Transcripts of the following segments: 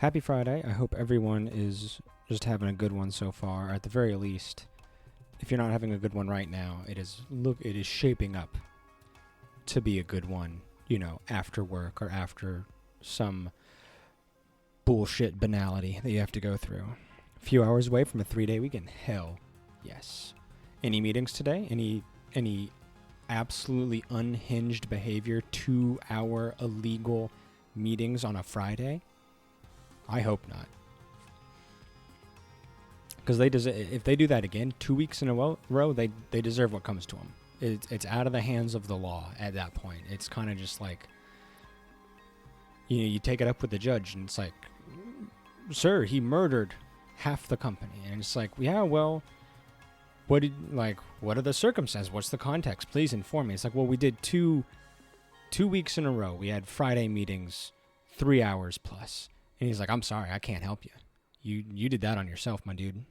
Happy Friday. I hope everyone is just having a good one so far. At the very least, if you're not having a good one right now, it is shaping up to be a good one, after work or after some bullshit banality that you have to go through. A few hours away from a 3-day weekend. Hell, yes. Any meetings today? Any absolutely unhinged behavior, 2-hour illegal meetings on a Friday? I hope not. Because if they do that again 2 weeks in a row, they deserve what comes to them. It's out of the hands of the law at that point. It's kind of just like, you take it up with the judge, and it's like, sir, he murdered half the company. And it's like, yeah, well, what are the circumstances? What's the context? Please inform me. It's like, well, we did two weeks in a row. We had Friday meetings, 3 hours plus. And he's like, I'm sorry, I can't help you. You did that on yourself, my dude.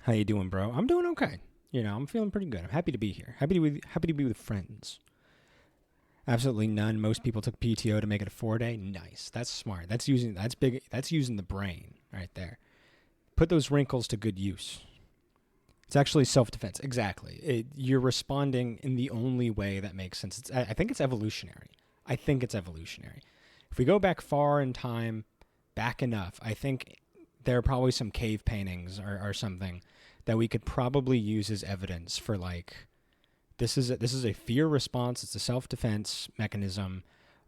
How you doing, bro? I'm doing okay. I'm feeling pretty good. I'm happy to be here. Happy to be with friends. Absolutely none. Most people took PTO to make it a 4-day. Nice. That's smart. That's using the brain right there. Put those wrinkles to good use. It's actually self-defense. Exactly. You're responding in the only way that makes sense. I think it's evolutionary. If we go back far in time, back enough, I think there are probably some cave paintings or something that we could probably use as evidence for, like, this is a fear response. It's a self-defense mechanism.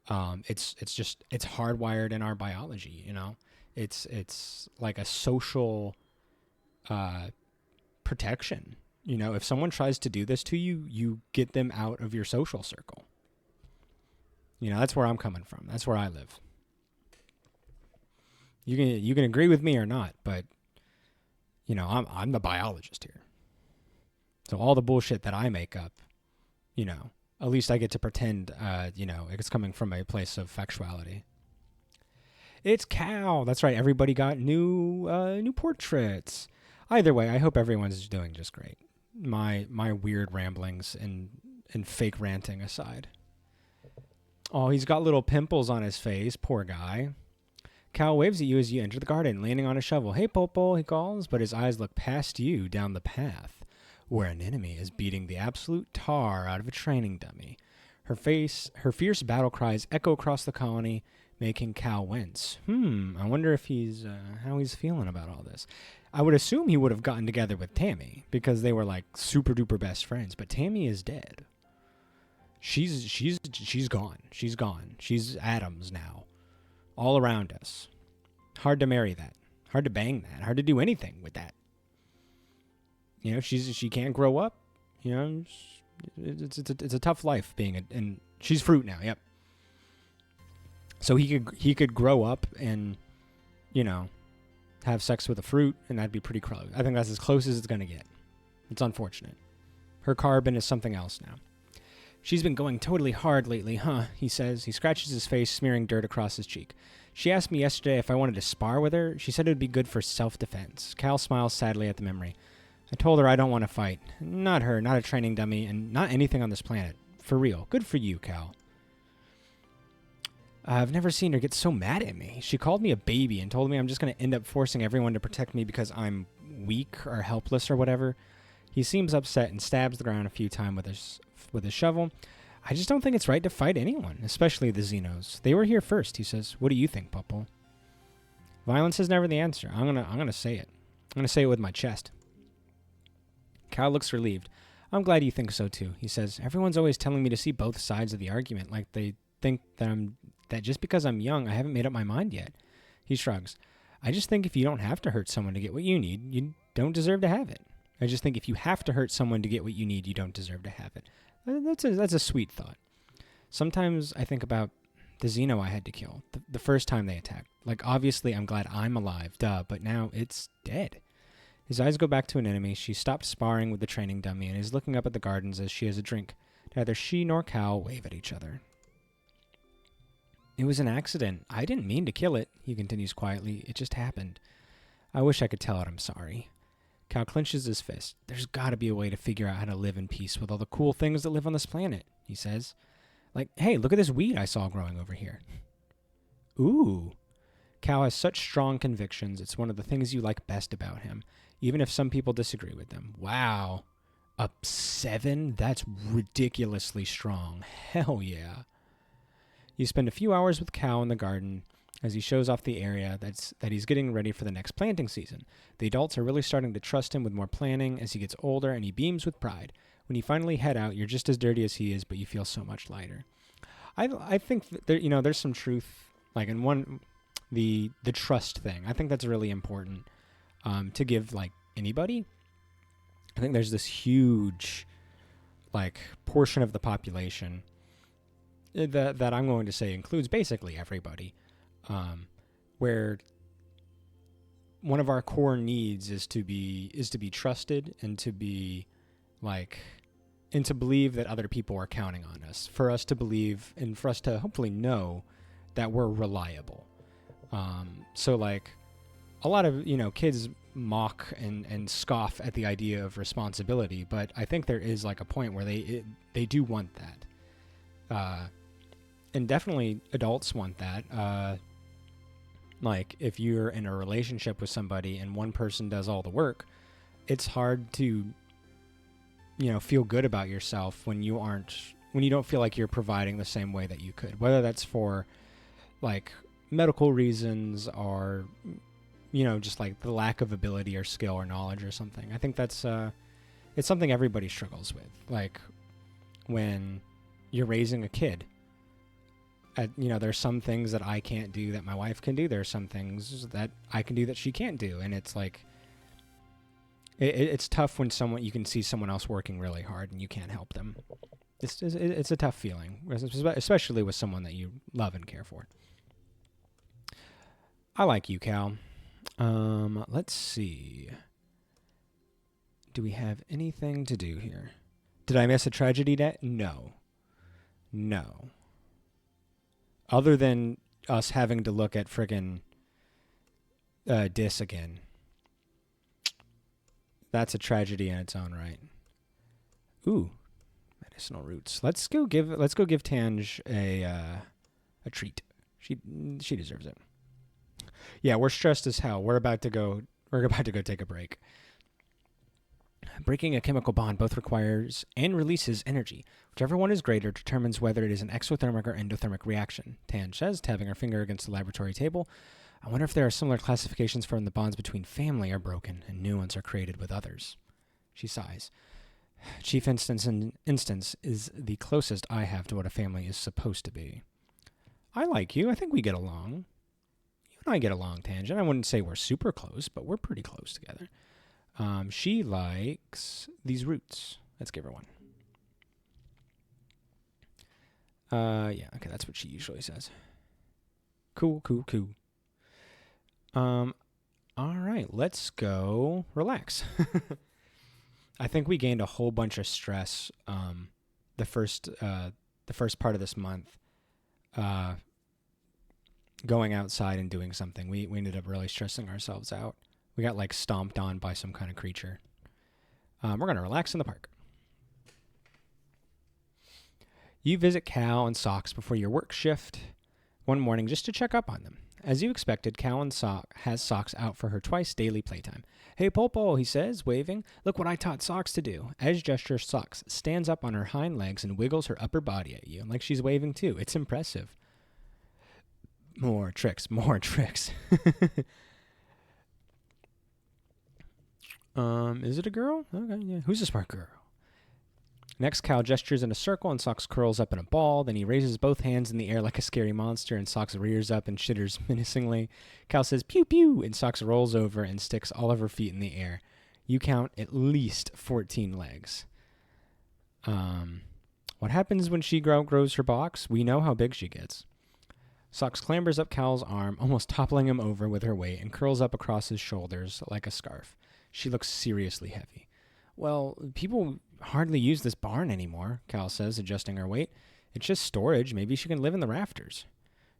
It's hardwired in our biology. It's like a social protection. If someone tries to do this to you, you get them out of your social circle. That's where I'm coming from. That's where I live. You can agree with me or not, but I'm the biologist here. So all the bullshit that I make up, at least I get to pretend, it's coming from a place of factuality. It's Cal. That's right. Everybody got new portraits. Either way, I hope everyone's doing just great. My weird ramblings and fake ranting aside. Oh, he's got little pimples on his face. Poor guy. Cal waves at you as you enter the garden, leaning on a shovel. Hey, Popo, he calls, but his eyes look past you down the path, where an enemy is beating the absolute tar out of a training dummy. Her fierce battle cries echo across the colony, making Cal wince. I wonder if how he's feeling about all this. I would assume he would have gotten together with Tammy, because they were like super duper best friends, but Tammy is dead. She's gone. She's gone. She's atoms now. All around us. Hard to marry that. Hard to bang that. Hard to do anything with that. She can't grow up. It's a tough life being and she's fruit now. Yep. So he could grow up and have sex with a fruit, and that'd be pretty close. I think that's as close as it's gonna get. It's unfortunate. Her carbon is something else now. She's been going totally hard lately, huh? He says. He scratches his face, smearing dirt across his cheek. She asked me yesterday if I wanted to spar with her. She said it would be good for self-defense. Cal smiles sadly at the memory. I told her I don't want to fight. Not her, not a training dummy, and not anything on this planet. For real. Good for you, Cal. I've never seen her get so mad at me. She called me a baby and told me I'm just going to end up forcing everyone to protect me because I'm weak or helpless or whatever. He seems upset and stabs the ground a few times with his shovel. I just don't think it's right to fight anyone, especially the Xenos. They were here first, he says. What do you think, Popo? Violence is never the answer. I'm gonna say it. I'm gonna say it with my chest. Cal looks relieved. I'm glad you think so too, he says. Everyone's always telling me to see both sides of the argument, like they think that just because I'm young, I haven't made up my mind yet. He shrugs. I just think if you don't have to hurt someone to get what you need, you don't deserve to have it. I just think if you have to hurt someone to get what you need, you don't deserve to have it. That's a sweet thought. Sometimes I think about the Xeno I had to kill, the first time they attacked. Like, obviously, I'm glad I'm alive, duh, but now it's dead. His eyes go back to an enemy. She stopped sparring with the training dummy and is looking up at the gardens as she has a drink. Neither she nor Cal wave at each other. It was an accident. I didn't mean to kill it, he continues quietly. It just happened. I wish I could tell it I'm sorry. Cal clenches his fist. There's got to be a way to figure out how to live in peace with all the cool things that live on this planet, he says. Like, hey, look at this weed I saw growing over here. Ooh. Cal has such strong convictions. It's one of the things you like best about him, even if some people disagree with them. Wow. A 7? That's ridiculously strong. Hell yeah. You spend a few hours with Cal in the garden as he shows off the area that he's getting ready for the next planting season. The adults are really starting to trust him with more planning as he gets older, and he beams with pride. When you finally head out, you're just as dirty as he is, but you feel so much lighter. I think that there's some truth, like in one, the trust thing. I think that's really important to give like anybody. I think there's this huge like portion of the population that I'm going to say includes basically everybody, where one of our core needs is to be trusted and to be like, and to believe that other people are counting on us, for us to believe and for us to hopefully know that we're reliable. So like a lot of, kids mock and scoff at the idea of responsibility, but I think there is like a point where they do want that. And definitely adults want that. Like if you're in a relationship with somebody and one person does all the work, it's hard to, feel good about yourself when you don't feel like you're providing the same way that you could, whether that's for like medical reasons or, just like the lack of ability or skill or knowledge or something. I think that's, it's something everybody struggles with. Like when you're raising a kid, there's some things that I can't do that my wife can do. There's some things that I can do that she can't do. And it's like, it's tough when you can see someone else working really hard and you can't help them. It's a tough feeling, especially with someone that you love and care for. I like you, Cal. Let's see. Do we have anything to do here? Did I miss a tragedy day? No. Other than us having to look at friggin' Dis again. That's a tragedy in its own right. Ooh, medicinal roots. Let's go give Tanj a treat. She deserves it. Yeah, we're stressed as hell. We're about to go take a break. Breaking a chemical bond both requires and releases energy. Whichever one is greater determines whether it is an exothermic or endothermic reaction. Tanj says, tapping her finger against the laboratory table. I wonder if there are similar classifications for when the bonds between family are broken and new ones are created with others. She sighs. Chief instance is the closest I have to what a family is supposed to be. I like you. I think we get along. You and I get along, Tanj. I wouldn't say we're super close, but we're pretty close together. She likes these roots. Let's give her one. Yeah, okay, that's what she usually says. Cool. All right, let's go relax. I think we gained a whole bunch of stress the first part of this month going outside and doing something. We ended up really stressing ourselves out. We got like stomped on by some kind of creature. We're going to relax in the park. You visit Cal and Socks before your work shift one morning just to check up on them. As you expected, Cal has Socks out for her twice daily playtime. Hey, Popo, he says, waving. Look what I taught Socks to do. As gesture, Socks stands up on her hind legs and wiggles her upper body at you, like she's waving too. It's impressive. More tricks. Is it a girl? Okay, yeah. Who's a smart girl? Next, Cal gestures in a circle and Socks curls up in a ball. Then he raises both hands in the air like a scary monster and Socks rears up and shitters menacingly. Cal says, pew, pew, and Socks rolls over and sticks all of her feet in the air. You count at least 14 legs. What happens when she grows her box? We know how big she gets. Socks clambers up Cal's arm, almost toppling him over with her weight, and curls up across his shoulders like a scarf. She looks seriously heavy. Well, people hardly use this barn anymore, Cal says, adjusting her weight. It's just storage. Maybe she can live in the rafters.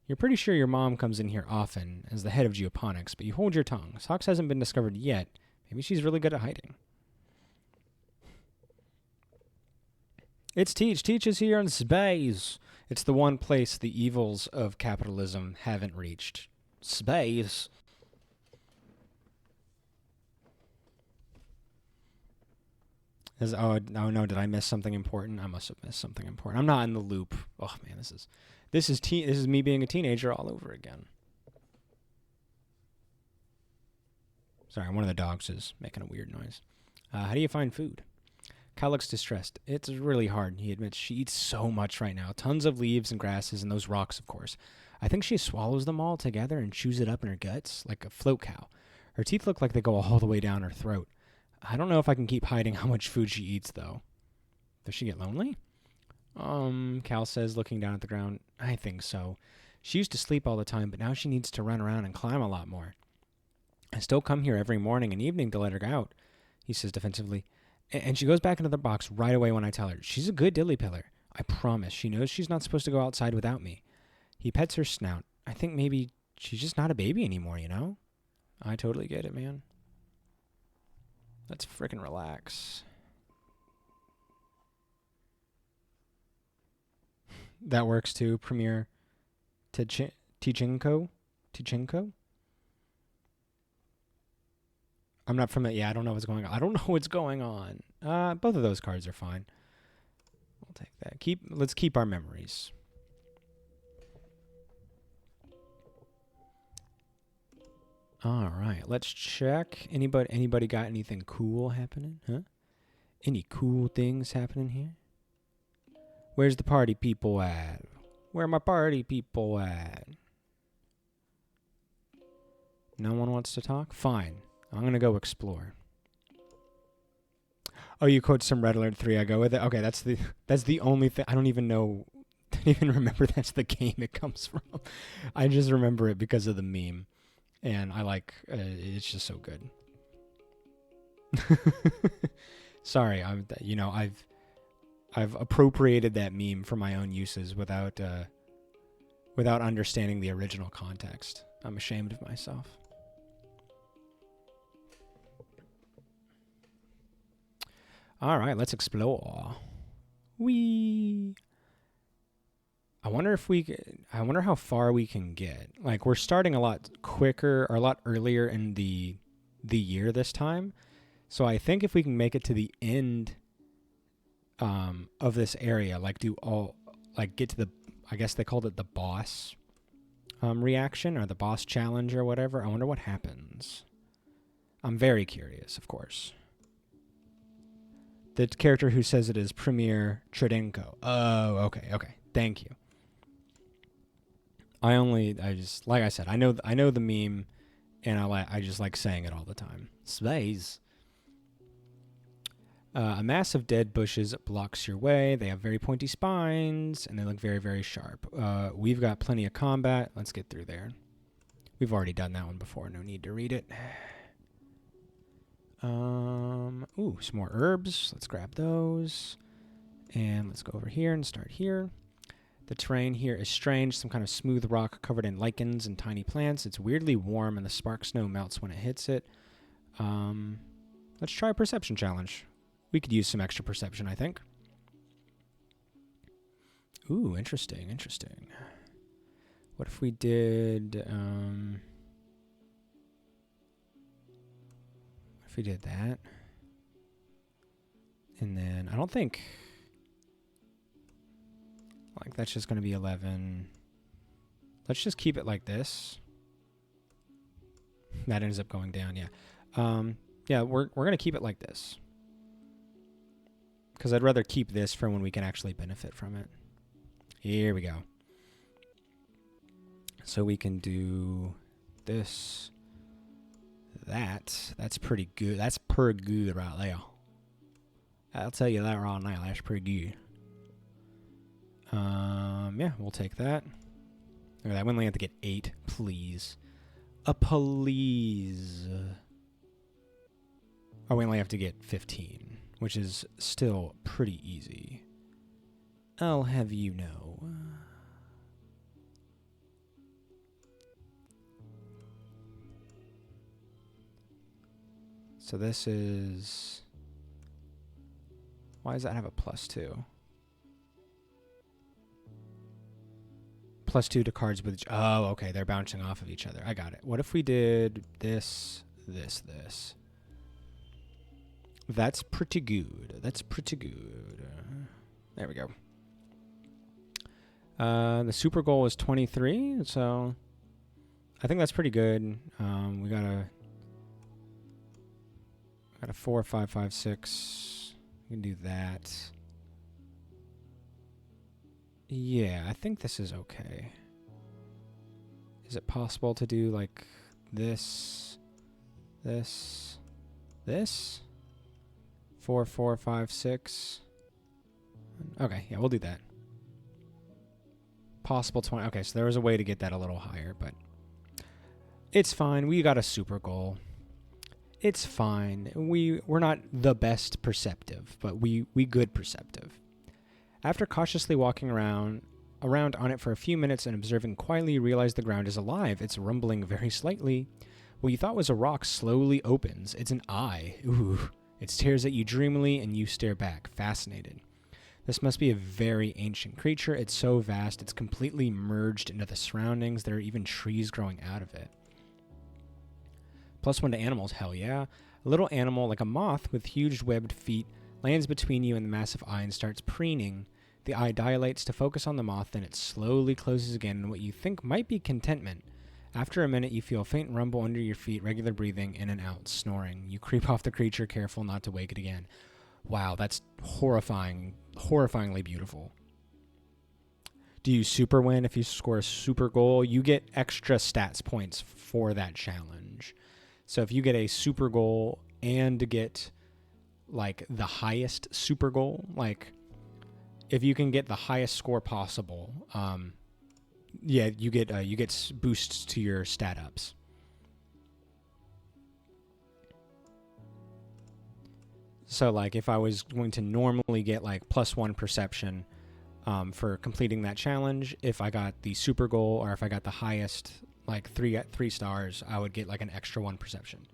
You're pretty sure your mom comes in here often as the head of geoponics, but you hold your tongue. Socks hasn't been discovered yet. Maybe she's really good at hiding. It's Teach. Teach is here in space. It's the one place the evils of capitalism haven't reached. Space. Oh no, did I miss something important? I must have missed something important. I'm not in the loop. Oh man, this is me being a teenager all over again. Sorry, one of the dogs is making a weird noise. How do you find food? Kyle looks distressed. It's really hard, he admits. She eats so much right now. Tons of leaves and grasses and those rocks, of course. I think she swallows them all together and chews it up in her guts like a float cow. Her teeth look like they go all the way down her throat. I don't know if I can keep hiding how much food she eats, though. Does she get lonely? Cal says, looking down at the ground. I think so. She used to sleep all the time, but now she needs to run around and climb a lot more. I still come here every morning and evening to let her out, he says defensively. And she goes back into the box right away when I tell her. She's a good dilly piller. I promise. She knows she's not supposed to go outside without me. He pets her snout. I think maybe she's just not a baby anymore, you know? I totally get it, man. Let's frickin' relax. That works too, Premier Tichenko? I'm not from it. Yeah, I don't know what's going on. I don't know what's going on. Both of those cards are fine. We'll take that. Let's keep our memories. All right, let's check. Anybody got anything cool happening? Huh? Any cool things happening here? Where's the party people at? Where are my party people at? No one wants to talk? Fine. I'm going to go explore. Oh, you quote some Red Alert 3. I go with it. Okay, that's the only thing. I don't even remember that's the game it comes from. I just remember it because of the meme. And I like it's just so good. Sorry, I've appropriated that meme for my own uses without understanding the original context. I'm ashamed of myself. All right, let's explore. Whee! I wonder how far we can get. Like, we're starting a lot quicker or a lot earlier in the year this time. So I think if we can make it to the end of this area, like get to the, I guess they called it the boss reaction or the boss challenge or whatever. I wonder what happens. I'm very curious, of course. The character who says it is Premier Tredenko. Oh, okay. Thank you. I just, like I said, I know the meme, and I just like saying it all the time. Space. A mass of dead bushes blocks your way. They have very pointy spines, and they look very, very sharp. We've got plenty of combat. Let's get through there. We've already done that one before. No need to read it. Ooh, some more herbs. Let's grab those. And let's go over here and start here. The terrain here is strange. Some kind of smooth rock covered in lichens and tiny plants. It's weirdly warm, and the spark snow melts when it hits it. Let's try a perception challenge. We could use some extra perception, I think. Ooh, interesting. What if we did... if we did that? And then, I don't think... Like, that's just going to be 11. Let's just keep it like this. That ends up going down, yeah. Yeah, we're going to keep it like this. Because I'd rather keep this for when we can actually benefit from it. Here we go. So we can do this. That's pretty good. That's pretty good right there. I'll tell you that right now. That's pretty good. Yeah, we'll take that. Look at that. We only have to get 8, please. Please. Oh, we only have to get 15, which is still pretty easy. I'll have you know. So this is... Why does that have a +2? +2 to cards with... Oh, okay. They're bouncing off of each other. I got it. What if we did this, this, this? That's pretty good. That's pretty good. There we go. The super goal is 23, so I think that's pretty good. We got a 4, 5, 5, 6. We can do that. Yeah, I think this is okay. Is it possible to do like this, this, this? 4, 4, 5, 6. Okay, yeah, we'll do that. Possible 20. Okay, so there was a way to get that a little higher, but it's fine. We got a super goal. It's fine. We're not the best perceptive, but we good perceptive. After cautiously walking around on it for a few minutes and observing quietly, you realize the ground is alive. It's rumbling very slightly. What you thought was a rock slowly opens. It's an eye. Ooh. It stares at you dreamily, and you stare back, fascinated. This must be a very ancient creature. It's so vast, it's completely merged into the surroundings. There are even trees growing out of it. +1 to animals, hell yeah. A little animal, like a moth with huge webbed feet, lands between you and the massive eye and starts preening. The eye dilates to focus on the moth, then it slowly closes again in what you think might be contentment. After a minute, you feel a faint rumble under your feet, regular breathing, in and out, snoring. You creep off the creature, careful not to wake it again. Wow, that's horrifying, horrifyingly beautiful. Do you super win? If you score a super goal, you get extra stats points for that challenge. So if you get a super goal and get like the highest super goal, like if you can get the highest score possible, yeah, you get boosts to your stat ups. So like if I was going to normally get like +1 perception for completing that challenge, if I got the super goal or if I got the highest like three stars, I would get like an extra 1 perception.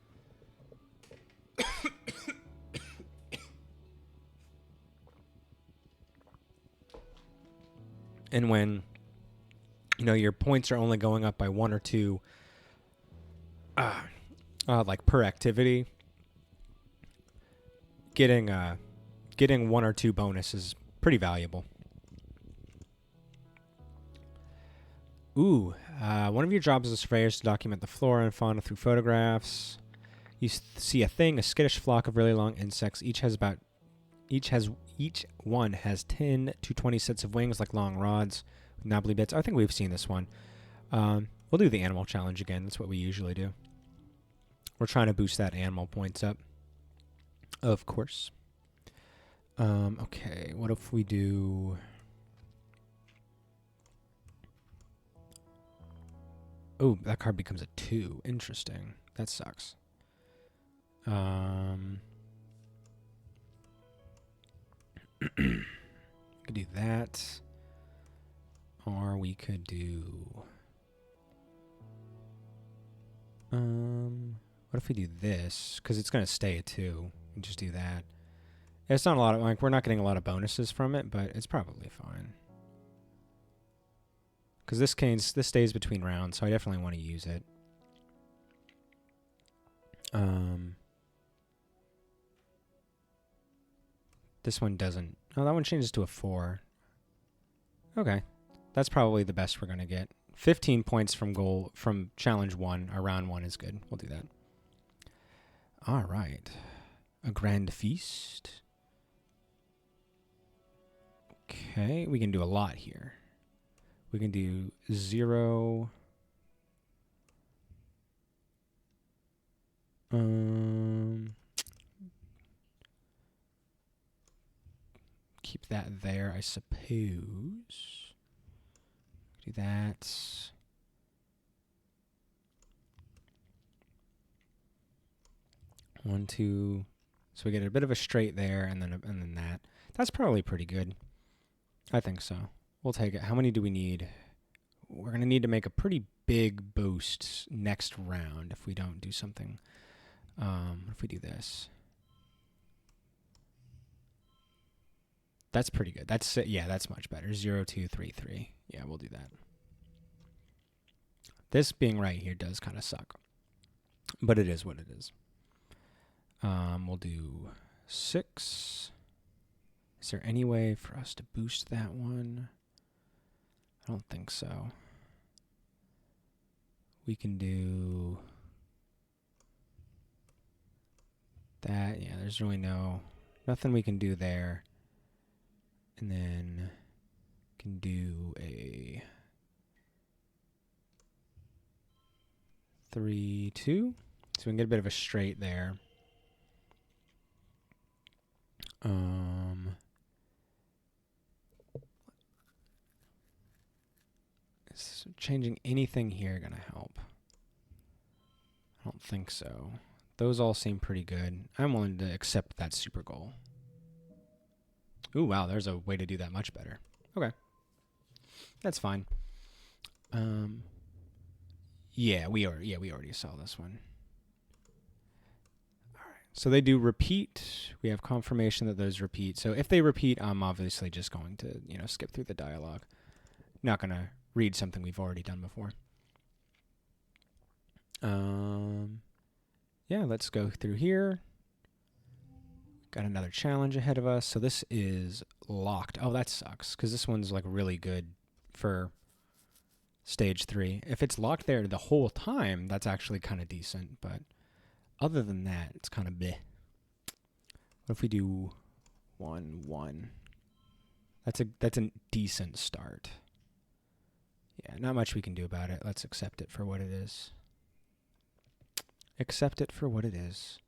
And when your points are only going up by 1 or 2 like per activity, getting 1 or 2 bonus is pretty valuable. Ooh, one of your jobs as a surveyor is to document the flora and fauna through photographs. You see a thing, a skittish flock of really long insects. Each one has 10 to 20 sets of wings like long rods with knobbly bits. I think we've seen this one. We'll do the animal challenge again. That's what we usually do. We're trying to boost that animal points up, of course. Okay, what if we do... Oh, that card becomes a 2. Interesting. That sucks. We could do that. Or we could do... what if we do this? Because it's going to stay a 2. We just do that. It's not a lot of... Like, we're not getting a lot of bonuses from it, but it's probably fine. Because this stays between rounds, so I definitely want to use it. This one doesn't. Oh, that one changes to a 4. Okay. That's probably the best we're going to get. 15 points from challenge 1, or round 1 is good. We'll do that. All right. A grand feast. Okay, we can do a lot here. We can do 0. Keep that there, I suppose. Do that. One, two. So we get a bit of a straight there, and then that. That's probably pretty good. I think so. We'll take it. How many do we need? We're going to need to make a pretty big boost next round if we don't do something. If we do this. That's pretty good. That's much better. 0, 2, 3, 3. Yeah, we'll do that. This being right here does kind of suck. But it is what it is. We'll do 6. Is there any way for us to boost that one? I don't think so. We can do that. Yeah, there's really nothing we can do there. And then can do a 3, 2. So we can get a bit of a straight there. Is changing anything here gonna help? I don't think so. Those all seem pretty good. I'm willing to accept that super goal. Ooh, wow, there's a way to do that much better. Okay. That's fine. Yeah, we already saw this one. All right. So they do repeat. We have confirmation that those repeat. So if they repeat, I'm obviously just going to, skip through the dialogue. Not going to read something we've already done before. Yeah, let's go through here. Got another challenge ahead of us. So this is locked. Oh, that sucks, because this one's like really good for stage 3. If it's locked there the whole time, that's actually kind of decent. But other than that, it's kind of bleh. What if we do 1, 1? That's a decent start. Yeah, not much we can do about it. Let's accept it for what it is. Accept it for what it is.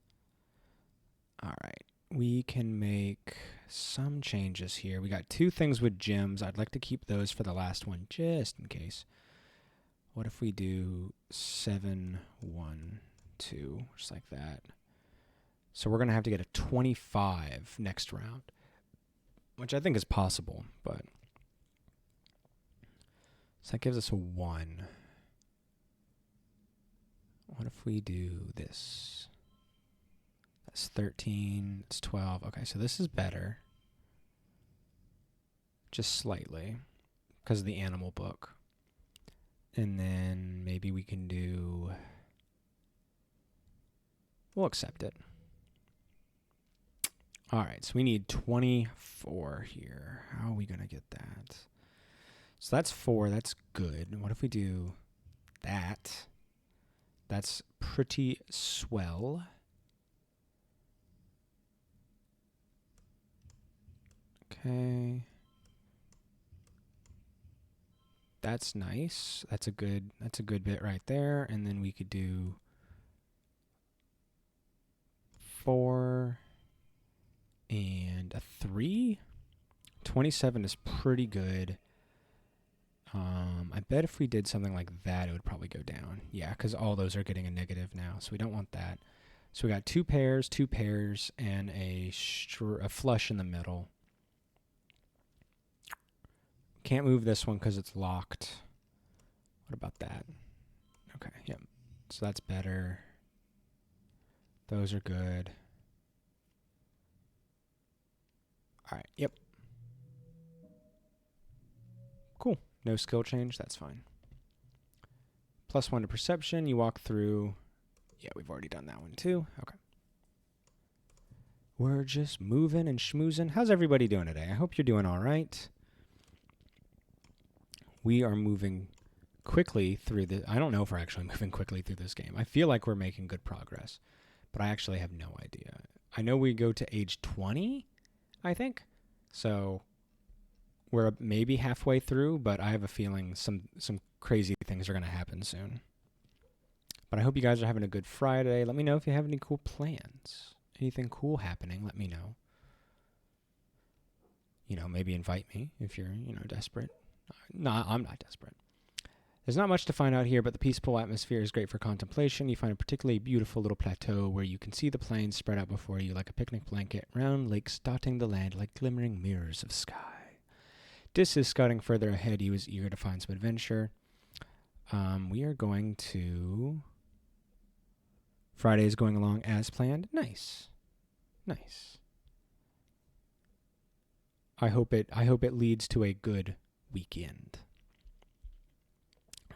All right. We can make some changes here. We got 2 things with gems. I'd like to keep those for the last one, just in case. What if we do 7, 1, 2, just like that? So we're going to have to get a 25 next round, which I think is possible, but... So that gives us a 1. What if we do this? That's 13. It's 12. Okay, so this is better. Just slightly. Because of the animal book. And then maybe we can do... We'll accept it. Alright, so we need 24 here. How are we going to get that? So that's 4. That's good. What if we do that? That's pretty swell. Okay. That's nice. That's a good bit right there. And then we could do 4 and a 3. 27 is pretty good. I bet if we did something like that, it would probably go down. Yeah, because all those are getting a negative now, so we don't want that. So we got 2 pairs, and a flush in the middle. Can't move this one because it's locked. What about that? Okay, yep. So that's better. Those are good. All right, yep. Cool. No skill change, that's fine. +1 to perception, you walk through. Yeah, we've already done that one too. Okay. We're just moving and schmoozing. How's everybody doing today? I hope you're doing all right. We are moving quickly through the... I don't know if we're actually moving quickly through this game. I feel like we're making good progress, but I actually have no idea. I know we go to age 20, I think. So... we're maybe halfway through, but I have a feeling some crazy things are going to happen soon. But I hope you guys are having a good Friday. Let me know if you have any cool plans. Anything cool happening, let me know. Maybe invite me if you're, desperate. No, I'm not desperate. There's not much to find out here, but the peaceful atmosphere is great for contemplation. You find a particularly beautiful little plateau where you can see the plains spread out before you like a picnic blanket, round lakes dotting the land like glimmering mirrors of sky. Dis is scouting further ahead. He was eager to find some adventure. We are going to... Friday is going along as planned. Nice. Nice. I hope it leads to a good weekend.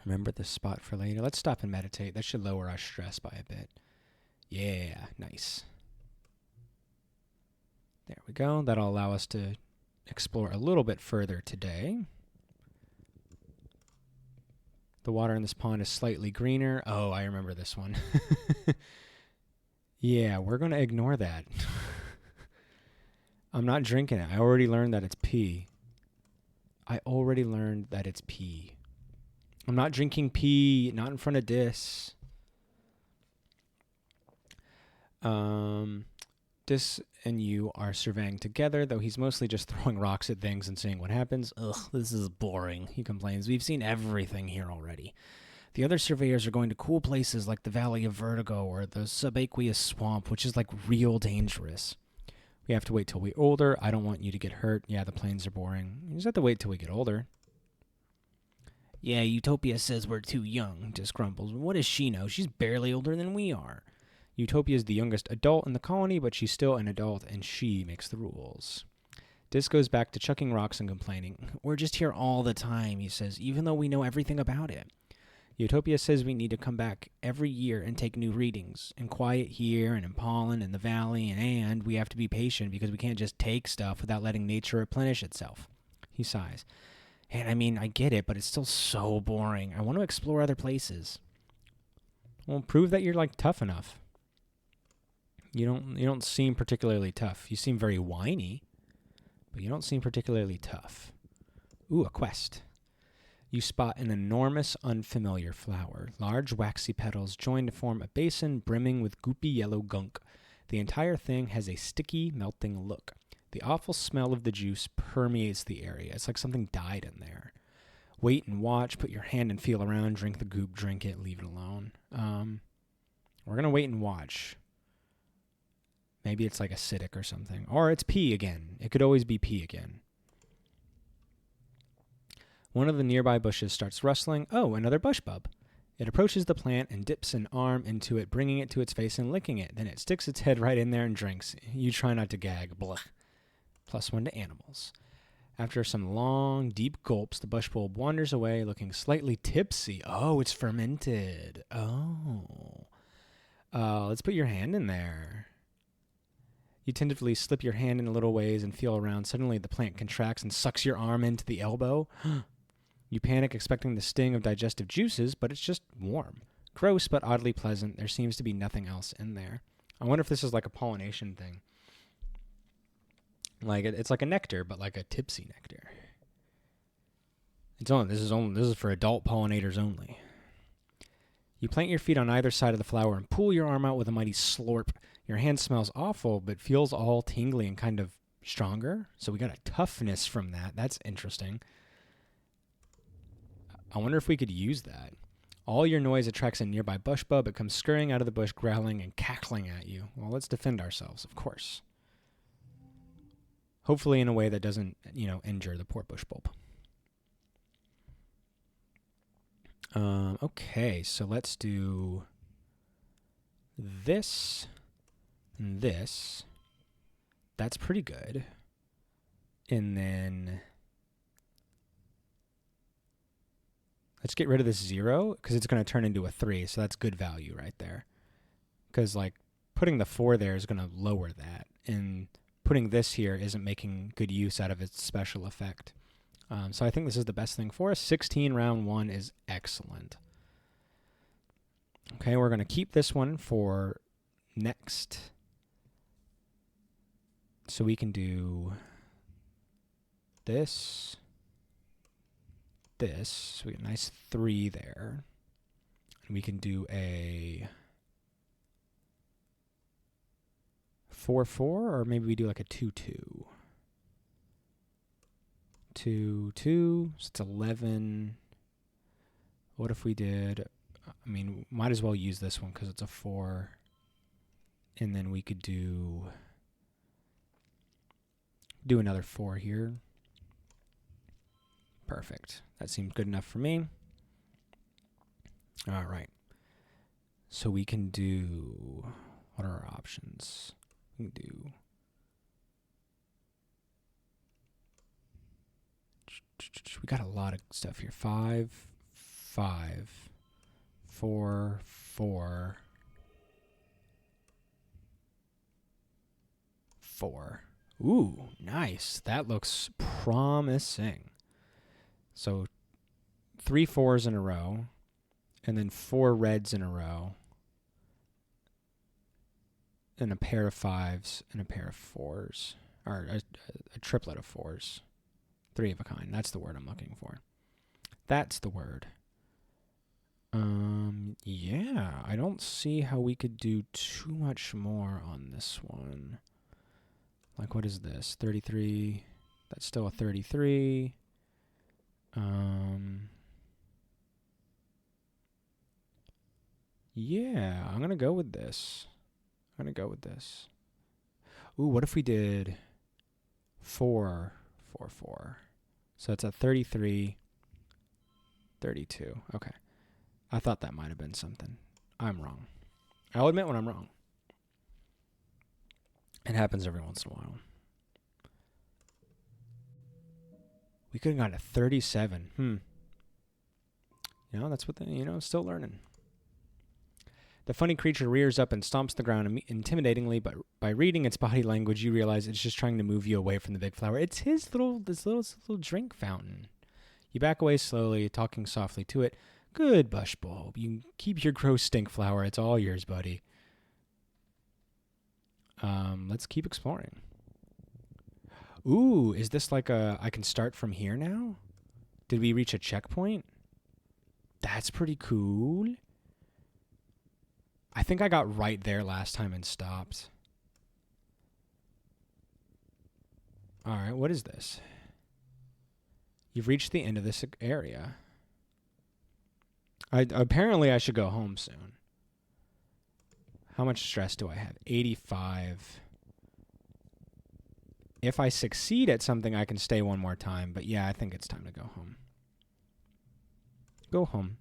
Remember this spot for later. Let's stop and meditate. That should lower our stress by a bit. Yeah, nice. There we go. That'll allow us to explore a little bit further today. The water in this pond is slightly greener. Oh, I remember this one. Yeah, we're going to ignore that. I'm not drinking it. I already learned that it's pee. I'm not drinking pee, not in front of Dis. Dis and you are surveying together, though he's mostly just throwing rocks at things and seeing what happens. Ugh, this is boring, he complains. We've seen everything here already. The other surveyors are going to cool places like the Valley of Vertigo or the subaqueous swamp, which is like real dangerous. We have to wait till we're older. I don't want you to get hurt. Yeah, the plains are boring. You just have to wait till we get older. Yeah, Utopia says we're too young, Dis grumbles. What does she know? She's barely older than we are. Utopia is the youngest adult in the colony, but she's still an adult, and she makes the rules. Dis goes back to chucking rocks and complaining. We're just here all the time, he says, even though we know everything about it. Utopia says we need to come back every year and take new readings. In Quiet here and in Pollen and the Valley, and we have to be patient because we can't just take stuff without letting nature replenish itself. He sighs. And I mean, I get it, but it's still so boring. I want to explore other places. Well, prove that you're like tough enough. You don't seem particularly tough. You seem very whiny, but you don't seem particularly tough. Ooh, a quest. You spot an enormous, unfamiliar flower. Large, waxy petals join to form a basin brimming with goopy yellow gunk. The entire thing has a sticky, melting look. The awful smell of the juice permeates the area. It's like something died in there. Wait and watch, put your hand and feel around, drink the goop, drink it, leave it alone. We're going to wait and watch. Maybe it's like acidic or something. Or it's pee again. It could always be pee again. One of the nearby bushes starts rustling. Oh, another bush bub. It approaches the plant and dips an arm into it, bringing it to its face and licking it. Then it sticks its head right in there and drinks. You try not to gag. Blech. +1 to animals. After some long, deep gulps, the bush bulb wanders away, looking slightly tipsy. Oh, it's fermented. Oh. Let's put your hand in there. You tentatively slip your hand in a little ways and feel around. Suddenly, the plant contracts and sucks your arm into the elbow. You panic, expecting the sting of digestive juices, but it's just warm. Gross, but oddly pleasant. There seems to be nothing else in there. I wonder if this is like a pollination thing. Like it's like a nectar, but like a tipsy nectar. This is for adult pollinators only. You plant your feet on either side of the flower and pull your arm out with a mighty slurp. Your hand smells awful, but feels all tingly and kind of stronger. So we got a toughness from that. That's interesting. I wonder if we could use that. All your noise attracts a nearby bush bub. It comes scurrying out of the bush, growling and cackling at you. Well, let's defend ourselves, of course. Hopefully in a way that doesn't, injure the poor bush bulb. Okay, so let's do this and this. That's pretty good. And then let's get rid of this 0 because it's going to turn into a 3. So that's good value right there. Because putting the 4 there is going to lower that. And putting this here isn't making good use out of its special effect. So I think this is the best thing for us. 16 round 1 is excellent. Okay, we're going to keep this one for next. So we can do this. So we get a nice 3 there. And we can do a 4-4, or maybe we do like a 2-2. 2-2, so it's 11. What if we did, might as well use this one because it's a 4. And then we could do another 4 here. Perfect. That seems good enough for me. All right. So we can do, what are our options? We can do we got a lot of stuff here. 5, 5, 4, 4, 4. Ooh, nice. That looks promising. So 3 4s in a row, and then 4 reds in a row, and a pair of 5s and a pair of 4s, or a triplet of 4s. 3 of a kind. That's the word I'm looking for. That's the word. Yeah, I don't see how we could do too much more on this one. Like, what is this? 33. That's still a 33. Yeah, I'm going to go with this. Ooh, what if we did 4, 4, 4? So it's a 33, 32. Okay. I thought that might have been something. I'm wrong. I'll admit when I'm wrong. It happens every once in a while. We could have gotten a 37. That's what still learning. The funny creature rears up and stomps the ground intimidatingly, but by reading its body language, you realize it's just trying to move you away from the big flower. It's this little drink fountain. You back away slowly, talking softly to it. Good, Bushbulb. You keep your gross stink flower. It's all yours, buddy. Let's keep exploring. Ooh, is this like I can start from here now? Did we reach a checkpoint? That's pretty cool. I think I got right there last time and stopped. All right, what is this? You've reached the end of this area. Apparently, I should go home soon. How much stress do I have? 85. If I succeed at something, I can stay one more time. But yeah, I think it's time to go home. Go home.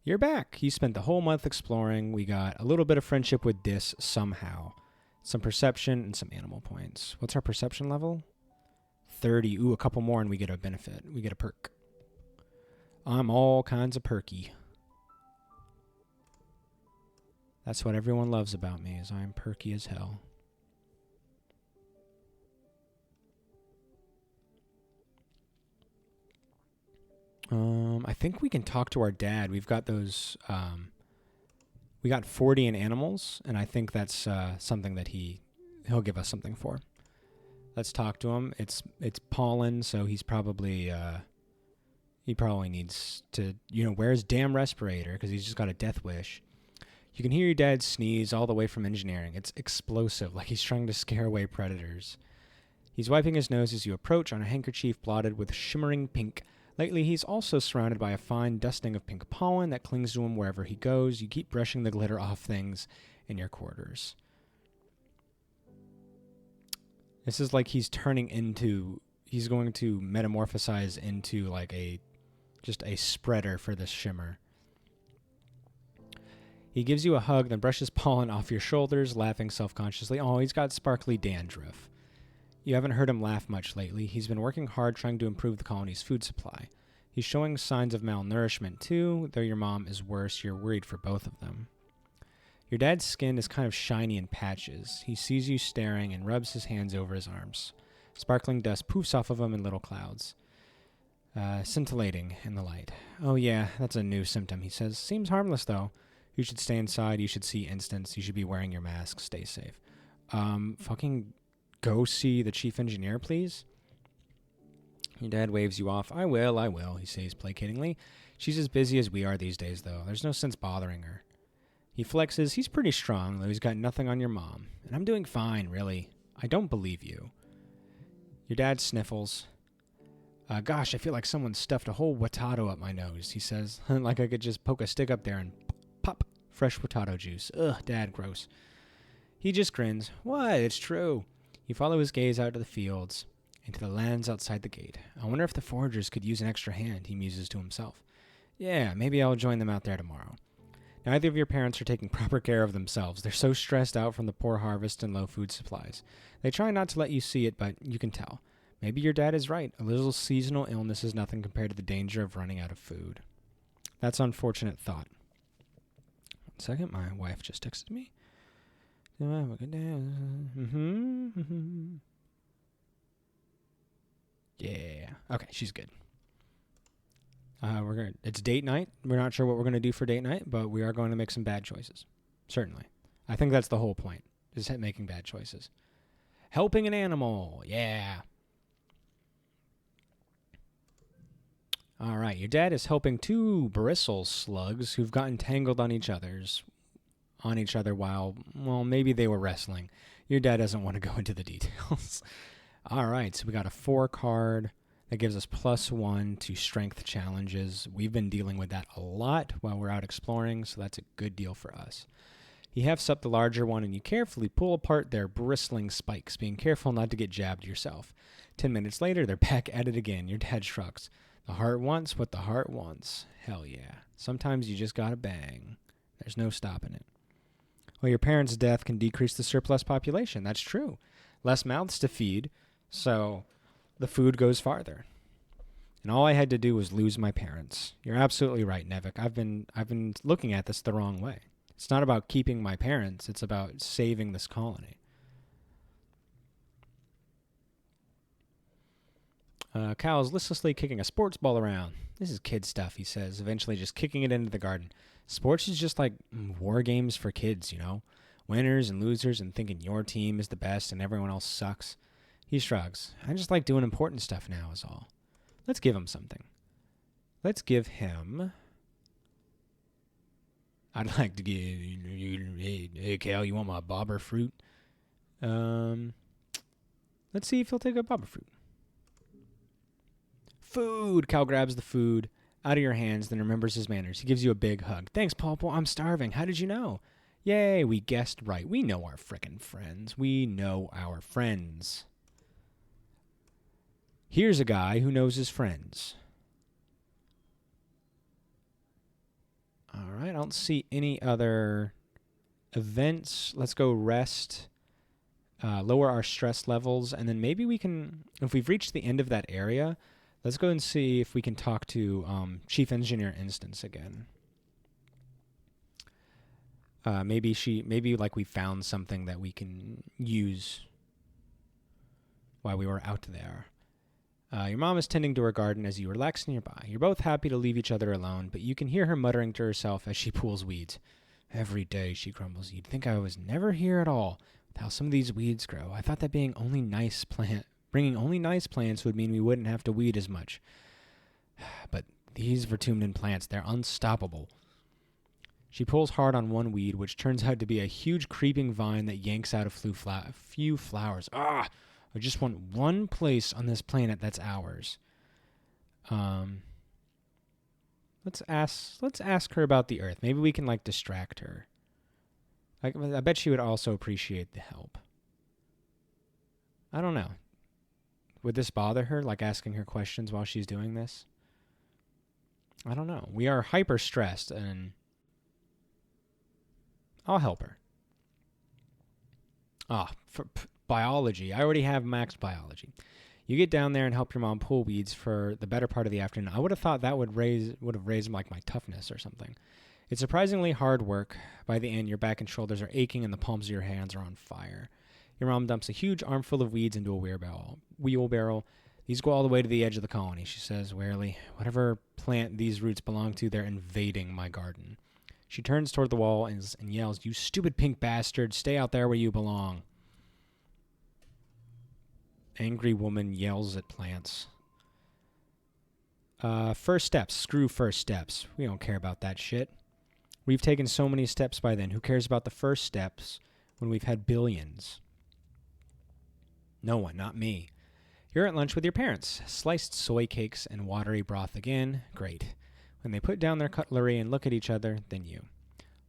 You're back. You spent the whole month exploring. We got a little bit of friendship with Dis somehow. Some perception and some animal points. What's our perception level? 30. Ooh, a couple more and we get a benefit. We get a perk. I'm all kinds of perky. That's what everyone loves about me, is I'm perky as hell. I think we can talk to our dad. We've got those, we got 40 in animals, and I think that's something that he'll give us something for. Let's talk to him. It's pollen, so he's probably, he probably needs to, wear his damn respirator, because he's just got a death wish. You can hear your dad sneeze all the way from engineering. It's explosive, like he's trying to scare away predators. He's wiping his nose as you approach on a handkerchief blotted with shimmering pink. Lately, he's also surrounded by a fine dusting of pink pollen that clings to him wherever he goes. You keep brushing the glitter off things in your quarters. This is like he's going to metamorphosize into like just a spreader for this shimmer. He gives you a hug, then brushes pollen off your shoulders, laughing self-consciously. Oh, he's got sparkly dandruff. You haven't heard him laugh much lately. He's been working hard trying to improve the colony's food supply. He's showing signs of malnourishment too, though your mom is worse. You're worried for both of them. Your dad's skin is kind of shiny in patches. He sees you staring and rubs his hands over his arms. Sparkling dust poofs off of him in little clouds, scintillating in the light. Oh yeah, that's a new symptom, he says. Seems harmless though. You should stay inside. You should see instance. You should be wearing your mask. Stay safe. Fucking go see the chief engineer, please. Your dad waves you off. I will, he says placatingly. She's as busy as we are these days, though. There's no sense bothering her. He flexes. He's pretty strong, though he's got nothing on your mom. And I'm doing fine, really. I don't believe you. Your dad sniffles. Gosh, I feel like someone stuffed a whole watado up my nose, he says. Like I could just poke a stick up there and pop fresh watado juice. Ugh, Dad, gross. He just grins. What? It's true. You follow his gaze out to the fields, into the lands outside the gate. I wonder if the foragers could use an extra hand, he muses to himself. Yeah, maybe I'll join them out there tomorrow. Neither of your parents are taking proper care of themselves. They're so stressed out from the poor harvest and low food supplies. They try not to let you see it, but you can tell. Maybe your dad is right. A little seasonal illness is nothing compared to the danger of running out of food. That's an unfortunate thought. 1 second, my wife just texted me. Yeah. Okay, she's good. It's date night. We're not sure what we're gonna do for date night, but we are going to make some bad choices. Certainly. I think that's the whole point, is making bad choices. Helping an animal. Yeah. All right. Your dad is helping 2 bristle slugs who've gotten tangled on each other while, well, maybe they were wrestling. Your dad doesn't want to go into the details. All right. So we got a 4 card that gives us +1 to strength challenges. We've been dealing with that a lot while we're out exploring, so that's a good deal for us. He hefts up the larger one, and you carefully pull apart their bristling spikes, being careful not to get jabbed yourself. 10 minutes later, they're back at it again. Your dad shrugs. The heart wants what the heart wants. Hell yeah. Sometimes you just gotta bang. There's no stopping it. Well, your parents' death can decrease the surplus population. That's true. Less mouths to feed, so the food goes farther. And all I had to do was lose my parents. You're absolutely right, Nevik. I've been looking at this the wrong way. It's not about keeping my parents. It's about saving this colony. Cal is listlessly kicking a sports ball around. This is kid stuff, he says, eventually just kicking it into the garden. Sports is just like war games for kids, you know? Winners and losers and thinking your team is the best and everyone else sucks. He shrugs. I just like doing important stuff now is all. Let's give him something. Let's give him... I'd like to give... Hey, Cal, you want my bobber fruit? Let's see if he'll take a bobber fruit. Food! Cal grabs the food out of your hands, then remembers his manners. He gives you a big hug. Thanks, Pawpaw. I'm starving. How did you know? Yay, we guessed right. We know our frickin' friends. We know our friends. Here's a guy who knows his friends. All right, I don't see any other events. Let's go rest, lower our stress levels, and then maybe we can, if we've reached the end of that area, let's go and see if we can talk to Chief Engineer Instance again. Maybe like we found something that we can use while we were out there. Your mom is tending to her garden as you relax nearby. You're both happy to leave each other alone, but you can hear her muttering to herself as she pulls weeds. Every day, she grumbles, you'd think I was never here at all. With how some of these weeds grow, I thought that bringing only nice plants would mean we wouldn't have to weed as much. But these Vertumnan plants, they're unstoppable. She pulls hard on one weed, which turns out to be a huge creeping vine that yanks out a few flowers. Ah! I just want one place on this planet that's ours. Let's ask her about the Earth. Maybe we can like distract her. I bet she would also appreciate the help. I don't know. Would this bother her, like asking her questions while she's doing this? I don't know. We are hyper stressed, and I'll help her. For biology. I already have maxed biology. You get down there and help your mom pull weeds for the better part of the afternoon. I would have thought that would have raised like my toughness or something. It's surprisingly hard work. By the end, your back and shoulders are aching and the palms of your hands are on fire. Your mom dumps a huge armful of weeds into a wheelbarrow. These go all the way to the edge of the colony, she says wearily. Whatever plant these roots belong to, they're invading my garden. She turns toward the wall and yells, "You stupid pink bastard, stay out there where you belong." Angry woman yells at plants. First steps. Screw first steps. We don't care about that shit. We've taken so many steps by then. Who cares about the first steps when we've had billions? No one, not me. You're at lunch with your parents. Sliced soy cakes and watery broth again. Great. When they put down their cutlery and look at each other, then you.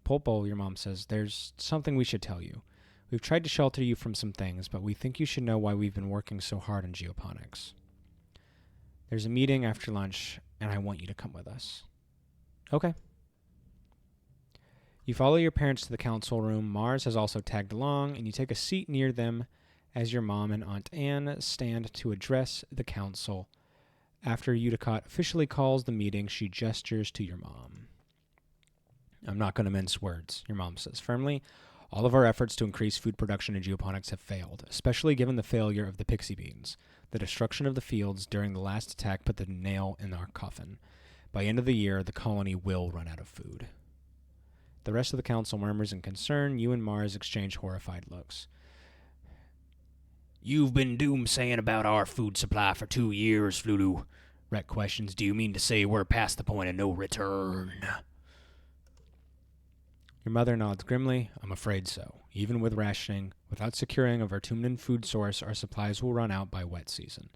Polpo, your mom says, there's something we should tell you. We've tried to shelter you from some things, but we think you should know why we've been working so hard on geoponics. There's a meeting after lunch, and I want you to come with us. Okay. You follow your parents to the council room. Mars has also tagged along, and you take a seat near them as your mom and Aunt Anne stand to address the council. After Udicott officially calls the meeting, she gestures to your mom. I'm not going to mince words, your mom says firmly. All of our efforts to increase food production in geoponics have failed, especially given the failure of the pixie beans. The destruction of the fields during the last attack put the nail in our coffin. By end of the year, the colony will run out of food. The rest of the council murmurs in concern. You and Mars exchange horrified looks. You've been doomsaying about our food supply for 2 years, Flulu. Rhett questions, do you mean to say we're past the point of no return? Your mother nods grimly. I'm afraid so. Even with rationing, without securing a Vertumnan food source, our supplies will run out by wet season.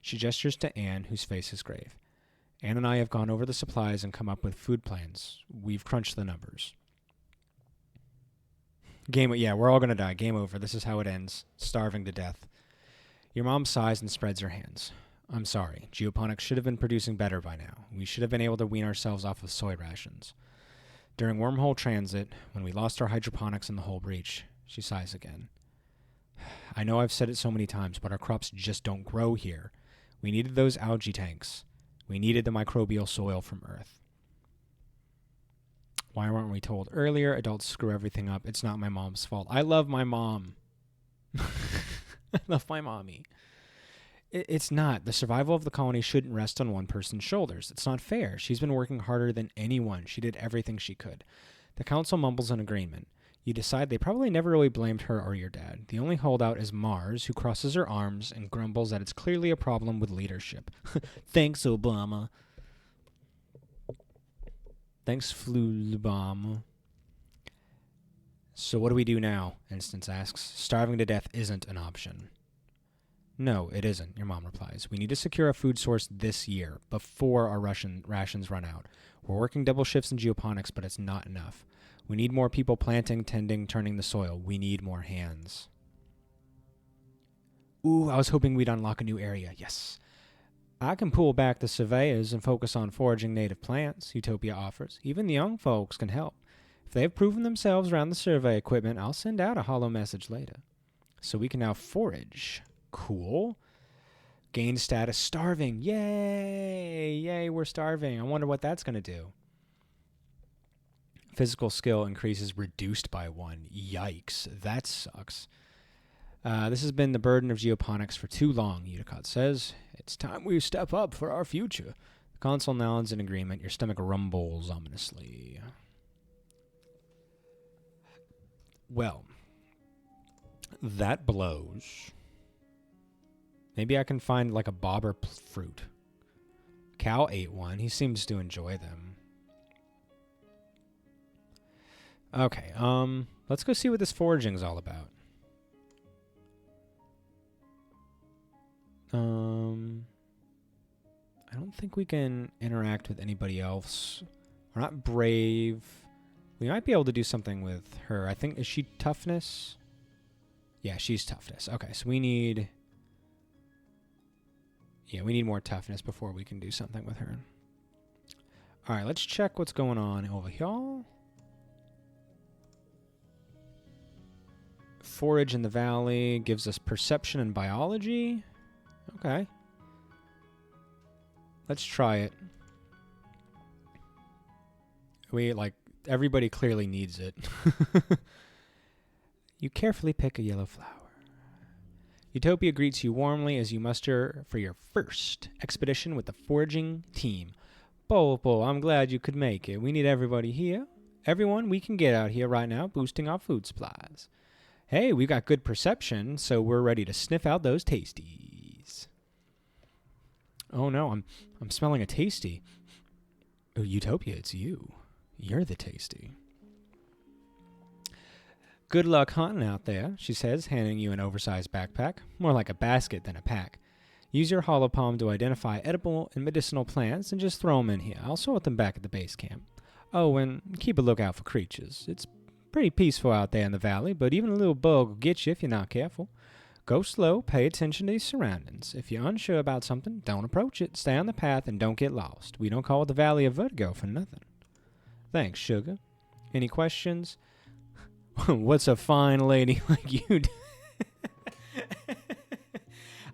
She gestures to Anne, whose face is grave. Anne and I have gone over the supplies and come up with food plans. We've crunched the numbers. We're all going to die. Game over. This is how it ends. Starving to death. Your mom sighs and spreads her hands. I'm sorry. Geoponics should have been producing better by now. We should have been able to wean ourselves off of soy rations. During wormhole transit, when we lost our hydroponics in the whole breach, she sighs again. I know I've said it so many times, but our crops just don't grow here. We needed those algae tanks. We needed the microbial soil from Earth. Why weren't we told earlier? Adults screw everything up. It's not my mom's fault. I love my mom. I love my mommy. It's not. The survival of the colony shouldn't rest on one person's shoulders. It's not fair. She's been working harder than anyone. She did everything she could. The council mumbles an agreement. You decide they probably never really blamed her or your dad. The only holdout is Mars, who crosses her arms and grumbles that it's clearly a problem with leadership. Thanks, Obama. Thanks, Flubama. So what do we do now? Instance asks. Starving to death isn't an option. No, it isn't, your mom replies. We need to secure a food source this year, before our rations run out. We're working double shifts in geoponics, but it's not enough. We need more people planting, tending, turning the soil. We need more hands. Ooh, I was hoping we'd unlock a new area. Yes. I can pull back the surveyors and focus on foraging native plants, Utopia offers. Even the young folks can help. If they've proven themselves around the survey equipment, I'll send out a hollow message later. So we can now forage. Cool. Gain status starving. Yay! Yay, we're starving. I wonder what that's going to do. Physical skill increases reduced by 1. Yikes. That sucks. This has been the burden of geoponics for too long, Udicott says. It's time we step up for our future. The consul nods in agreement. Your stomach rumbles ominously. Well, that blows. Maybe I can find like a bobber fruit. Cal ate one. He seems to enjoy them. Okay, let's go see what this foraging's all about. I don't think we can interact with anybody else. We're not brave. We might be able to do something with her. I think, is she toughness? Yeah, she's toughness. Okay, so we need... Yeah, we need more toughness before we can do something with her. Alright, let's check what's going on over here. Forage in the valley gives us perception and biology. Okay. Let's try it. Everybody clearly needs it. You carefully pick a yellow flower. Utopia greets you warmly as you muster for your first expedition with the foraging team. Popo, I'm glad you could make it. We need everybody here. Everyone we can get out here right now, boosting our food supplies. Hey, we've got good perception, so we're ready to sniff out those tasties. Oh no, I'm smelling a tasty. Oh, Utopia, it's you. You're the tasty. Good luck hunting out there, she says, handing you an oversized backpack. More like a basket than a pack. Use your hollow palm to identify edible and medicinal plants and just throw them in here. I'll sort them back at the base camp. Oh, and keep a lookout for creatures. It's pretty peaceful out there in the valley, but even a little bug will get you if you're not careful. Go slow, pay attention to your surroundings. If you're unsure about something, don't approach it. Stay on the path and don't get lost. We don't call it the Valley of Vertigo for nothing. Thanks, sugar. Any questions? What's a fine lady like you do?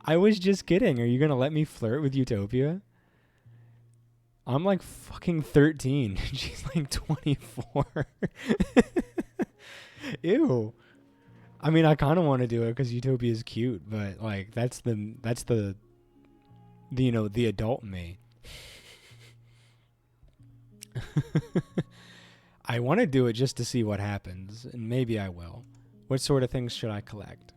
I was just kidding. Are you going to let me flirt with Utopia? I'm like fucking 13. She's like 24. Ew. I mean, I kind of want to do it because Utopia is cute, but like that's the you know, the adult me. I want to do it just to see what happens, and maybe I will. What sort of things should I collect?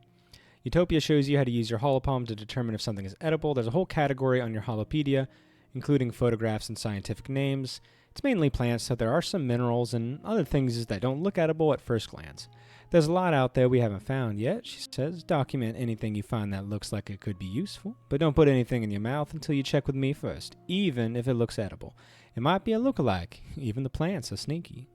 Utopia shows you how to use your holopalm to determine if something is edible. There's a whole category on your holopedia, including photographs and scientific names. It's mainly plants, so there are some minerals and other things that don't look edible at first glance. There's a lot out there we haven't found yet, she says. Document anything you find that looks like it could be useful, but don't put anything in your mouth until you check with me first, even if it looks edible. It might be a lookalike. Even the plants are sneaky.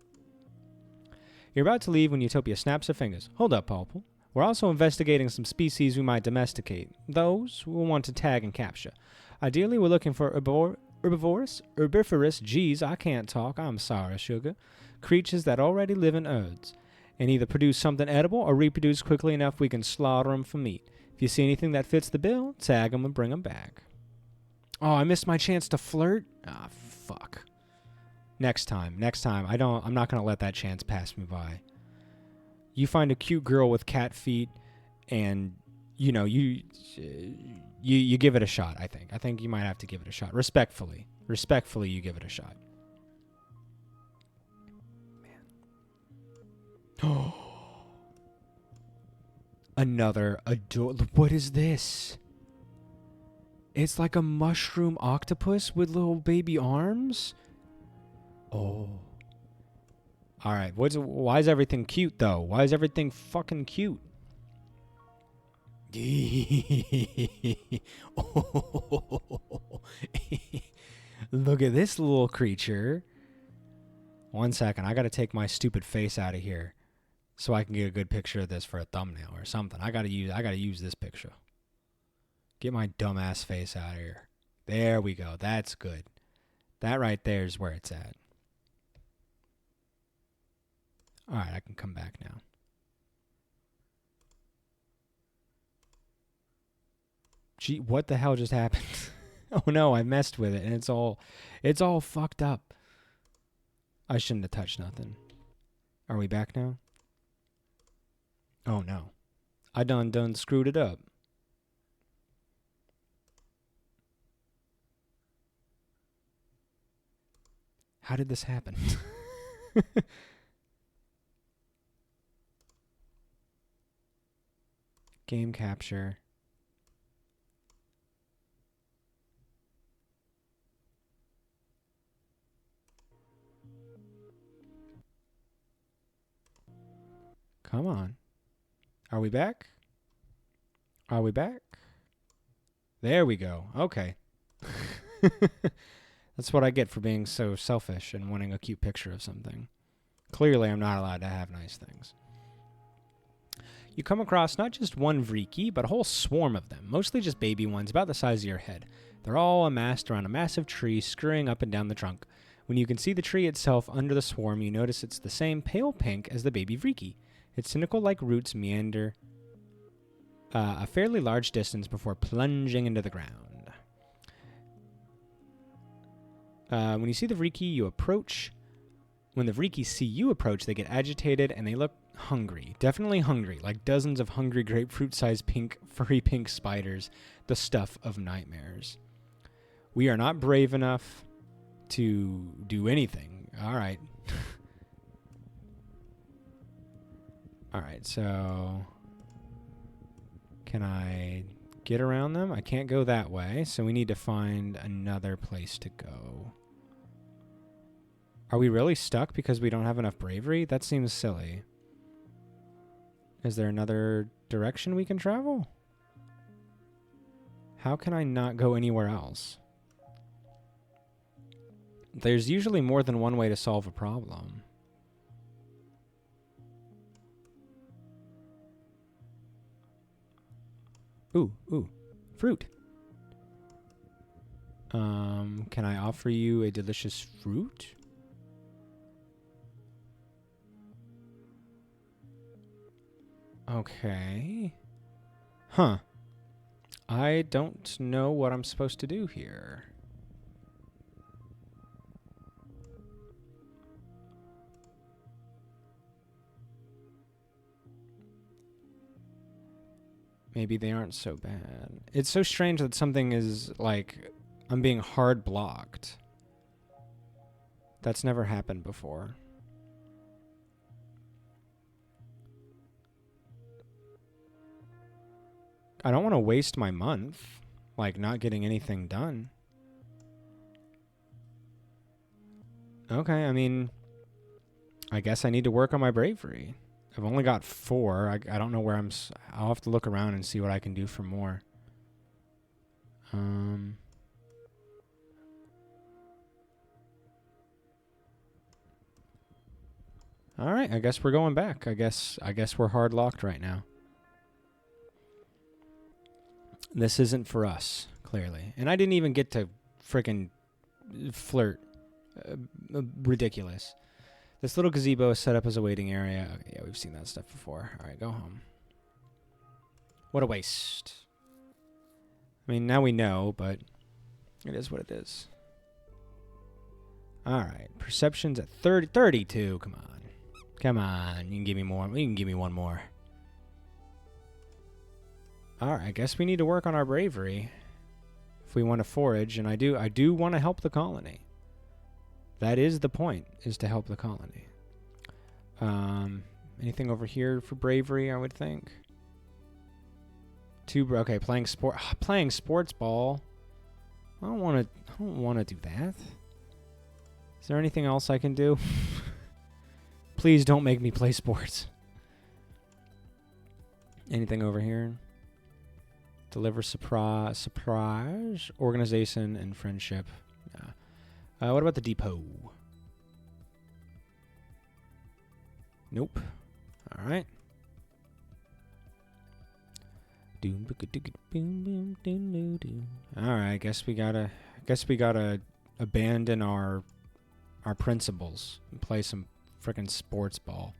You're about to leave when Utopia snaps her fingers. Hold up, Pulple. We're also investigating some species we might domesticate. Those we'll want to tag and capture. Ideally, we're looking for herbivorous, geez, I can't talk, I'm sorry, sugar, creatures that already live in herds, and either produce something edible or reproduce quickly enough we can slaughter them for meat. If you see anything that fits the bill, tag them and bring them back. Oh, I missed my chance to flirt? Ah, fuck. Next time. I'm not going to let that chance pass me by. You find a cute girl with cat feet and, you know, you give it a shot, I think. I think you might have to give it a shot. Respectfully, you give it a shot. Man. Another what is this? It's like a mushroom octopus with little baby arms? Oh. Alright, why is everything cute, though? Why is everything fucking cute? Look at this little creature. 1 second, I gotta take my stupid face out of here so I can get a good picture of this for a thumbnail or something. I gotta use this picture. Get my dumbass face out of here. There we go. That's good. That right there is where it's at. Alright, I can come back now. Gee, what the hell just happened? Oh no, I messed with it and it's all fucked up. I shouldn't have touched nothing. Are we back now? Oh no. I done screwed it up. How did this happen? Game capture. Come on. Are we back? Are we back? There we go. Okay. That's what I get for being so selfish and wanting a cute picture of something. Clearly, I'm not allowed to have nice things. You come across not just one Vriki, but a whole swarm of them, mostly just baby ones about the size of your head. They're all amassed around a massive tree, scurrying up and down the trunk. When you can see the tree itself under the swarm, you notice it's the same pale pink as the baby Vriki. Its tentacle-like roots meander a fairly large distance before plunging into the ground. When you see the Vriki, you approach. When the Vriki see you approach, they get agitated and they look hungry. Definitely hungry, like dozens of hungry grapefruit-sized furry pink spiders, the stuff of nightmares. We are not brave enough to do anything. All right. All right, so can I get around them? I can't go that way, so we need to find another place to go. Are we really stuck because we don't have enough bravery? That seems silly. Is there another direction we can travel? How can I not go anywhere else? There's usually more than one way to solve a problem. Ooh, fruit. Can I offer you a delicious fruit? Okay. Huh. I don't know what I'm supposed to do here. Maybe they aren't so bad. It's so strange that something is like, I'm being hard blocked. That's never happened before. I don't want to waste my month, like not getting anything done. Okay, I mean, I guess I need to work on my bravery. I've only got 4. I don't know where I'll have to look around and see what I can do for more. All right, I guess we're going back. I guess we're hard locked right now. This isn't for us, clearly. And I didn't even get to frickin' flirt. Ridiculous. This little gazebo is set up as a waiting area. Okay, yeah, we've seen that stuff before. All right, go home. What a waste. I mean, now we know, but it is what it is. All right, perception's at 32. Come on. Come on. You can give me more. You can give me one more. All right, I guess we need to work on our bravery if we want to forage, and I do want to help the colony. That is the point, is to help the colony. Anything over here for bravery, I would think. Okay, playing sports ball. I don't want to do that. Is there anything else I can do? Please don't make me play sports. Anything over here? Deliver surprise, organization, and friendship. Yeah. What about the depot? Nope. All right. All right. I guess we gotta abandon our principles and play some frickin' sports ball.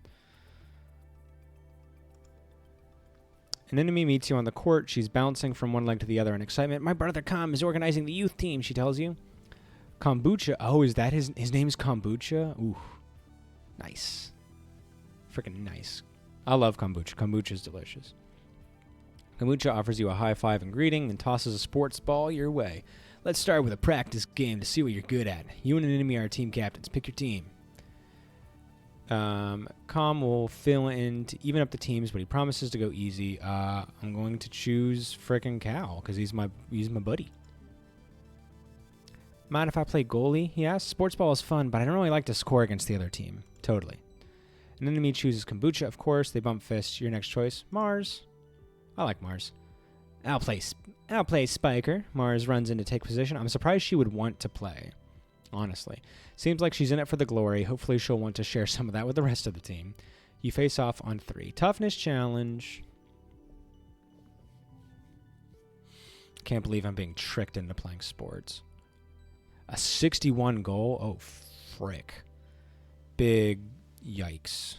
An enemy meets you on the court. She's bouncing from one leg to the other in excitement. My brother Com is organizing the youth team, she tells you. Kombucha. Oh, is that his name's Kombucha? Ooh. Nice. Freaking nice. I love kombucha. Kombucha is delicious. Kombucha offers you a high five and greeting and tosses a sports ball your way. Let's start with a practice game to see what you're good at. You and an enemy are team captains. Pick your team. Com will fill in to even up the teams, but he promises to go easy. I'm going to choose frickin' Cal because he's my buddy. Mind if I play goalie? He asks. Sports ball is fun, but I don't really like to score against the other team. Totally. An enemy chooses kombucha, of course. They bump fists. Your next choice, Mars. I like Mars. I'll play Spiker. Mars runs in to take position. I'm surprised she would want to play. Honestly. Seems like she's in it for the glory. Hopefully she'll want to share some of that with the rest of the team. You face off on 3. Toughness challenge. Can't believe I'm being tricked into playing sports. A 61 goal? Oh, frick. Big yikes.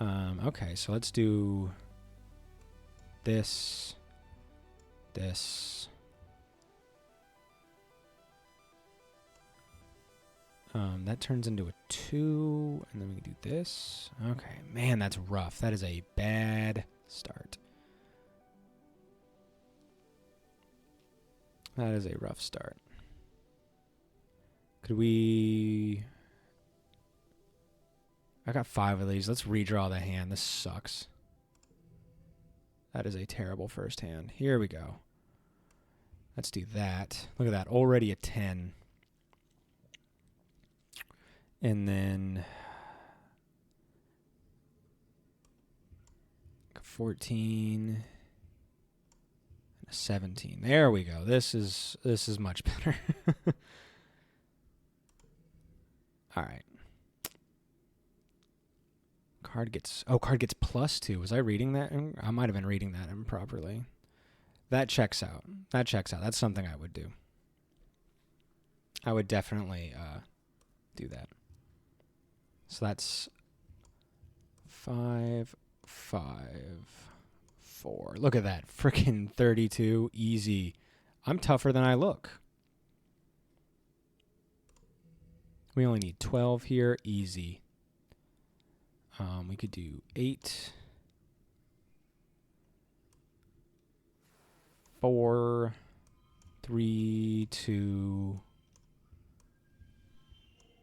Okay, so let's do this. That turns into a 2, and then we can do this. Okay, man, that's rough. That is a bad start. That is a rough start. Could we... I got 5 of these. Let's redraw the hand. This sucks. That is a terrible first hand. Here we go. Let's do that. Look at that. Already a 10. And then 14 and a 17. There we go. This is much better. All right. Card gets +2. Was I reading that? I might have been reading that improperly. That checks out. That's something I would do. I would definitely do that. So that's 5, 5, 4. Look at that. Freaking 32. Easy. I'm tougher than I look. We only need 12 here. Easy. We could do 8. 4. 3, 2.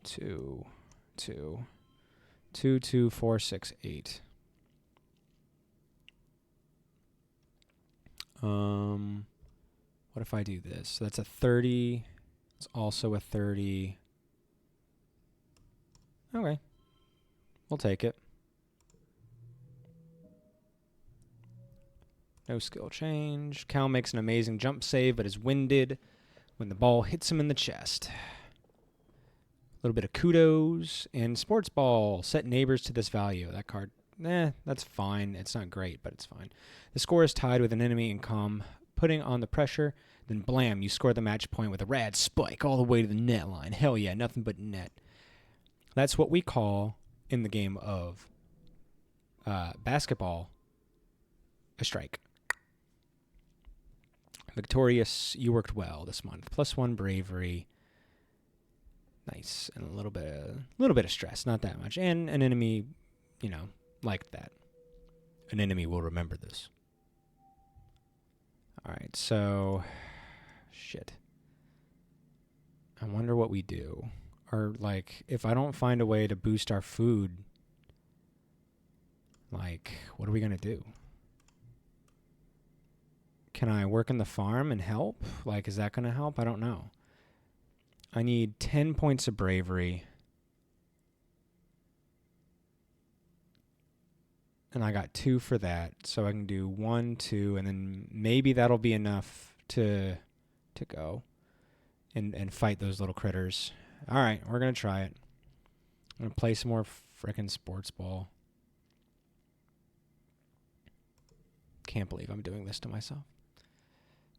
2. 2. 2, 2, 4, 6, 8. What if I do this? So that's a 30. It's also a 30. Okay. We'll take it. No skill change. Cal makes an amazing jump save, but is winded when the ball hits him in the chest. A little bit of kudos. And sports ball. Set neighbors to this value. That card, that's fine. It's not great, but it's fine. The score is tied with an enemy in calm. Putting on the pressure, then blam, you score the match point with a rad spike all the way to the net line. Hell yeah, nothing but net. That's what we call, in the game of basketball, a strike. Victorious, you worked well this month. +1 bravery. Nice. And a little bit of stress, not that much. And an enemy, liked that. An enemy will remember this. All right, so shit. I wonder what we do. Or if I don't find a way to boost our food, what are we going to do? Can I work in the farm and help? Is that going to help? I don't know. I need 10 points of bravery. And I got 2 for that, so I can do 1, 2, and then maybe that'll be enough to go and fight those little critters. All right, we're going to try it. I'm going to play some more frickin' sports ball. Can't believe I'm doing this to myself.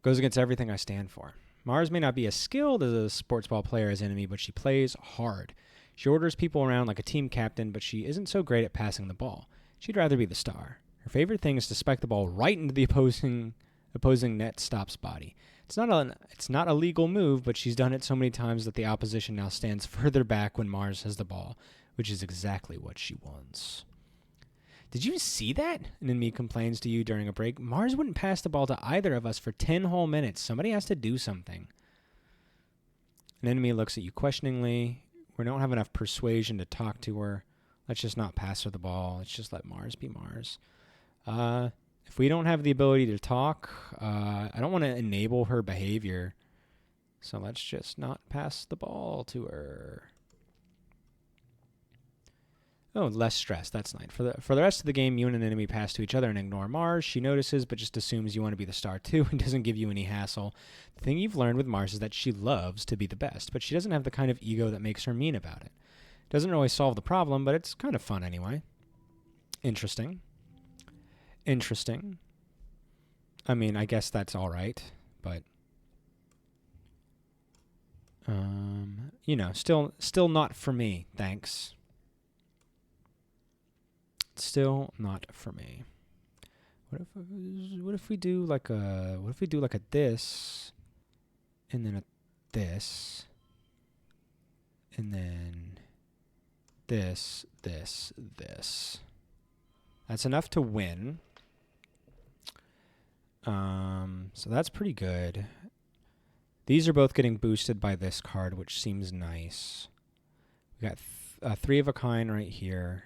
Goes against everything I stand for. Mars may not be as skilled as a sports ball player as enemy, but she plays hard. She orders people around like a team captain, but she isn't so great at passing the ball. She'd rather be the star. Her favorite thing is to spike the ball right into the opposing net stop's body. It's not a legal move, but she's done it so many times that the opposition now stands further back when Mars has the ball, which is exactly what she wants. Did you see that? An enemy complains to you during a break. Mars wouldn't pass the ball to either of us for 10 whole minutes. Somebody has to do something. An enemy looks at you questioningly. We don't have enough persuasion to talk to her. Let's just not pass her the ball. Let's just let Mars be Mars. If we don't have the ability to talk, I don't want to enable her behavior. So let's just not pass the ball to her. Oh, less stress. That's nice. For the rest of the game, you and an enemy pass to each other and ignore Mars. She notices, but just assumes you want to be the star too and doesn't give you any hassle. The thing you've learned with Mars is that she loves to be the best, but she doesn't have the kind of ego that makes her mean about it. Doesn't really solve the problem, but it's kind of fun anyway. Interesting. I mean, I guess that's all right, but still not for me. Thanks. Still not for me. What if we do like a this, and then a this, and then this. That's enough to win. So that's pretty good. These are both getting boosted by this card, which seems nice. We got 3 of a kind right here.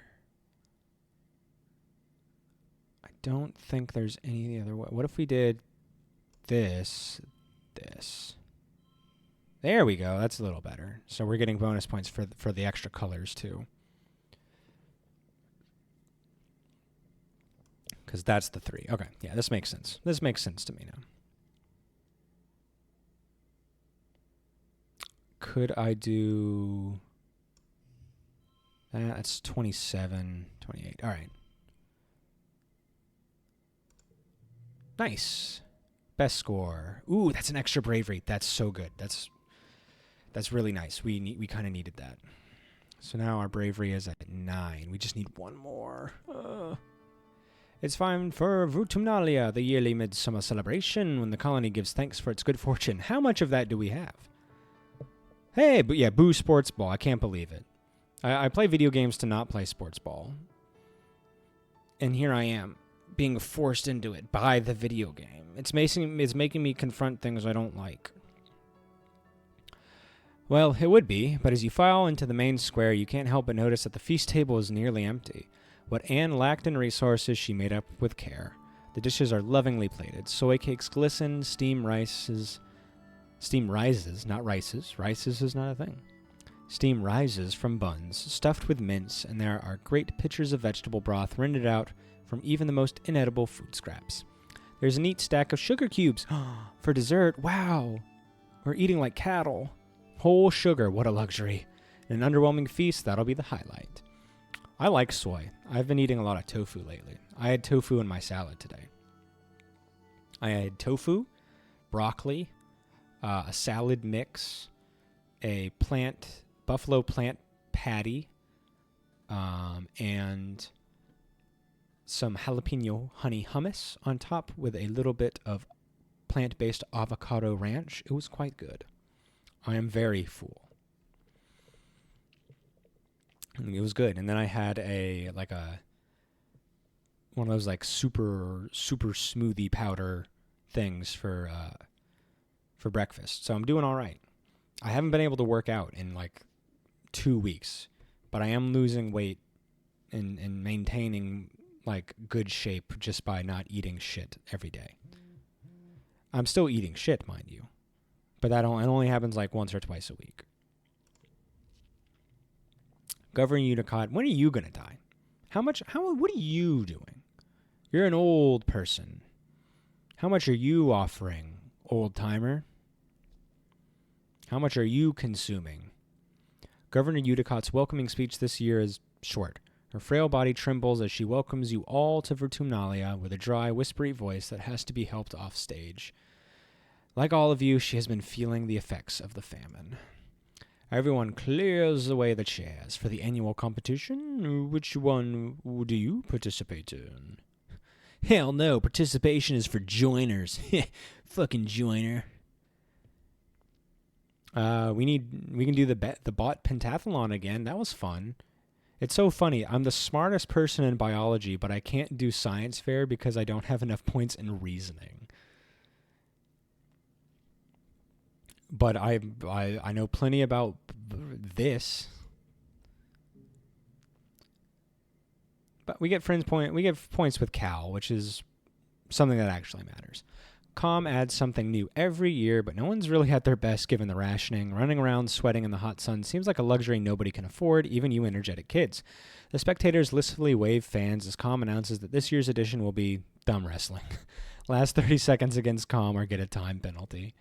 I don't think there's any other way. What if we did this? There we go. That's a little better. So we're getting bonus points for the extra colors too. Because that's the 3. Okay, yeah, this makes sense. This makes sense to me now. Could I do... That's 27, 28. All right. Nice. Best score. Ooh, that's an extra bravery. That's so good. That's really nice. We kind of needed that. So now our bravery is at 9. We just need 1 more. It's time for Vutumnalia, the yearly midsummer celebration, when the colony gives thanks for its good fortune. How much of that do we have? Hey, but yeah, boo sports ball. I can't believe it. I play video games to not play sports ball. And here I am, being forced into it by the video game. It's making me confront things I don't like. Well, it would be, but as you file into the main square, you can't help but notice that the feast table is nearly empty. What Anne lacked in resources, she made up with care. The dishes are lovingly plated. Soy cakes glisten, steam rises, not rices. Rices is not a thing. Steam rises from buns, stuffed with mince, and there are great pitchers of vegetable broth rendered out from even the most inedible food scraps. There's a neat stack of sugar cubes. For dessert, wow! We're eating like cattle. Whole sugar, what a luxury. In an underwhelming feast, that'll be the highlight. I like soy. I've been eating a lot of tofu lately. I had tofu in my salad today. I had tofu, broccoli, a salad mix, a buffalo plant patty, and some jalapeno honey hummus on top with a little bit of plant-based avocado ranch. It was quite good. I am very full. It was good. And then I had one of those like super smoothie powder things for breakfast. So I'm doing all right. I haven't been able to work out in like 2 weeks, but I am losing weight and maintaining like good shape just by not eating shit every day. I'm still eating shit, mind you, but it only happens like once or twice a week. Governor Unicott, when are you gonna die? What are you doing? You're an old person. How much are you offering, old timer? How much are you consuming? Governor Udicott's welcoming speech this year is short. Her frail body trembles as she welcomes you all to Vertumnalia with a dry, whispery voice that has to be helped off stage. Like all of you, she has been feeling the effects of the famine. Everyone clears away the chairs for the annual competition. Which one do you participate in? Hell no, participation is for joiners. Fucking joiner. We can do the bot pentathlon again. That was fun. It's so funny. I'm the smartest person in biology, but I can't do science fair because I don't have enough points in reasoning. But I know plenty about this. But we get points with Cal, which is something that actually matters. Com adds something new every year, but no one's really at their best given the rationing. Running around sweating in the hot sun seems like a luxury nobody can afford, even you energetic kids. The spectators listfully wave fans as Com announces that this year's edition will be thumb wrestling. Last 30 seconds against Com or get a time penalty.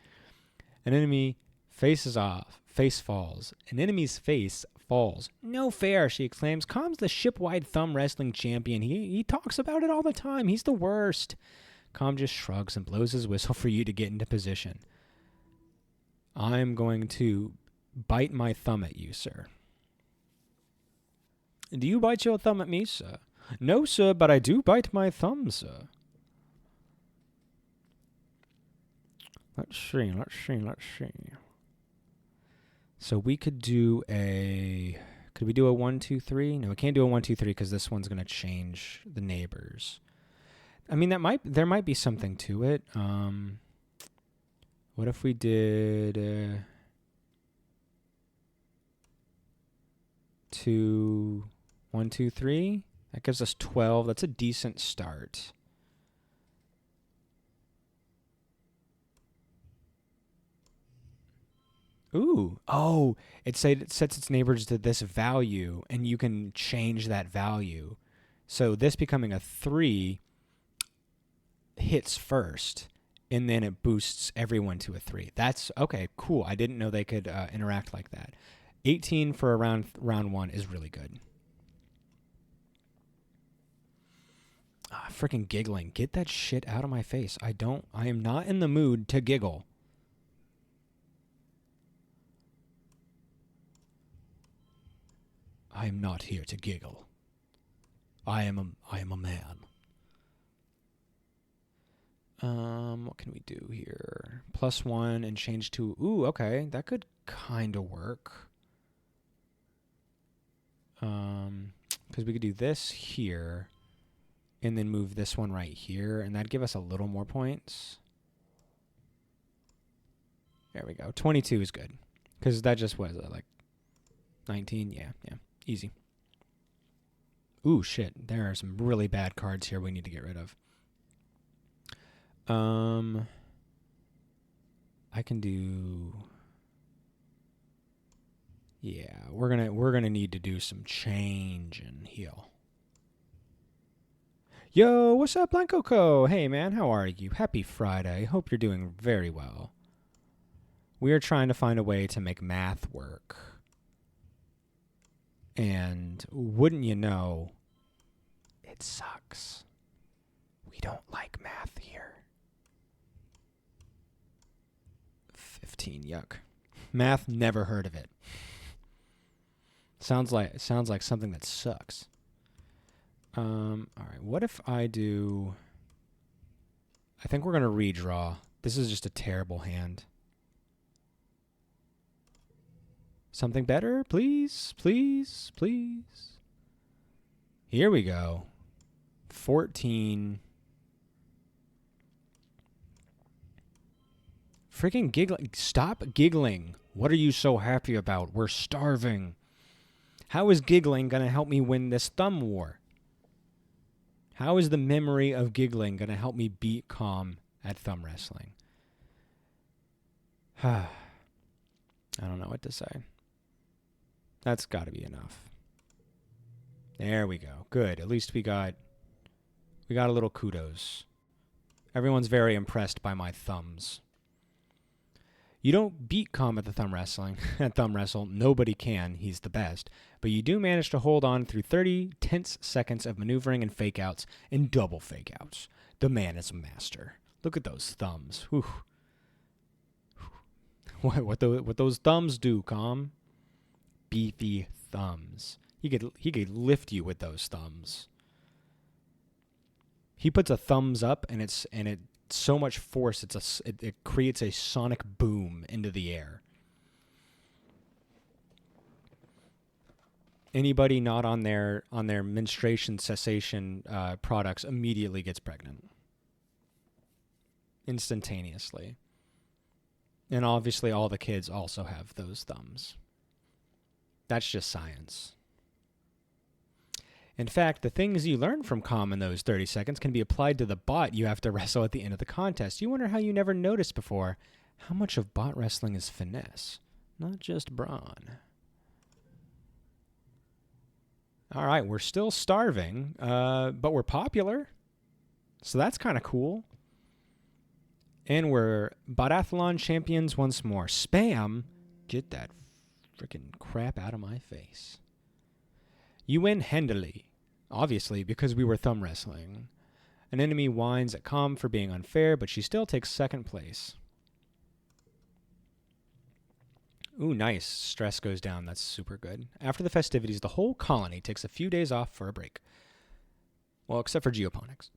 An enemy faces off. Face falls. An enemy's face falls. No fair, she exclaims. Com's the ship-wide thumb wrestling champion. He talks about it all the time. He's the worst. Com just shrugs and blows his whistle for you to get into position. I'm going to bite my thumb at you, sir. Do you bite your thumb at me, sir? No, sir, but I do bite my thumb, sir. Let's see. So we could do Could we do a 1, 2, 3? No, we can't do a 1, 2, 3 because this one's going to change the neighbors. I mean, there might be something to it. What if we did 1, 2, 3? That gives us 12. That's a decent start. Ooh. Oh, it sets its neighbors to this value, and you can change that value. So this becoming a 3 hits first, and then it boosts everyone to a 3. That's okay, cool. I didn't know they could interact like that. 18 for round 1 is really good. Freaking giggling. Get that shit out of my face. I am not in the mood to giggle. I am not here to giggle. I am a man. What can we do here? +1 and change to... Ooh, okay. That could kind of work. Because we could do this here and then move this one right here, and that'd give us a little more points. There we go. 22 is good. Because that just was like 19. Yeah, easy. Ooh, shit. There are some really bad cards here we need to get rid of. I can do... Yeah, we're gonna need to do some change and heal. Yo, what's up, Blanco Co? Hey man, how are you? Happy Friday. Hope you're doing very well. We are trying to find a way to make math work. And wouldn't you know, it sucks. We don't like math here. 15, yuck. Math, never heard of it. Sounds like something that sucks. All right, what if I do... I think we're going to redraw. This is just a terrible hand. Something better? Please, please, please. Here we go. 14. Freaking giggling. Stop giggling. What are you so happy about? We're starving. How is giggling going to help me win this thumb war? How is the memory of giggling going to help me beat Calm at thumb wrestling? I don't know what to say. That's got to be enough. There we go. Good. At least we got a little kudos. Everyone's very impressed by my thumbs. You don't beat Calm at the thumb wrestling. At thumb wrestle, nobody can. He's the best. But you do manage to hold on through 30 tense seconds of maneuvering and fake outs and double fake outs. The man is a master. Look at those thumbs. Whew. What those thumbs do, Calm? Beefy thumbs. He could lift you with those thumbs. He puts a thumbs up and it's so much force, it creates a sonic boom into the air. Anybody not on their menstruation cessation products immediately gets pregnant. Instantaneously. And obviously all the kids also have those thumbs. That's just science. In fact, the things you learn from Calm in those 30 seconds can be applied to the bot you have to wrestle at the end of the contest. You wonder how you never noticed before how much of bot wrestling is finesse, not just brawn. All right, we're still starving, but we're popular, so that's kind of cool. And we're Botathlon champions once more. Spam, get that freaking crap out of my face. You win handily, obviously, because we were thumb wrestling. An enemy whines at Calm for being unfair, but she still takes second place. Ooh, nice. Stress goes down. That's super good. After the festivities, the whole colony takes a few days off for a break. Well, except for geoponics,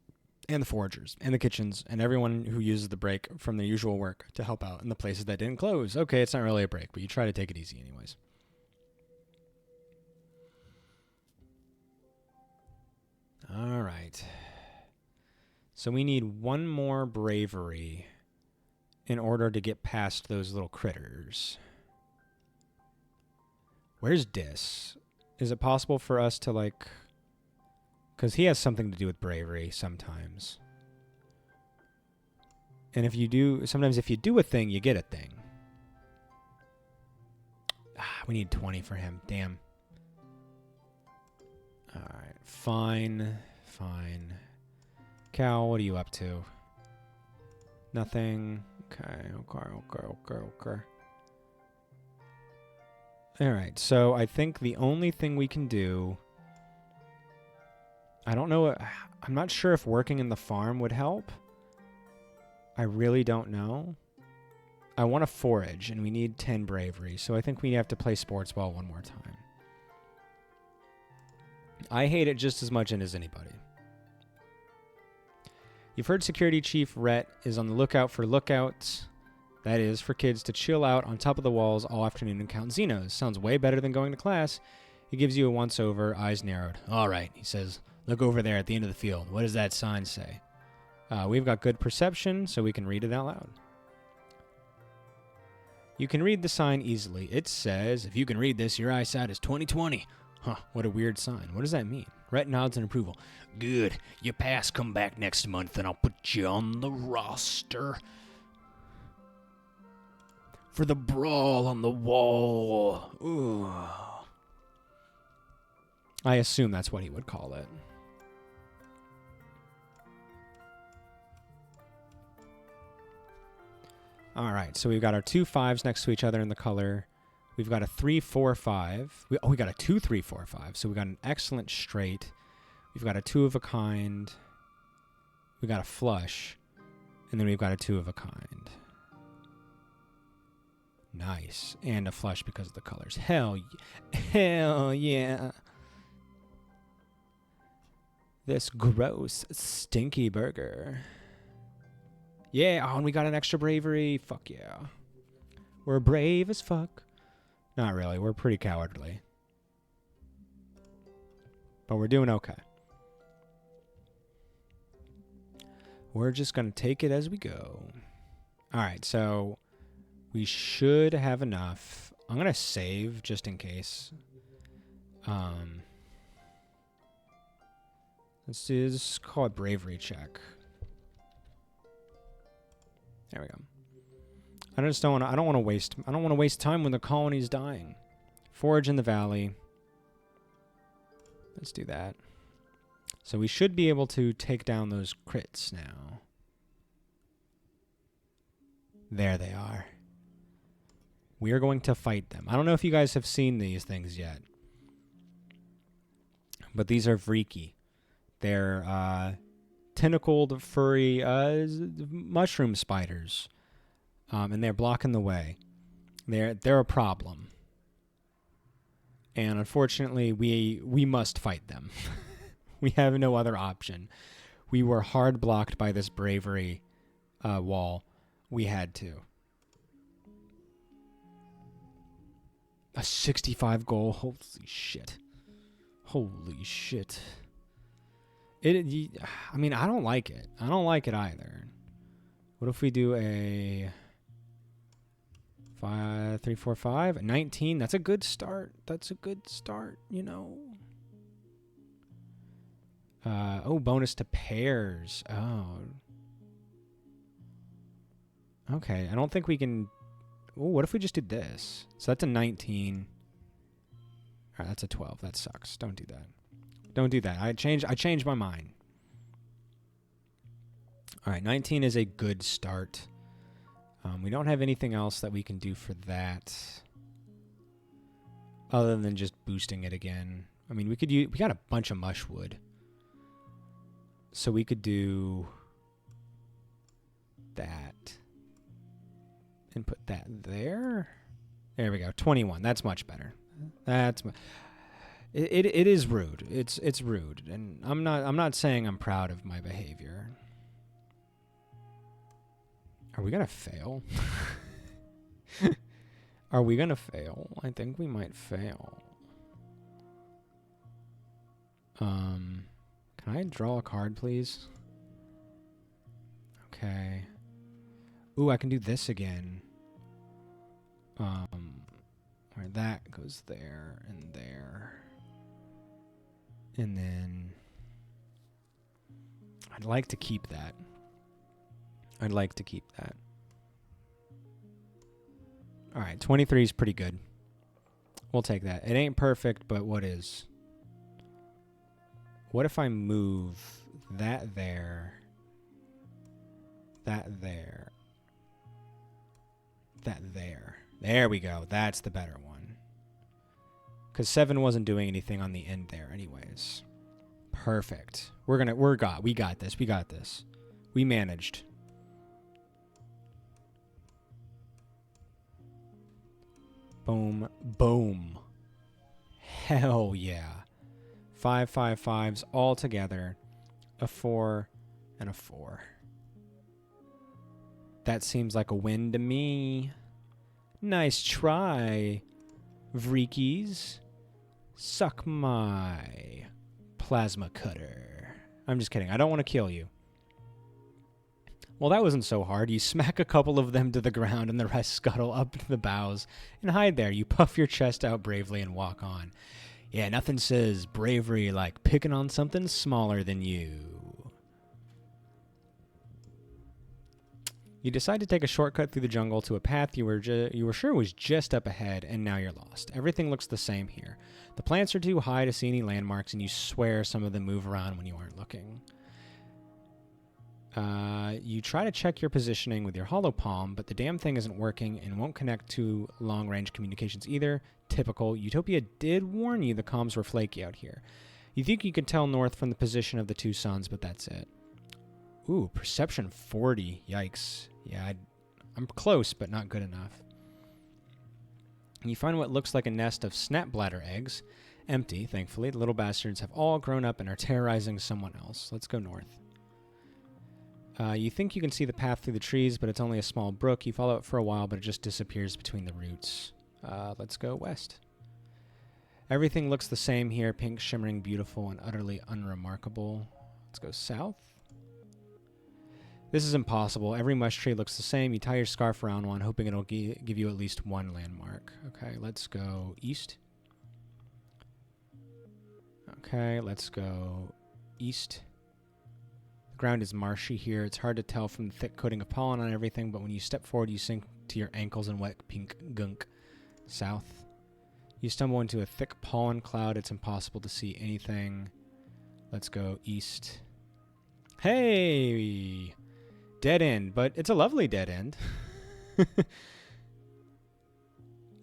and the foragers, and the kitchens, and everyone who uses the break from their usual work to help out in the places that didn't close. Okay, it's not really a break, but you try to take it easy anyways. All right. So we need one more bravery in order to get past those little critters. Where's Dis? Is it possible for us to, like... Because he has something to do with bravery sometimes. And if you do... Sometimes if you do a thing, you get a thing. We need 20 for him. Damn. Alright, fine. Cal, what are you up to? Nothing. Okay. Alright, so I think the only thing we can do... I don't know... I'm not sure if working in the farm would help. I really don't know. I want to forage, and we need 10 bravery, so I think we have to play sports ball one more time. I hate it just as much as anybody. You've heard Security Chief Rhett is on the lookout for lookouts. That is, for kids to chill out on top of the walls all afternoon and count Xenos. Sounds way better than going to class. He gives you a once-over, eyes narrowed. All right, he says. Look over there at the end of the field. What does that sign say? We've got good perception, so we can read it out loud. You can read the sign easily. It says, if you can read this, your eyesight is 20/20. Huh, what a weird sign. What does that mean? Rhett nods in approval. Good. You pass, come back next month, and I'll put you on the roster. For the brawl on the wall. Ooh. I assume that's what he would call it. All right, so we've got our 2 5s next to each other in the color. We've got a 3 4 5. We got a 2 3 4 5. So we got an excellent straight. We've got a 2 of a kind. We got a flush, and then we've got a 2 of a kind. Nice, and a flush because of the colors. Hell yeah! This gross, stinky burger. Yeah, oh, and we got an extra bravery. Fuck yeah. We're brave as fuck. Not really. We're pretty cowardly. But we're doing okay. We're just going to take it as we go. All right, so we should have enough. I'm going to save just in case. Let's do this. Call it bravery check. There we go. I don't want to waste time when the colony's dying. Forage in the valley. Let's do that. So we should be able to take down those crits now. There they are. We are going to fight them. I don't know if you guys have seen these things yet. But these are Vriki. They're tentacled, furry mushroom spiders. And they're blocking the way. They're a problem. And unfortunately, we must fight them. We have no other option. We were hard blocked by this bravery wall. We had to. A 65 goal. Holy shit. Holy shit. I mean, I don't like it. I don't like it either. What if we do a 5, 3, 4, 5, 19? That's a good start. That's a good start, you know. Oh, bonus to pairs. Oh. Okay, I don't think we can... Oh, what if we just did this? So that's a 19. All right, that's a 12. That sucks. Don't do that. Don't do that. I changed my mind. All right, 19 is a good start. We don't have anything else that we can do for that, other than just boosting it again. I mean, we got a bunch of mushwood, so we could do that and put that there. There we go. 21. That's much better. It is rude. It's rude, and I'm not saying I'm proud of my behavior. Are we gonna fail? Are we gonna fail? I think we might fail. Can I draw a card, please? Okay. Ooh, I can do this again. Where that goes there and there. And then I'd like to keep that. I'd like to keep that. All right, 23 is pretty good. We'll take that. It ain't perfect, but what is? What if I move that there, that there, that there? There we go. That's the better one. Because 7 wasn't doing anything on the end there anyways. Perfect. We got this. We got this. We managed. Boom. Boom. Hell yeah. 5 5 5s all together. A 4 and a 4. That seems like a win to me. Nice try, Vreekies. Suck my plasma cutter. I'm just kidding. I don't want to kill you. Well, that wasn't so hard. You smack a couple of them to the ground and the rest scuttle up to the boughs and hide there. You puff your chest out bravely and walk on. Yeah, nothing says bravery like picking on something smaller than you. You decide to take a shortcut through the jungle to a path you were sure was just up ahead, and now you're lost. Everything looks the same here. The plants are too high to see any landmarks, and you swear some of them move around when you aren't looking. You try to check your positioning with your hollow palm, but the damn thing isn't working and won't connect to long-range communications either. Typical. Utopia did warn you the comms were flaky out here. You think you could tell north from the position of the two suns, but that's it. Ooh, perception 40. Yikes. Yeah, I'm close, but not good enough. You find what looks like a nest of snapbladder eggs. Empty, thankfully. The little bastards have all grown up and are terrorizing someone else. Let's go north. You think you can see the path through the trees, but it's only a small brook. You follow it for a while, but it just disappears between the roots. Let's go west. Everything looks the same here. Pink, shimmering, beautiful, and utterly unremarkable. Let's go south. This is impossible. Every mush tree looks the same. You tie your scarf around one, hoping it'll give you at least one landmark. Okay, let's go east. Okay, let's go east. The ground is marshy here. It's hard to tell from the thick coating of pollen on everything, but when you step forward, you sink to your ankles in wet pink gunk. South. You stumble into a thick pollen cloud. It's impossible to see anything. Let's go east. Hey! Dead end, but it's a lovely dead end.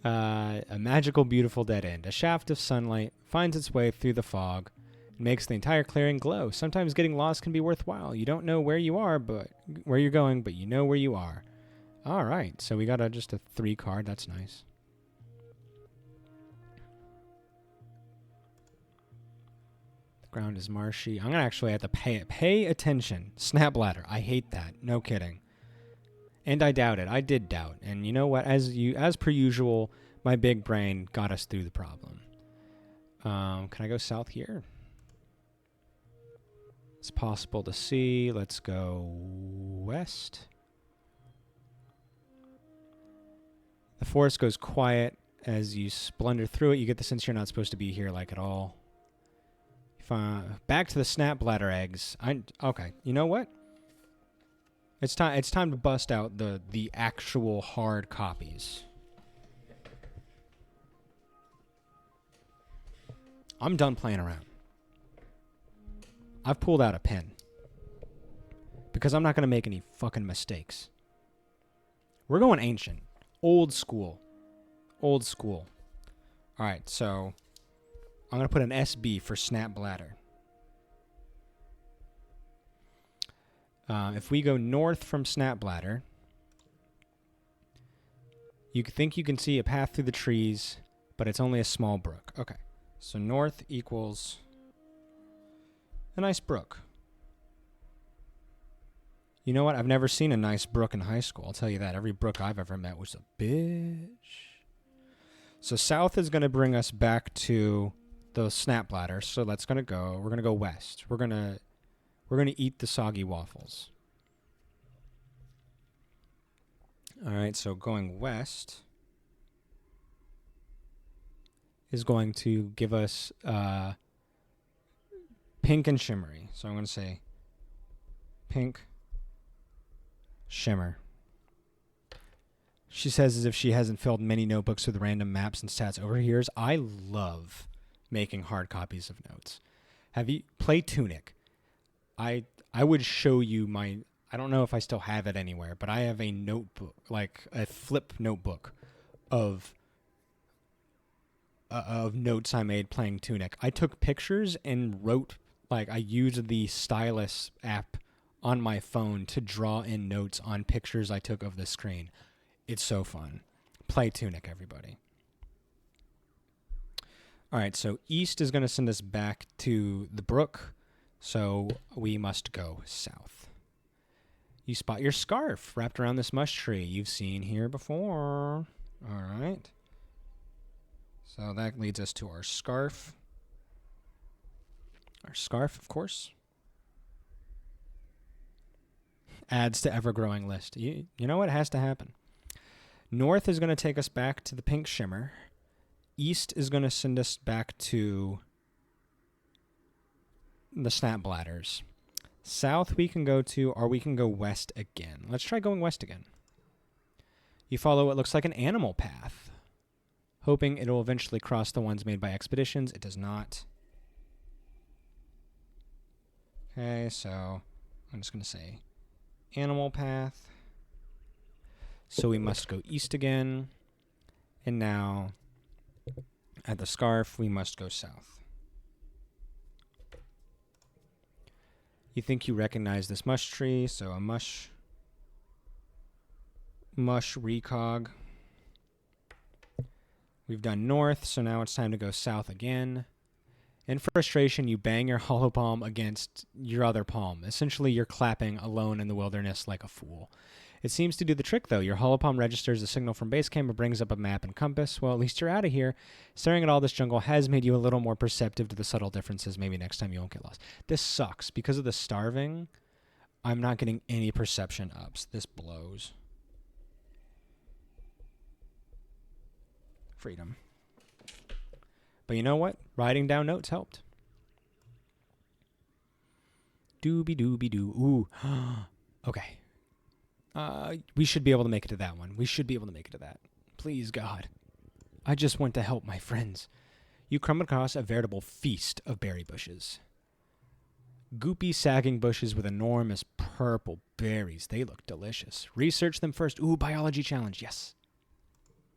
A magical, beautiful dead end. A shaft of sunlight finds its way through the fog and makes the entire clearing glow. Sometimes getting lost can be worthwhile. You don't know where you are, but where you're going, but you know where you are. All right, so we got just a 3 card. That's nice. The ground is marshy. I'm gonna actually have to pay attention. Snapbladder. I hate that. No kidding. And I doubted. I did doubt. And you know what? As per usual, my big brain got us through the problem. Can I go south here? It's possible to see. Let's go west. The forest goes quiet as you splunder through it. You get the sense you're not supposed to be here, like, at all. Back to the snapbladder eggs. Okay. You know what? It's time to bust out the actual hard copies. I'm done playing around. I've pulled out a pen. Because I'm not going to make any fucking mistakes. We're going ancient. Old school. Old school. Alright, so I'm going to put an SB for snapbladder. If we go north from snapbladder, you think you can see a path through the trees, but it's only a small brook. Okay, so north equals a nice brook. You know what? I've never seen a nice brook in high school. I'll tell you that. Every brook I've ever met was a bitch. So south is going to bring us back to the snapbladder. So we're going to go west. We're going to eat the soggy waffles. All right, so going west is going to give us pink and shimmery. So I'm going to say pink, shimmer. She says as if she hasn't filled many notebooks with random maps and stats over years. I love making hard copies of notes. Have you played Tunic? I would show you my... I don't know if I still have it anywhere, but I have a notebook, like a flip notebook of notes I made playing Tunic. I took pictures and wrote, like, I used the stylus app on my phone to draw in notes on pictures I took of the screen. It's so fun. Play Tunic, everybody. All right, so east is going to send us back to the brook, so we must go south. You spot your scarf wrapped around this mush tree you've seen here before. All right. So that leads us to our scarf. Our scarf, of course. Adds to ever-growing list. You know what has to happen? North is going to take us back to the pink shimmer. East is going to send us back to the snap bladders. South we can go to, or we can go west again. Let's try going west again. You follow what looks like an animal path, hoping it will eventually cross the ones made by expeditions. It does not. Okay, so I'm just going to say animal path. So we must go east again. And now at the scarf, we must go south. You think you recognize this mush tree, so a mush recog. We've done north, so now it's time to go south again. In frustration, you bang your hollow palm against your other palm. Essentially, you're clapping alone in the wilderness like a fool. It seems to do the trick, though. Your hollow palm registers a signal from base camp and brings up a map and compass. Well, at least you're out of here. Staring at all this jungle has made you a little more perceptive to the subtle differences. Maybe next time you won't get lost. This sucks. Because of the starving, I'm not getting any perception ups. This blows. Freedom. But you know what? Writing down notes helped. Doobie-doobie-doo. Ooh. Okay. We should be able to make it to that one. We should be able to make it to that. Please, God. I just want to help my friends. You come across a veritable feast of berry bushes. Goopy, sagging bushes with enormous purple berries. They look delicious. Research them first. Ooh, biology challenge. Yes.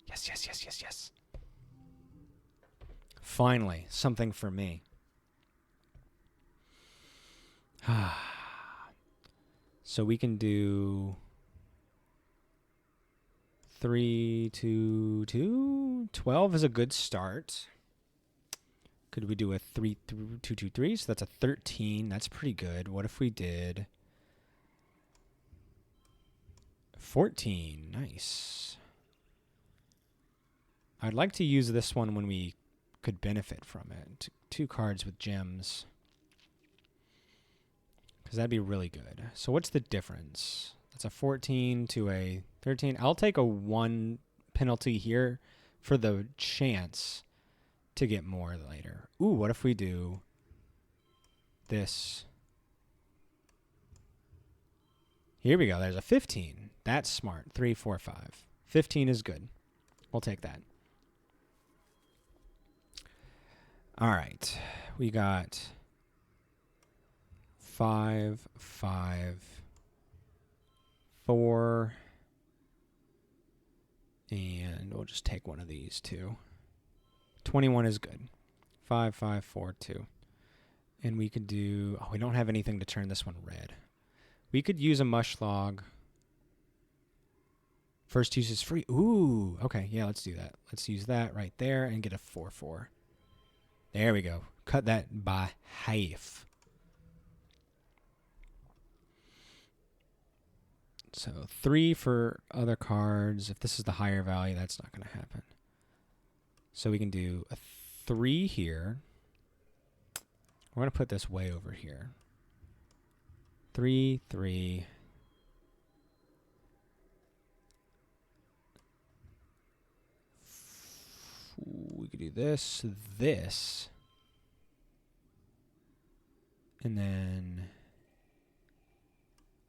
Yes, yes, yes, yes, yes. Finally, something for me. So we can do 3, 2, 2. 12 is a good start. Could we do a 3, 2, 2, 3? So that's a 13. That's pretty good. What if we did 14? Nice. I'd like to use this one when we could benefit from it. 2 cards with gems. Because that'd be really good. So what's the difference? That's a 14 to a 13. I'll take a 1 penalty here for the chance to get more later. Ooh, what if we do this? Here we go. There's a 15. That's smart. 3, 4, 5. 15 is good. We'll take that. All right. We got 5, 5, 4, and we'll just take one of these too. 21 is good. 5, 5, 4, 2. And we could do... Oh, we don't have anything to turn this one red. We could use a mush log. First use is free. Ooh, okay. Yeah, let's do that. Let's use that right there and get a 4, 4. There we go. Cut that by half. So 3 for other cards. If this is the higher value, that's not going to happen. So we can do a 3 here. We're going to put this way over here. 3, 3. We could do this, this. And then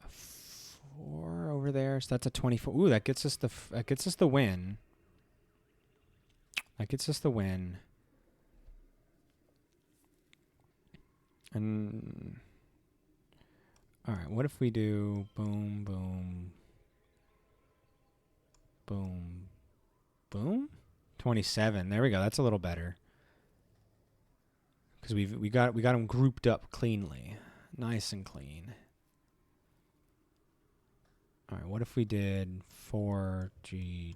a 4 over there. So that's a 24. Ooh, that gets us the win. That gets us the win. And all right, what if we do boom, boom, boom, boom? 27. There we go. That's a little better. Because we got them grouped up cleanly. Nice and clean. All right, what if we did 4G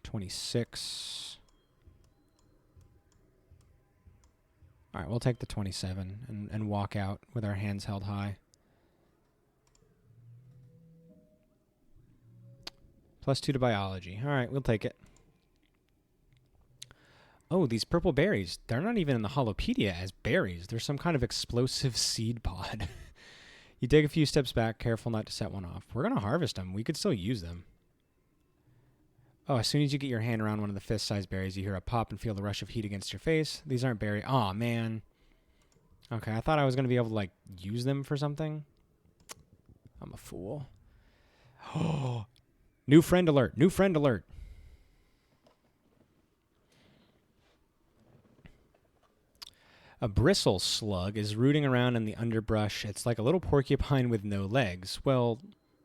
26? All right, we'll take the 27 and walk out with our hands held high. +2 to biology. All right, we'll take it. Oh, these purple berries. They're not even in the Holopedia as berries. They're some kind of explosive seed pod. You take a few steps back, careful not to set one off. We're going to harvest them. We could still use them. Oh, as soon as you get your hand around one of the fist-sized berries, you hear a pop and feel the rush of heat against your face. These aren't berries. Aw, man. Okay, I thought I was going to be able to, like, use them for something. I'm a fool. Oh, new friend alert. New friend alert. A bristle slug is rooting around in the underbrush. It's like a little porcupine with no legs. Well,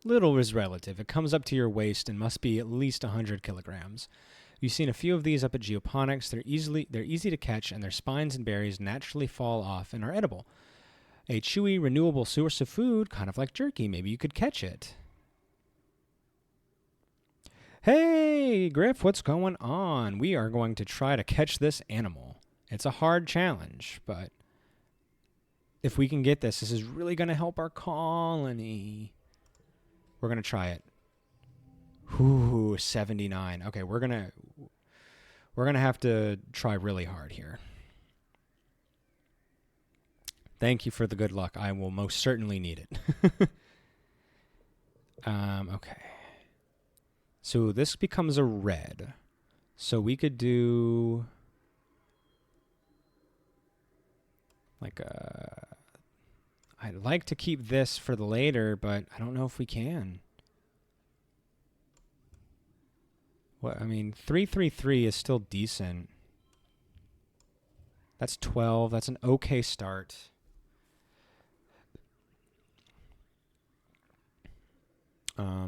little is relative. It comes up to your waist and must be at least 100 kilograms. You've seen a few of these up at Geoponics. They're easy to catch, and their spines and berries naturally fall off and are edible. A chewy, renewable source of food, kind of like jerky. Maybe you could catch it. Hey, Griff, what's going on? We are going to try to catch this animal. It's a hard challenge, but if we can get this, this is really going to help our colony. We're going to try it. Ooh, 79. Okay, we're going to have to try really hard here. Thank you for the good luck. I will most certainly need it. Okay. So this becomes a red. So we could do like I'd like to keep this for the later, but I don't know if we can. What, I mean, 333 is still decent. That's 12. That's an okay start.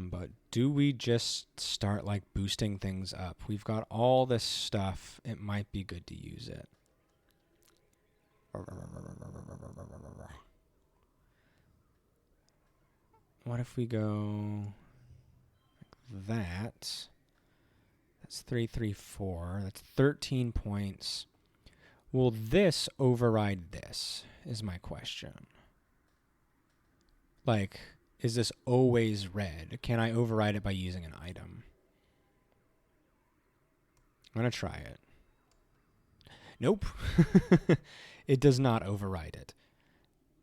But do we just start like boosting things up? We've got all this stuff. It might be good to use it. What if we go like that? That's 334. That's 13 points. Will this override this, is my question. Like, is this always red? Can I override it by using an item? I'm going to try it. Nope. It does not override it.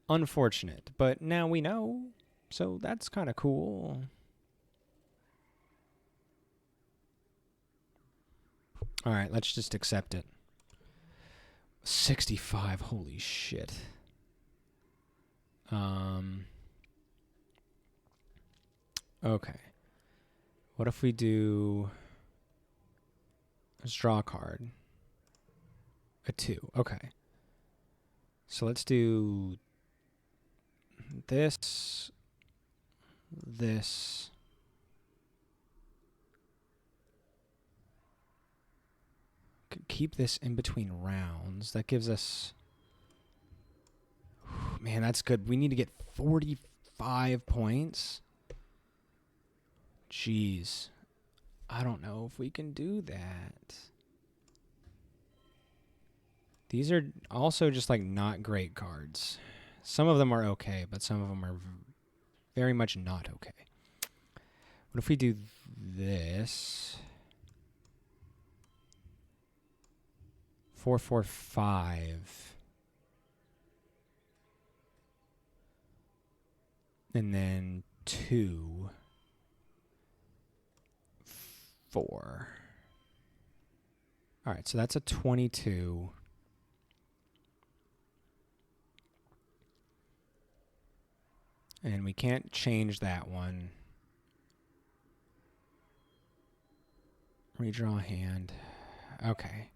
Unfortunate, but now we know, so that's kind of cool. All right, let's just accept it. 65, holy shit. Okay. What if we do... Let's draw a card. A 2, okay. So let's do this, this, keep this in between rounds. That gives us, man, that's good. We need to get 45 points. Jeez. I don't know if we can do that. These are also just like not great cards. Some of them are okay, but some of them are very much not okay. What if we do this? 4, 4, 5. And then 2, 4. All right, so that's a 22. And we can't change that one. Redraw hand. Okay.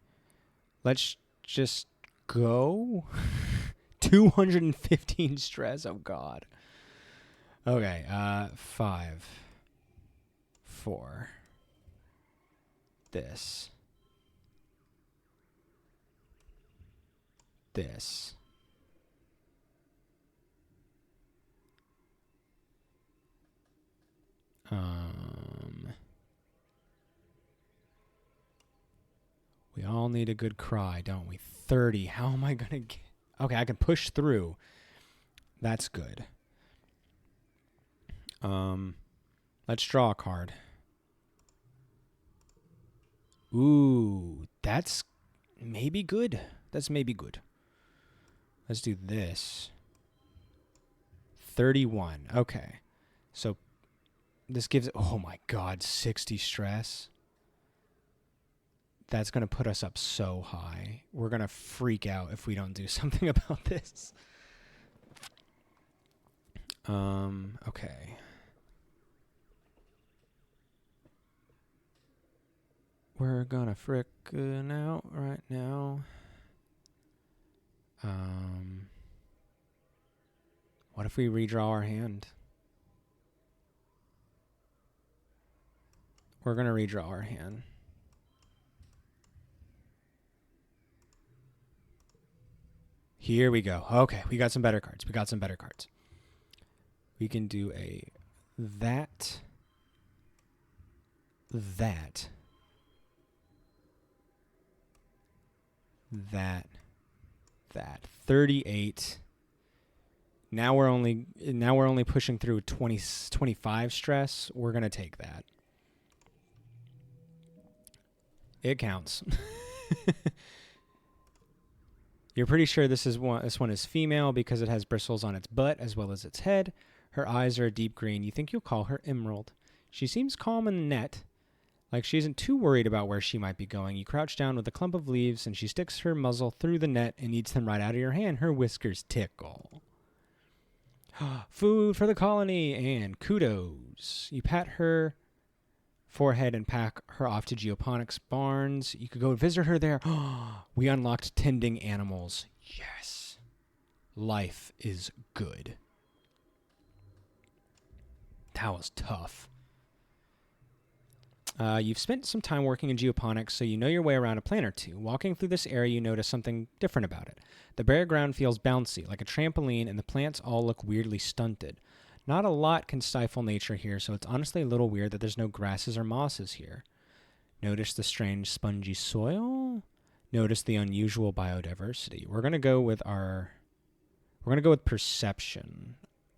Let's just go. 215 stress. Oh, God. Okay. 5. 4. This. This. We all need a good cry, don't we? 30. How am I going to get... Okay, I can push through. That's good. Let's draw a card. Ooh, that's maybe good. That's maybe good. Let's do this. 31. Okay. So this gives, oh my God, 60 stress. That's going to put us up so high. We're going to freak out if we don't do something about this. Okay. We're going to frickin' out right now. What if we redraw our hand? We're going to redraw our hand. Here we go. Okay, we got some better cards. We can do a that. 38. Now we're only pushing through 25 stress. We're going to take that. It counts. You're pretty sure this one is female because it has bristles on its butt as well as its head. Her eyes are a deep green. You think you'll call her Emerald. She seems calm in the net, like she isn't too worried about where she might be going. You crouch down with a clump of leaves, and she sticks her muzzle through the net and eats them right out of your hand. Her whiskers tickle. Food for the colony, and kudos. You pat her forehead and pack her off to Geoponics Barns. You could go visit her there. We unlocked tending animals. Yes. Life is good. That was tough. You've spent some time working in geoponics, so you know your way around a plant or two. Walking through this area, you notice something different about it. The bare ground feels bouncy, like a trampoline, and the plants all look weirdly stunted. Not a lot can stifle nature here, so it's honestly a little weird that there's no grasses or mosses here. Notice the strange spongy soil? Notice the unusual biodiversity. We're going to go with perception,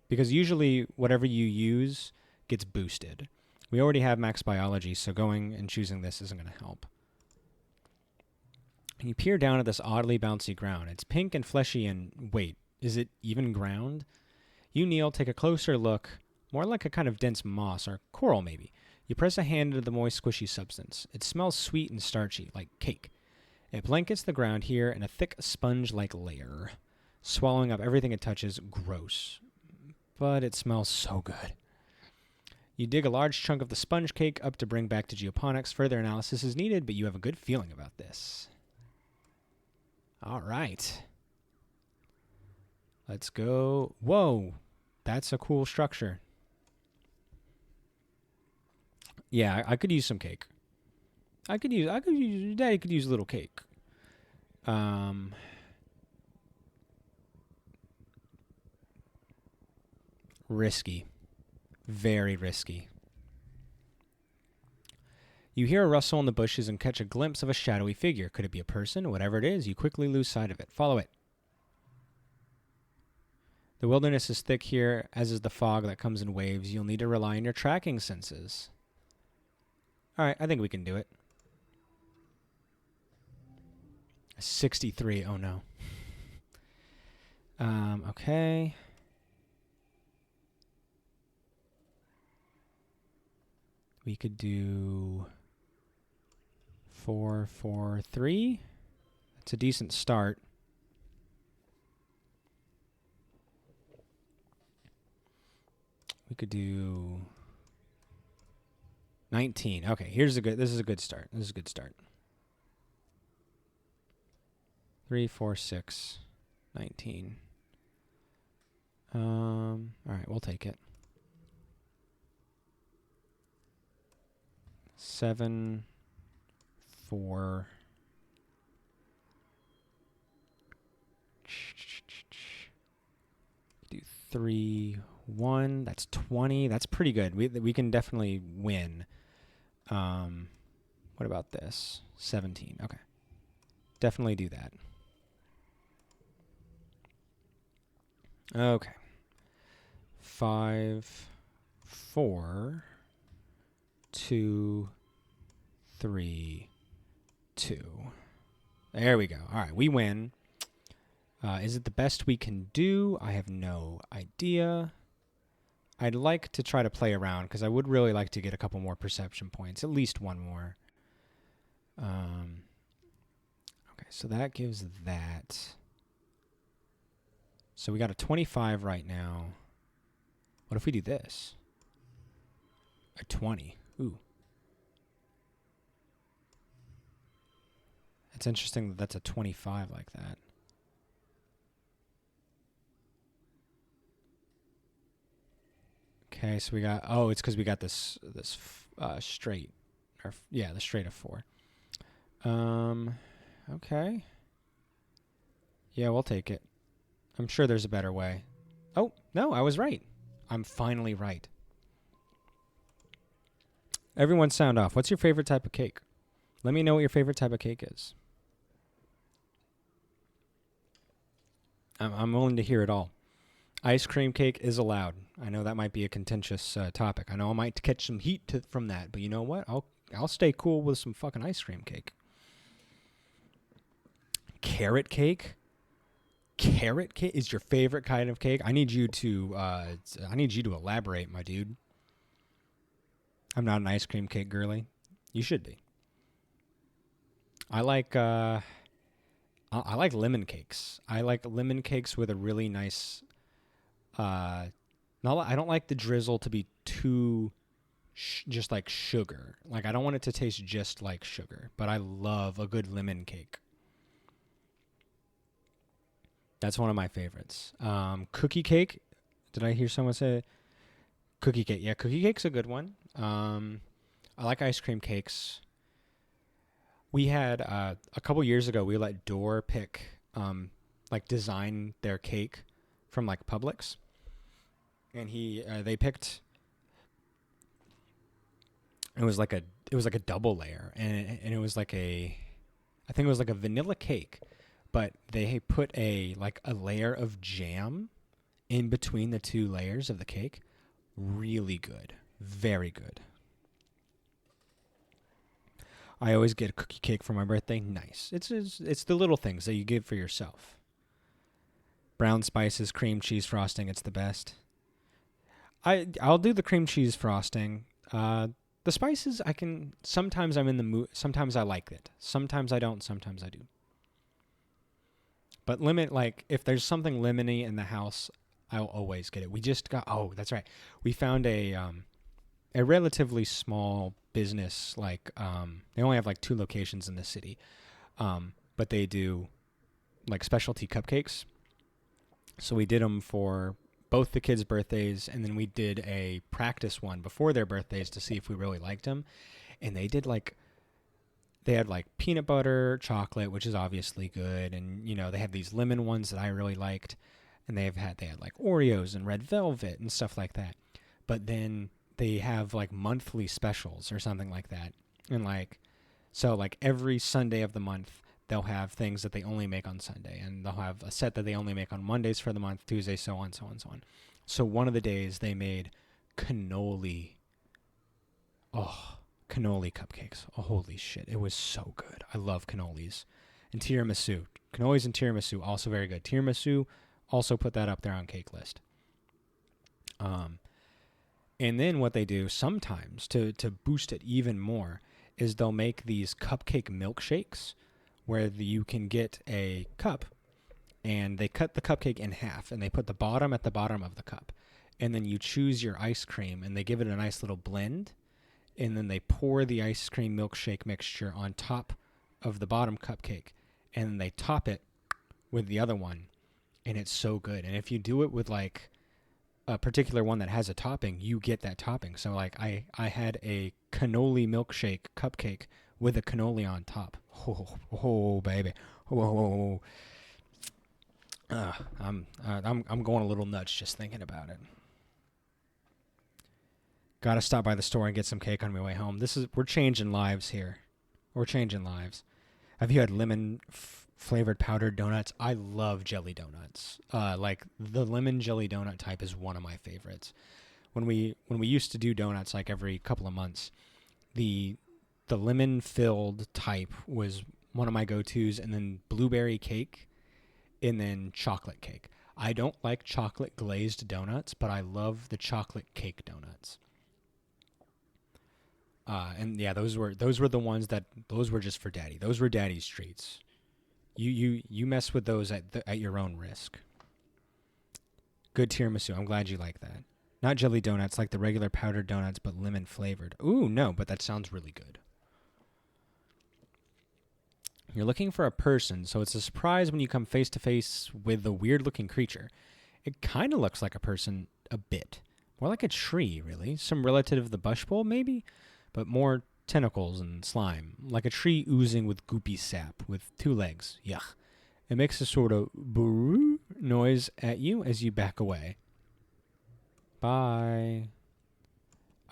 because usually whatever you use gets boosted. We already have max biology, so going and choosing this isn't going to help. And you peer down at this oddly bouncy ground. It's pink and fleshy and, wait, is it even ground? You kneel, take a closer look, more like a kind of dense moss or coral maybe. You press a hand into the moist, squishy substance. It smells sweet and starchy, like cake. It blankets the ground here in a thick sponge-like layer, swallowing up everything it touches. Gross. But it smells so good. You dig a large chunk of the sponge cake up to bring back to geoponics. Further analysis is needed, but you have a good feeling about this. All right. Let's go. Whoa. That's a cool structure. Yeah, I could use some cake. Daddy could use a little cake. Risky. Very risky. You hear a rustle in the bushes and catch a glimpse of a shadowy figure. Could it be a person? Whatever it is, you quickly lose sight of it. Follow it. The wilderness is thick here, as is the fog that comes in waves. You'll need to rely on your tracking senses. All right, I think we can do it. 63. Oh, no. Okay. We could do 4, 4, 3. That's a decent start. We could do 19. Okay, this is a good start. 3, 4, 6, 19. All right, we'll take it. 7, 4. Do 3, 1. That's 20. That's pretty good. We can definitely win. What about this? 17. Okay. Definitely do that. Okay. 5, 4, 2, 3, 2. There we go. All right, we win. Is it the best we can do? I have no idea. I'd like to try to play around because I would really like to get a couple more perception points, at least one more. Okay, so that gives that. So we got a 25 right now. What if we do this? A 20. Ooh. It's interesting that that's a 25 like that. Okay, so we got, oh, it's because we got this straight, or yeah, the straight of 4. Okay. Yeah, we'll take it. I'm sure there's a better way. Oh, no, I was right. I'm finally right. Everyone sound off. What's your favorite type of cake? Let me know what your favorite type of cake is. I'm willing to hear it all. Ice cream cake is allowed. I know that might be a contentious topic. I know I might catch some heat from that, but you know what? I'll stay cool with some fucking ice cream cake. Carrot cake? Carrot cake is your favorite kind of cake? I need you to elaborate, my dude. I'm not an ice cream cake girly. You should be. I like lemon cakes. I like lemon cakes with a really nice. I don't like the drizzle to be too just like sugar. Like I don't want it to taste just like sugar, but I love a good lemon cake. That's one of my favorites. Cookie cake. Did I hear someone say cookie cake? Yeah, cookie cake's a good one. I like ice cream cakes. We had a couple years ago, we let Door pick, design their cake from like Publix, and they picked. It was like a double layer, and it was like I think it was like a vanilla cake, but they put a layer of jam in between the 2 layers of the cake. Really good, very good. I always get a cookie cake for my birthday. Nice. It's the little things that you give for yourself. Brown spices, cream cheese frosting. It's the best. I'll do the cream cheese frosting. The spices I can. Sometimes I'm in the mood. Sometimes I like it. Sometimes I don't. Sometimes I do. But if there's something lemony in the house, I'll always get it. We just got. Oh, that's right. We found a relatively small business, they only have 2 locations in the city, but they do specialty cupcakes. So we did them for both the kids' birthdays, and then we did a practice one before their birthdays to see if we really liked them. And they did they had peanut butter, chocolate, which is obviously good, and they have these lemon ones that I really liked, and they had Oreos and red velvet and stuff like that. But then they have monthly specials or something like that. And so every Sunday of the month, they'll have things that they only make on Sunday. And they'll have a set that they only make on Mondays for the month, Tuesday, so on, so on, so on. So one of the days they made cannoli cupcakes. Oh, holy shit. It was so good. I love cannolis. And tiramisu. Cannolis and tiramisu, also very good. Tiramisu, also put that up there on cake list. And then what they do sometimes to boost it even more is they'll make these cupcake milkshakes where you can get a cup and they cut the cupcake in half and they put the bottom at the bottom of the cup. And then you choose your ice cream and they give it a nice little blend. And then they pour the ice cream milkshake mixture on top of the bottom cupcake. And then they top it with the other one. And it's so good. And if you do it with a particular one that has a topping, you get that topping. So I had a cannoli milkshake cupcake with a cannoli on top. Oh baby. Oh. I'm going a little nuts just thinking about it. Gotta stop by the store and get some cake on my way home. We're changing lives here. We're changing lives. Have you had lemon flavored powdered donuts? I love jelly donuts. The lemon jelly donut type is one of my favorites. When we used to do donuts every couple of months, the the lemon-filled type was one of my go-tos, and then blueberry cake, and then chocolate cake. I don't like chocolate glazed donuts, but I love the chocolate cake donuts. And yeah, those were the ones those were just for daddy. Those were daddy's treats. You mess with those at your own risk. Good tiramisu. I'm glad you like that. Not jelly donuts like the regular powdered donuts, but lemon flavored. Ooh, no, but that sounds really good. You're looking for a person, so it's a surprise when you come face to face with the weird looking creature. It kind of looks like a person a bit. More like a tree, really. Some relative of the bush bowl, maybe? But more tentacles and slime. Like a tree oozing with goopy sap with 2 legs. Yuck. It makes a sort of brrrr noise at you as you back away. Bye.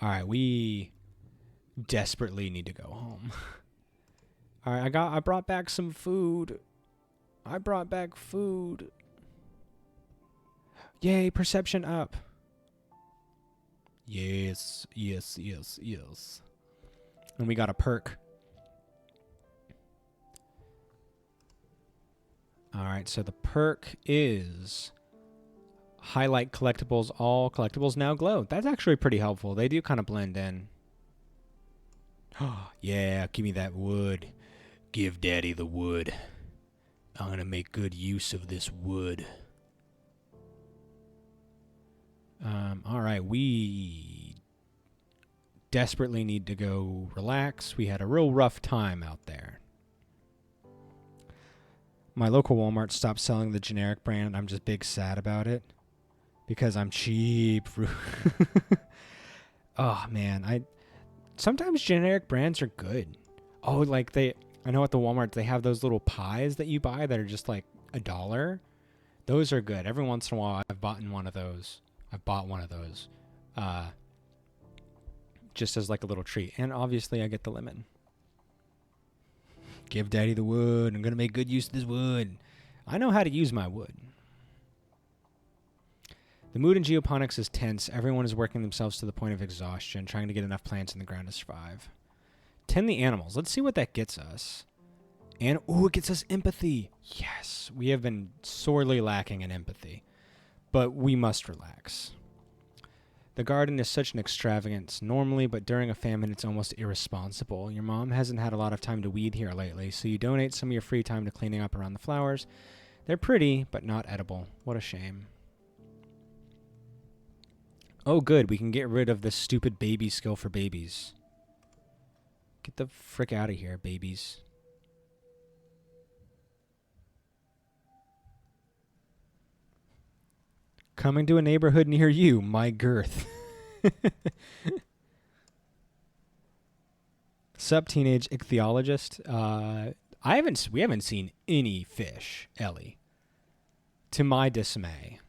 Alright, we desperately need to go home. Alright, I brought back some food. I brought back food. Yay, perception up. Yes, yes, yes, yes. And we got a perk. Alright, so the perk is highlight collectibles. All collectibles now glow. That's actually pretty helpful. They do kind of blend in. Yeah, give me that wood. Give daddy the wood. I'm going to make good use of this wood. Alright, we desperately need to go relax. We had a real rough time out there. My local Walmart stopped selling the generic brand, and I'm just big sad about it. Because I'm cheap. Oh, man. Sometimes generic brands are good. Oh, like I know at the Walmart, they have those little pies that you buy that are just like $1. Those are good. Every once in a while, I've bought one of those. Just as like a little treat. And obviously, I get the lemon. Give daddy the wood. I'm going to make good use of this wood. I know how to use my wood. The mood in geoponics is tense. Everyone is working themselves to the point of exhaustion, trying to get enough plants in the ground to survive. Tend the animals. Let's see what that gets us. And it gets us empathy. Yes, we have been sorely lacking in empathy. But we must relax. The garden is such an extravagance normally, but during a famine it's almost irresponsible. Your mom hasn't had a lot of time to weed here lately, so you donate some of your free time to cleaning up around the flowers. They're pretty, but not edible. What a shame. Oh good, we can get rid of this stupid baby skill for babies. Get the frick out of here, babies. Coming to a neighborhood near you, my girth. Sup, teenage ichthyologist. We haven't seen any fish, Ellie. To my dismay.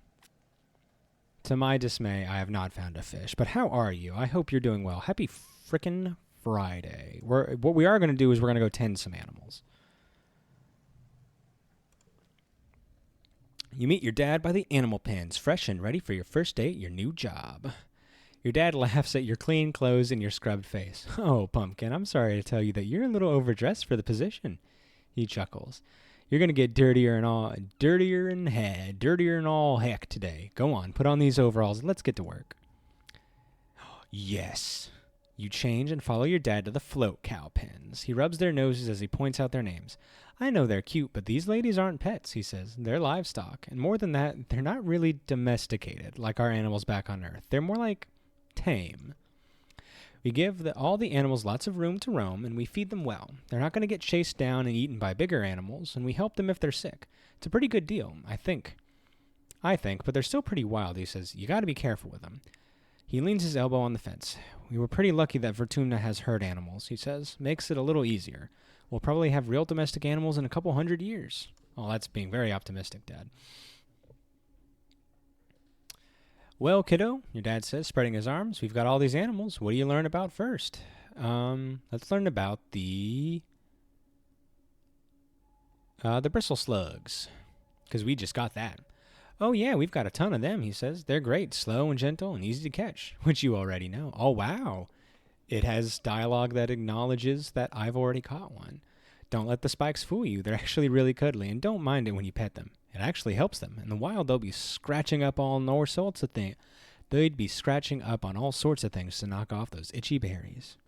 I have not found a fish. But how are you? I hope you're doing well. Happy frickin' Friday. What we are going to do is we're going to go tend some animals. You meet your dad by the animal pens, fresh and ready for your first day at your new job. Your dad laughs at your clean clothes and your scrubbed face. Oh, Pumpkin, I'm sorry to tell you that you're a little overdressed for the position. He chuckles. You're going to get dirtier and all heck today. Go on, put on these overalls and let's get to work. Yes. You change and follow your dad to the float cow pens. He rubs their noses as he points out their names. I know they're cute, but these ladies aren't pets, he says. They're livestock. And more than that, they're not really domesticated like our animals back on Earth. They're more like tame. We give all the animals lots of room to roam, and we feed them well. They're not going to get chased down and eaten by bigger animals, and we help them if they're sick. It's a pretty good deal, I think, but they're still pretty wild, he says. You got to be careful with them. He leans his elbow on the fence. We were pretty lucky that Vertumna has herd animals, he says. Makes it a little easier. We'll probably have real domestic animals in a couple 100 years. Oh, that's being very optimistic, Dad. Well, kiddo, your dad says, spreading his arms, we've got all these animals. What do you learn about first? Let's learn about the bristle slugs, because we just got that. Oh, yeah, we've got a ton of them, he says. They're great, slow and gentle and easy to catch, which you already know. Oh, wow. It has dialogue that acknowledges that I've already caught one. Don't let the spikes fool you. They're actually really cuddly, and don't mind it when you pet them. It actually helps them. In the wild, they'll be scratching up all sorts of things. They'd be scratching up on all sorts of things to knock off those itchy berries.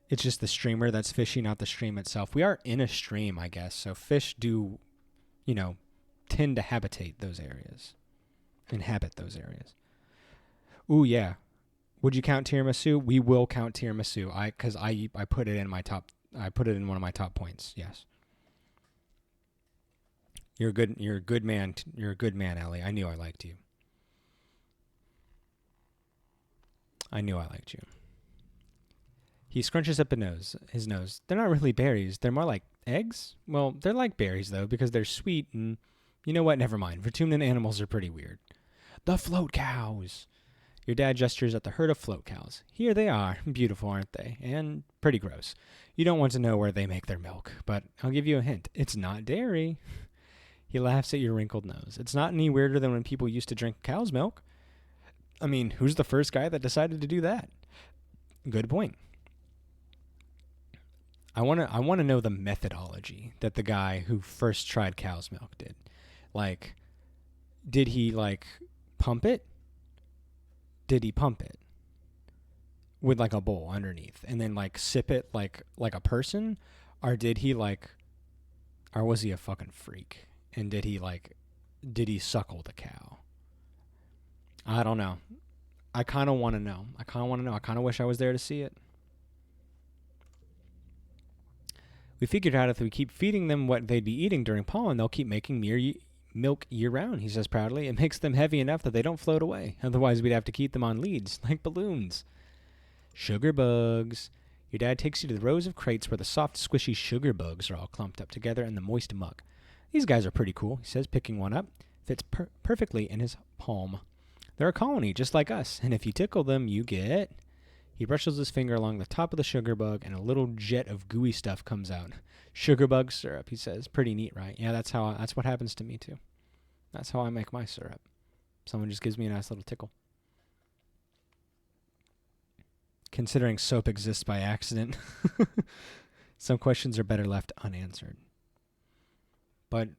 It's just the streamer that's fishy, not the stream itself. We are in a stream, I guess, so fish do, tend to inhabit those areas. Ooh, yeah. Would you count tiramisu? We will count tiramisu. Because I put it in my top. I put it in one of my top points. Yes. You're a good man. You're a good man, Ellie. I knew I liked you. He scrunches up his nose. They're not really berries. They're more like eggs. Well, they're like berries though because they're sweet and you know what? Never mind. Vertumnant animals are pretty weird. The float cows. Your dad gestures at the herd of float cows. Here they are. Beautiful, aren't they? And pretty gross. You don't want to know where they make their milk, but I'll give you a hint. It's not dairy. He laughs at your wrinkled nose. It's not any weirder than when people used to drink cow's milk. I mean, who's the first guy that decided to do that? Good point. I want to know the methodology that the guy who first tried cow's milk did. Like, did he pump it? Did he pump it with like a bowl underneath and then sip it like a person, or did he or was he a fucking freak and did he suckle the cow? I don't know. I kind of want to know. I kind of wish I was there to see it. We figured out if we keep feeding them what they'd be eating during pollen, they'll keep making milk year-round, he says proudly. It makes them heavy enough that they don't float away. Otherwise, we'd have to keep them on leads, like balloons. Sugar bugs. Your dad takes you to the rows of crates where the soft, squishy sugar bugs are all clumped up together in the moist muck. These guys are pretty cool, he says, picking one up. Fits perfectly in his palm. They're a colony, just like us, and if you tickle them, you get... He brushes his finger along the top of the sugar bug, and a little jet of gooey stuff comes out. Sugar bug syrup, he says. Pretty neat, right? Yeah, that's what happens to me, too. That's how I make my syrup. Someone just gives me a nice little tickle. Considering soap exists by accident, some questions are better left unanswered. But,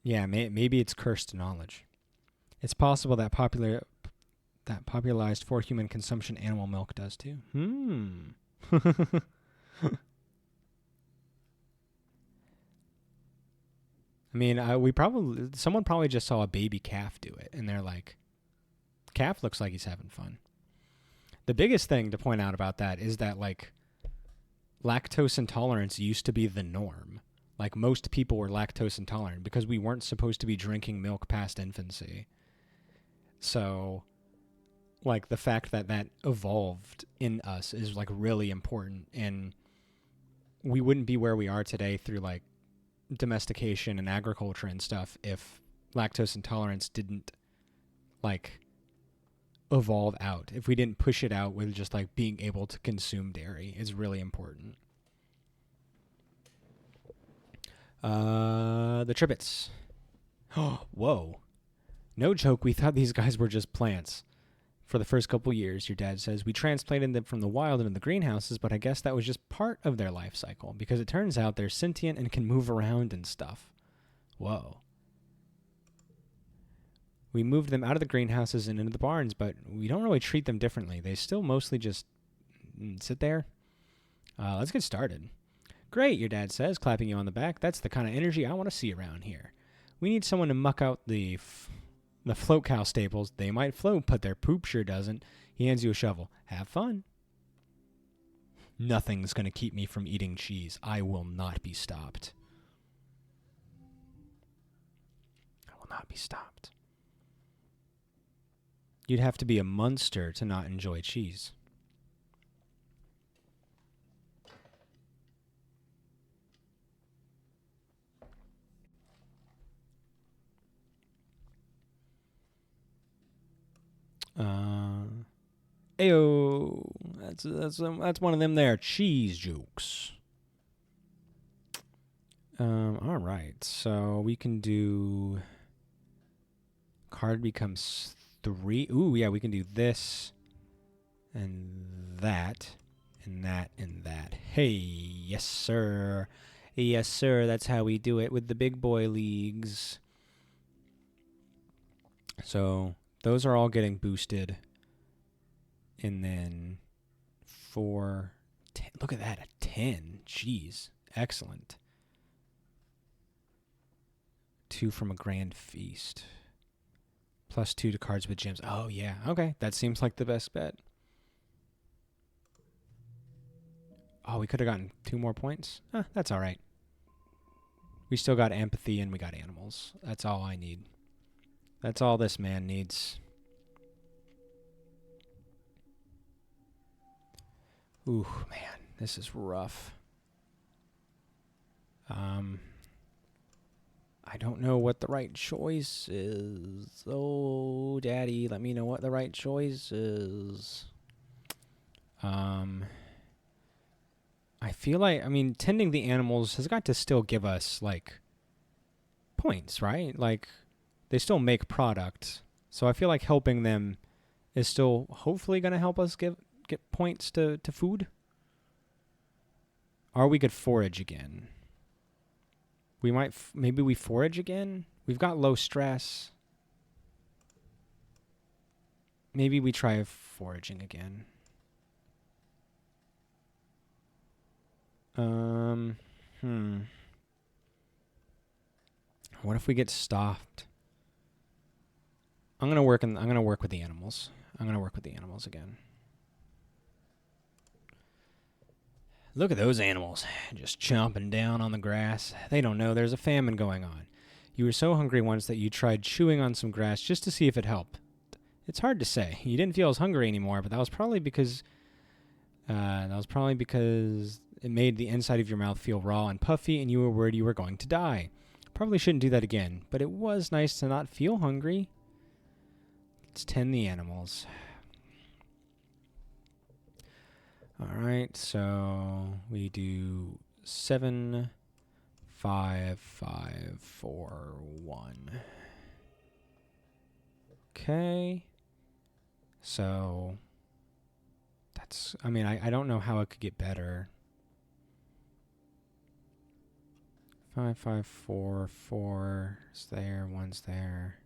yeah, maybe it's cursed knowledge. It's possible that popularized for human consumption animal milk does too. I mean, someone probably just saw a baby calf do it, and they're like, calf looks like he's having fun. The biggest thing to point out about that is that, lactose intolerance used to be the norm. Most people were lactose intolerant because we weren't supposed to be drinking milk past infancy. So... the fact that evolved in us is, really important. And we wouldn't be where we are today through, domestication and agriculture and stuff if lactose intolerance didn't, evolve out. If we didn't push it out with just, being able to consume dairy is really important. The trippets. Oh, whoa. No joke, we thought these guys were just plants. For the first couple years, your dad says, we transplanted them from the wild into the greenhouses, but I guess that was just part of their life cycle, because it turns out they're sentient and can move around and stuff. Whoa. We moved them out of the greenhouses and into the barns, but we don't really treat them differently. They still mostly just sit there. Let's get started. Great, your dad says, clapping you on the back. That's the kind of energy I want to see around here. We need someone to muck out the float cow stables. They might float, but their poop sure doesn't. He hands you a shovel. Have fun. Nothing's going to keep me from eating cheese. I will not be stopped. I will not be stopped. You'd have to be a monster to not enjoy cheese. Ayo, that's one of them there cheese jokes. All right, so we can do card becomes 3. Ooh, yeah, we can do this And that. And that. And that. Hey, yes, sir. Yes, sir. That's how we do it with the big boy leagues. So those are all getting boosted. And then 4, 10. Look at that, a 10. Jeez. Excellent. 2 from a grand feast. +2 to cards with gems. Oh, yeah. Okay. That seems like the best bet. Oh, we could have gotten 2 more points. That's all right. We still got empathy and we got animals. That's all I need. That's all this man needs. Ooh, man. This is rough. I don't know what the right choice is. Oh, Daddy, let me know what the right choice is. I feel like, tending the animals has got to still give us, like, points, right? Like, they still make product. So I feel like helping them is still hopefully going to help us get points to food. Or we could forage again. We might, maybe we forage again? We've got low stress. Maybe we try foraging again. What if we get stopped? I'm gonna work with the animals. I'm gonna work with the animals again. Look at those animals, just chomping down on the grass. They don't know there's a famine going on. You were so hungry once that you tried chewing on some grass just to see if it helped. It's hard to say. You didn't feel as hungry anymore, but that was probably because it made the inside of your mouth feel raw and puffy, and you were worried you were going to die. Probably shouldn't do that again, but it was nice to not feel hungry. Let's tend the animals. Alright, so we do 7, 5, 5, 4, 1. Okay. So that's, I don't know how it could get better. 5, 5, 4, 4 is there, 1's there.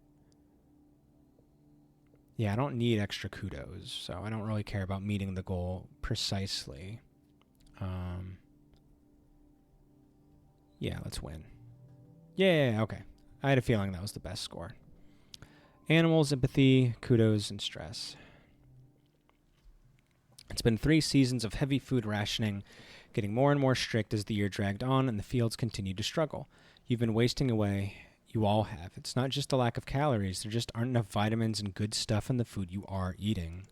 Yeah, I don't need extra kudos, so I don't really care about meeting the goal precisely. Yeah, let's win. Yeah, okay. I had a feeling that was the best score. Animals, empathy, kudos, and stress. It's been 3 seasons of heavy food rationing, getting more and more strict as the year dragged on and the fields continued to struggle. You've been wasting away. You all have. It's not just a lack of calories. There just aren't enough vitamins and good stuff in the food you are eating.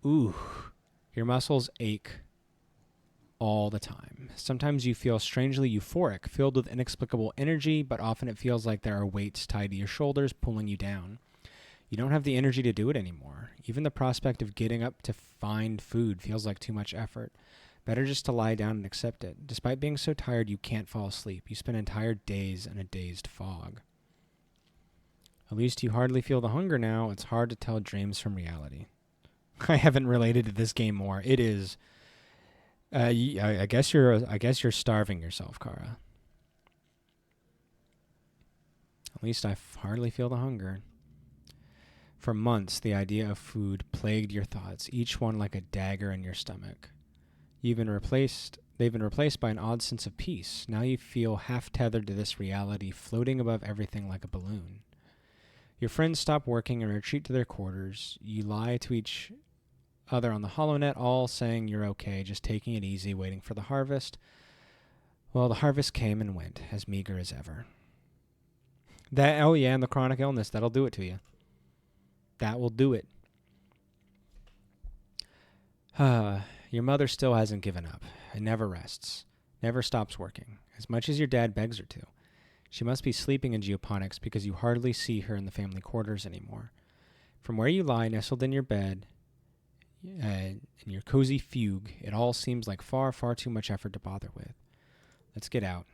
Ooh. Your muscles ache all the time. Sometimes you feel strangely euphoric, filled with inexplicable energy, but often it feels like there are weights tied to your shoulders pulling you down. You don't have the energy to do it anymore. Even the prospect of getting up to find food feels like too much effort. Better just to lie down and accept it. Despite being so tired, you can't fall asleep. You spend entire days in a dazed fog. At least you hardly feel the hunger now. It's hard to tell dreams from reality. I haven't related to this game more. It is. I guess you're starving yourself, Kara. At least I hardly feel the hunger. For months, the idea of food plagued your thoughts, each one like a dagger in your stomach. They've been replaced by an odd sense of peace. Now you feel half tethered to this reality, floating above everything like a balloon. Your friends stop working and retreat to their quarters. You lie to each other on the HoloNet, all saying you're okay, just taking it easy, waiting for the harvest. Well, the harvest came and went, as meager as ever. And the chronic illness, that'll do it to you. That will do it. Your mother still hasn't given up. It never rests. Never stops working, as much as your dad begs her to. She must be sleeping in geoponics because you hardly see her in the family quarters anymore. From where you lie, nestled in your bed, in your cozy fugue, it all seems like far, far too much effort to bother with. Let's get out.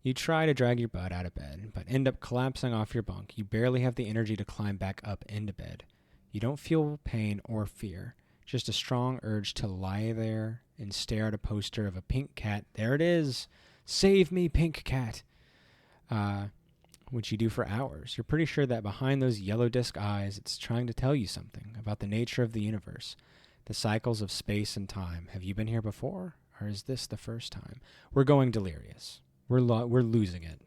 You try to drag your butt out of bed, but end up collapsing off your bunk. You barely have the energy to climb back up into bed. You don't feel pain or fear, just a strong urge to lie there and stare at a poster of a pink cat. There it is. Save me, pink cat. Which you do for hours. You're pretty sure that behind those yellow disc eyes, it's trying to tell you something about the nature of the universe, the cycles of space and time. Have you been here before, or is this the first time? We're going delirious. We're losing it.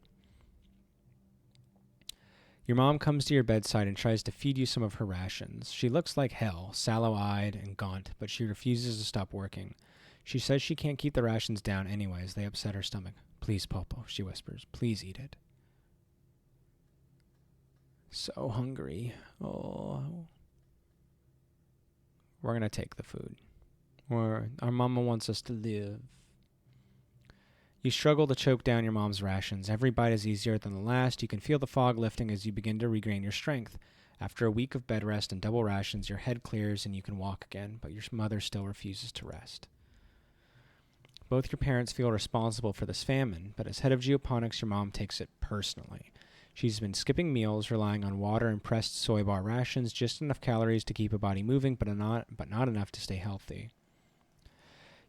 Your mom comes to your bedside and tries to feed you some of her rations. She looks like hell, sallow-eyed and gaunt, but she refuses to stop working. She says she can't keep the rations down anyways. They upset her stomach. Please, Popo, she whispers. Please eat it. So hungry. Oh. We're going to take the food. Our mama wants us to live. You struggle to choke down your mom's rations. Every bite is easier than the last. You can feel the fog lifting as you begin to regain your strength. After a week of bed rest and double rations, your head clears and you can walk again, but your mother still refuses to rest. Both your parents feel responsible for this famine, but as head of geoponics, your mom takes it personally. She's been skipping meals, relying on water and pressed soy bar rations, just enough calories to keep a body moving, but not enough to stay healthy.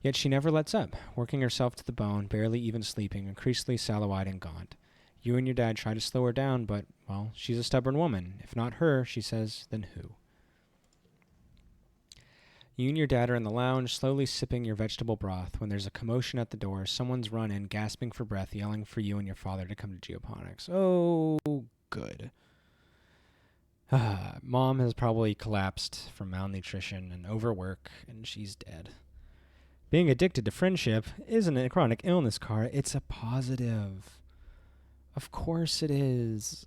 Yet she never lets up, working herself to the bone, barely even sleeping, increasingly sallow-eyed and gaunt. You and your dad try to slow her down, but, well, she's a stubborn woman. If not her, she says, then who? You and your dad are in the lounge, slowly sipping your vegetable broth, when there's a commotion at the door. Someone's run in, gasping for breath, yelling for you and your father to come to geoponics. Oh, good. Mom has probably collapsed from malnutrition and overwork, and she's dead. Being addicted to friendship isn't a chronic illness, Kara. It's a positive. Of course it is.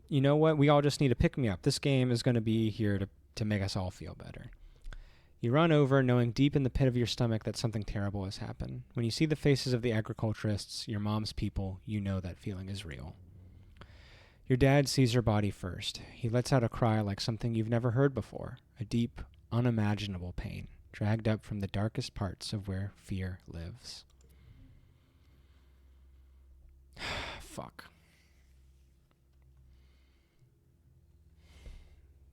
You know what? We all just need to pick me up. This game is going to be here to make us all feel better. You run over, knowing deep in the pit of your stomach that something terrible has happened. When you see the faces of the agriculturists, your mom's people, you know that feeling is real. Your dad sees her body first. He lets out a cry like something you've never heard before, a deep, unimaginable pain, dragged up from the darkest parts of where fear lives. Fuck.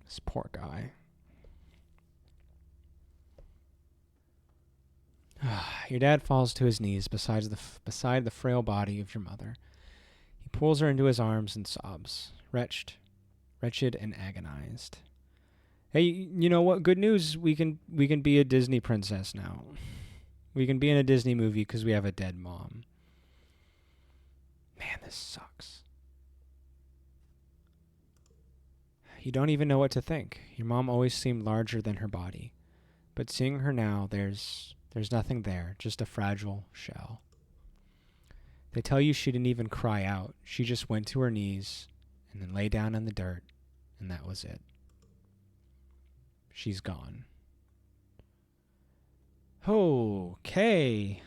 This poor guy. Your dad falls to his knees beside the frail body of your mother. He pulls her into his arms and sobs, wretched and agonized. Hey, you know what? Good news. We can be a Disney princess now. We can be in a Disney movie because we have a dead mom. Man, this sucks. You don't even know what to think. Your mom always seemed larger than her body. But seeing her now, there's nothing there, just a fragile shell. They tell you she didn't even cry out. She just went to her knees and then lay down in the dirt, and that was it. She's gone. Okay.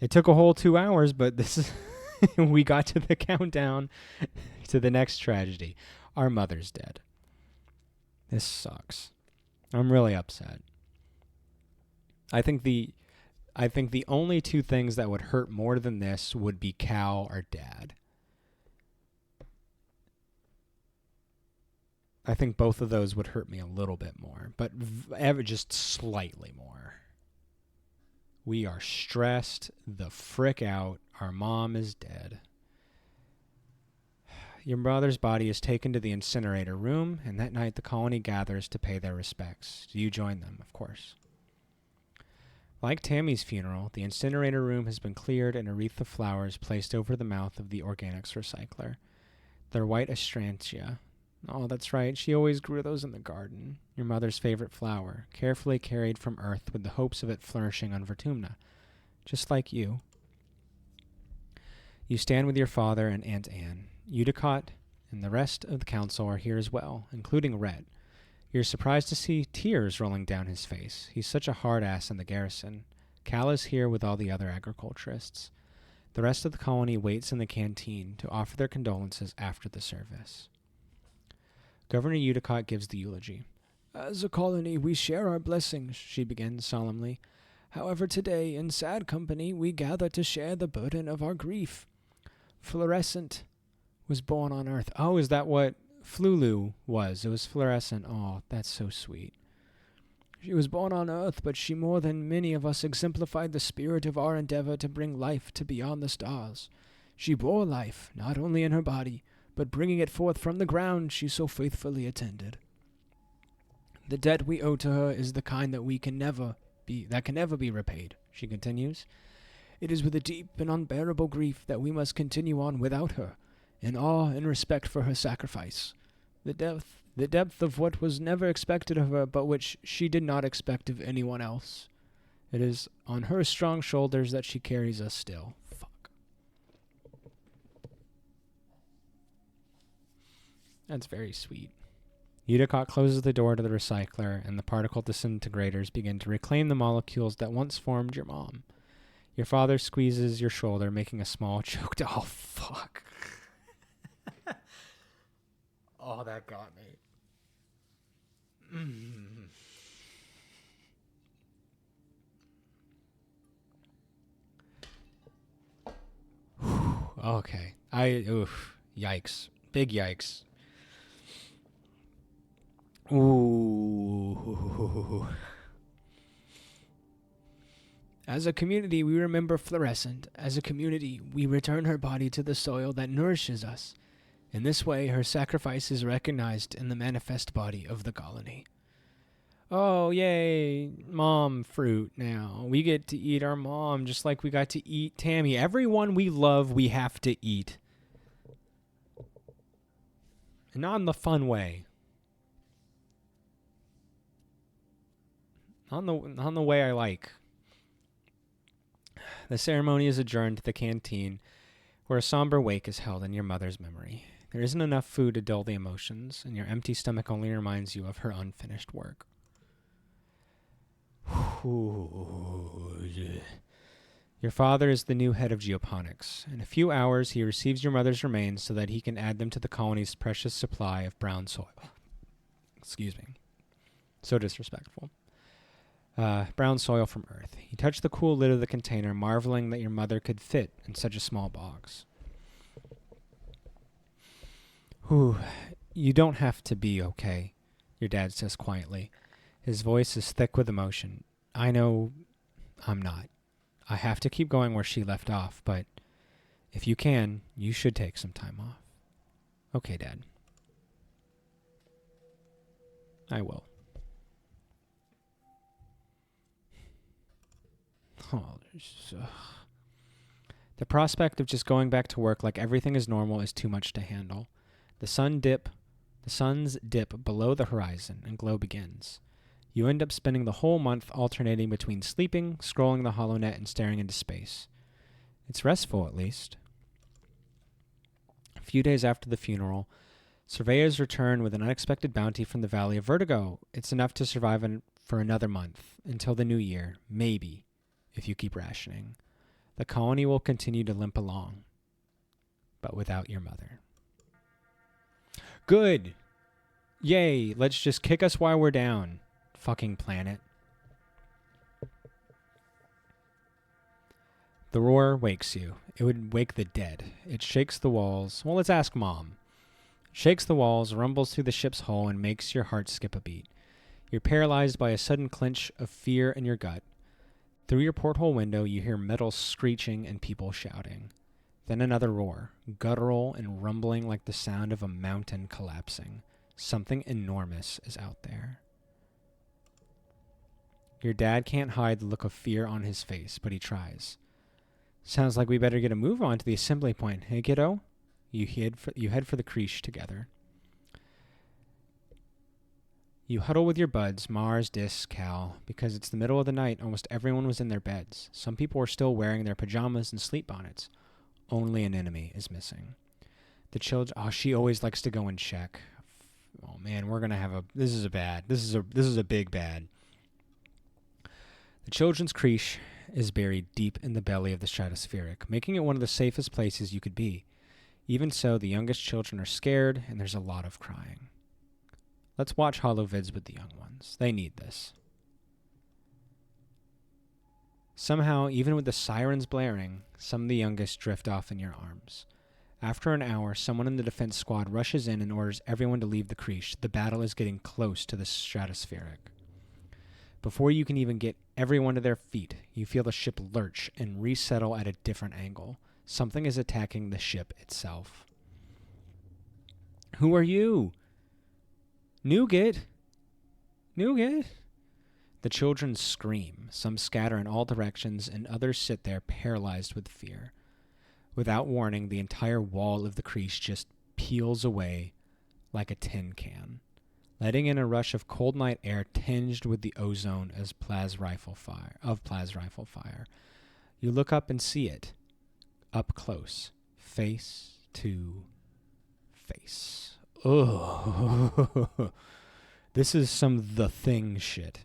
It took a whole 2 hours, but this is we got to the countdown to the next tragedy. Our mother's dead. This sucks. I'm really upset. I think the only two things that would hurt more than this would be Cal or Dad. I think both of those would hurt me a little bit more, but just slightly more. We are stressed the frick out. Our mom is dead. Your brother's body is taken to the incinerator room, and that night the colony gathers to pay their respects. Do you join them? Of course. Like Tammy's funeral, the incinerator room has been cleared and a wreath of flowers placed over the mouth of the organics recycler. They're white astrantia. Oh, that's right. She always grew those in the garden. Your mother's favorite flower, carefully carried from Earth with the hopes of it flourishing on Vertumna. Just like you. You stand with your father and Aunt Anne. Udicott and the rest of the council are here as well, including Rhett. You're surprised to see tears rolling down his face. He's such a hard-ass in the garrison. Cal is here with all the other agriculturists. The rest of the colony waits in the canteen to offer their condolences after the service. Governor Udicott gives the eulogy. As a colony, we share our blessings, she begins solemnly. However, today, in sad company, we gather to share the burden of our grief. Fluorescent, Was born on Earth. Oh, is that what Flulu was? It was fluorescent. Oh, that's so sweet. She was born on Earth, but she more than many of us exemplified the spirit of our endeavor to bring life to beyond the stars. She bore life, not only in her body, but bringing it forth from the ground she so faithfully attended. The debt we owe to her is the kind that can never be repaid, she continues. It is with a deep and unbearable grief that we must continue on without her, in awe and respect for her sacrifice. The depth of what was never expected of her, but which she did not expect of anyone else. It is on her strong shoulders that she carries us still. Fuck. That's very sweet. Udicott closes the door to the recycler, and the particle disintegrators begin to reclaim the molecules that once formed your mom. Your father squeezes your shoulder, making a small choked. Oh, fuck. Oh, that got me. Okay. Yikes. Big yikes. Ooh. As a community, we remember Fluorescent. As a community, we return her body to the soil that nourishes us. In this way, her sacrifice is recognized in the manifest body of the colony. Oh, yay, mom fruit now. We get to eat our mom just like we got to eat Tammy. Everyone we love, we have to eat. And not in the fun way. Not in the way I like. The ceremony is adjourned to the canteen, where a somber wake is held in your mother's memory. There isn't enough food to dull the emotions, and your empty stomach only reminds you of her unfinished work. Your father is the new head of geoponics. In a few hours, he receives your mother's remains so that he can add them to the colony's precious supply of brown soil. Excuse me. So disrespectful. Brown soil from Earth. He touched the cool lid of the container, marveling that your mother could fit in such a small box. You don't have to be okay, your dad says quietly. His voice is thick with emotion. I know I'm not. I have to keep going where she left off, but if you can, you should take some time off. Okay, Dad. I will. The prospect of just going back to work like everything is normal is too much to handle. The sun's dip below the horizon, and glow begins. You end up spending the whole month alternating between sleeping, scrolling the HoloNet, and staring into space. It's restful, at least. A few days after the funeral, surveyors return with an unexpected bounty from the Valley of Vertigo. It's enough to survive for another month, until the new year, maybe, if you keep rationing. The colony will continue to limp along, but without your mother. Good! Yay, let's just kick us while we're down, fucking planet. The roar wakes you. It would wake the dead. It shakes the walls. Well, let's ask Mom. Shakes the walls, rumbles through the ship's hull, and makes your heart skip a beat. You're paralyzed by a sudden clench of fear in your gut. Through your porthole window, you hear metal screeching and people shouting. Then another roar, guttural and rumbling like the sound of a mountain collapsing. Something enormous is out there. Your dad can't hide the look of fear on his face, but he tries. Sounds like we better get a move on to the assembly point, hey kiddo? You head for the creche together. You huddle with your buds, Mars, Dis, Cal. Because it's the middle of the night, almost everyone was in their beds. Some people were still wearing their pajamas and sleep bonnets. Only an enemy is missing. The children. She always likes to go and check. Oh man, we're gonna have a. This is a big bad. The children's creche is buried deep in the belly of the stratospheric, making it one of the safest places you could be. Even so, the youngest children are scared, and there's a lot of crying. Let's watch holovids with the young ones. They need this. Somehow, even with the sirens blaring, some of the youngest drift off in your arms. After an hour, someone in the defense squad rushes in and orders everyone to leave the creche. The battle is getting close to the stratospheric. Before you can even get everyone to their feet, you feel the ship lurch and resettle at a different angle. Something is attacking the ship itself. Who are you? Nougat? Nougat? The children scream. Some scatter in all directions, and others sit there paralyzed with fear. Without warning, the entire wall of the creche just peels away like a tin can, letting in a rush of cold night air tinged with the ozone as plas rifle fire. You look up and see it, up close, face to face. Ugh. This is some The Thing shit.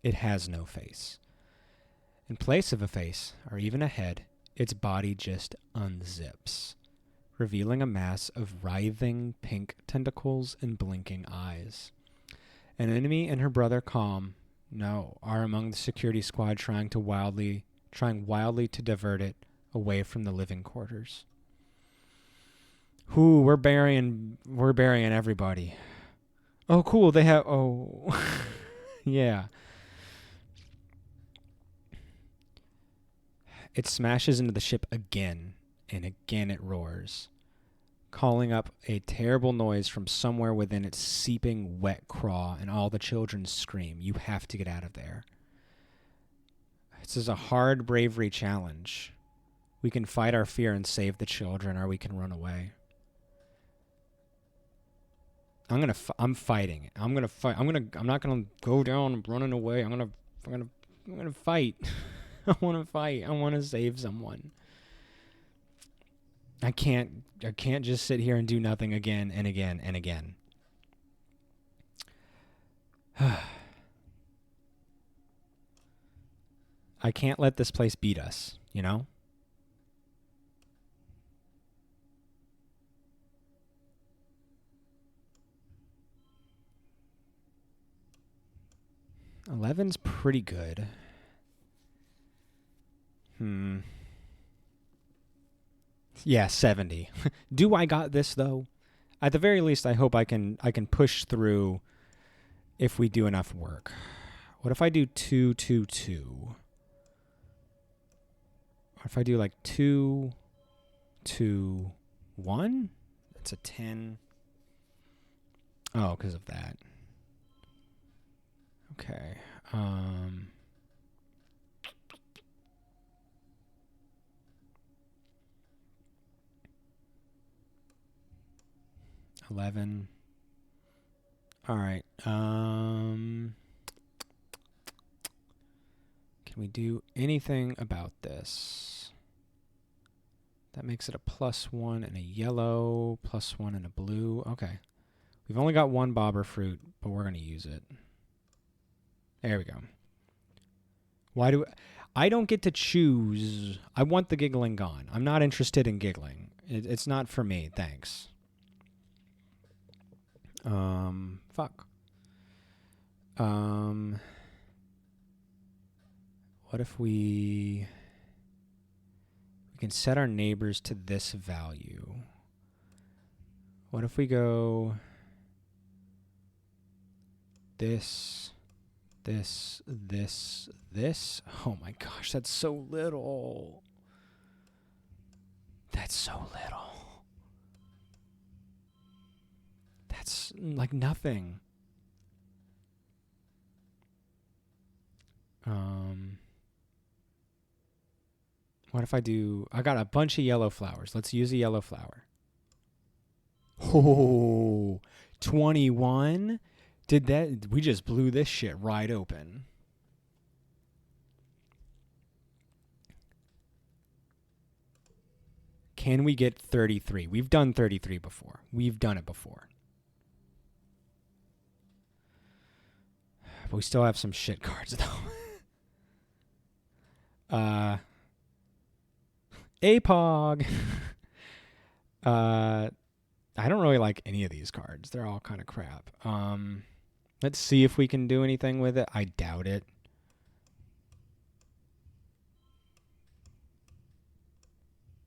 It has no face. In place of a face, or even a head, its body just unzips, revealing a mass of writhing pink tentacles and blinking eyes. An enemy and her brother Calm, are among the security squad trying wildly to divert it away from the living quarters. Ooh, we're burying everybody. Oh, cool. They have. Oh, yeah. It smashes into the ship again, and again it roars, calling up a terrible noise from somewhere within its seeping wet craw, and all the children scream, "You have to get out of there." This is a hard bravery challenge. We can fight our fear and save the children, or we can run away. I'm fighting. I'm gonna fight. I'm not gonna go down running away. I'm gonna fight. I want to fight. I want to save someone. I can't just sit here and do nothing again and again and again. I can't let this place beat us, you know? $11's pretty good. Yeah, 70. Do I got this though? At the very least, I hope I can push through if we do enough work. What if I do 2, 2, 2? Or if I do like 2, 2, 1? That's a 10. Oh, because of that. Okay. 11. All right. Can we do anything about this? That makes it a +1 and a yellow, +1 and a blue. Okay. We've only got one bobber fruit, but we're going to use it. There we go. I don't get to choose. I want the giggling gone. I'm not interested in giggling. It's not for me. Thanks. Fuck. What if we can set our neighbors to this value? What if we go this, this, this, this? Oh my gosh, that's so little. That's so little. That's like nothing. What if I got a bunch of yellow flowers. Let's use a yellow flower. Oh, 21? We just blew this shit right open. Can we get 33? We've done 33 before. We've done it before. But we still have some shit cards, though. APOG. I don't really like any of these cards. They're all kind of crap. Let's see if we can do anything with it. I doubt it.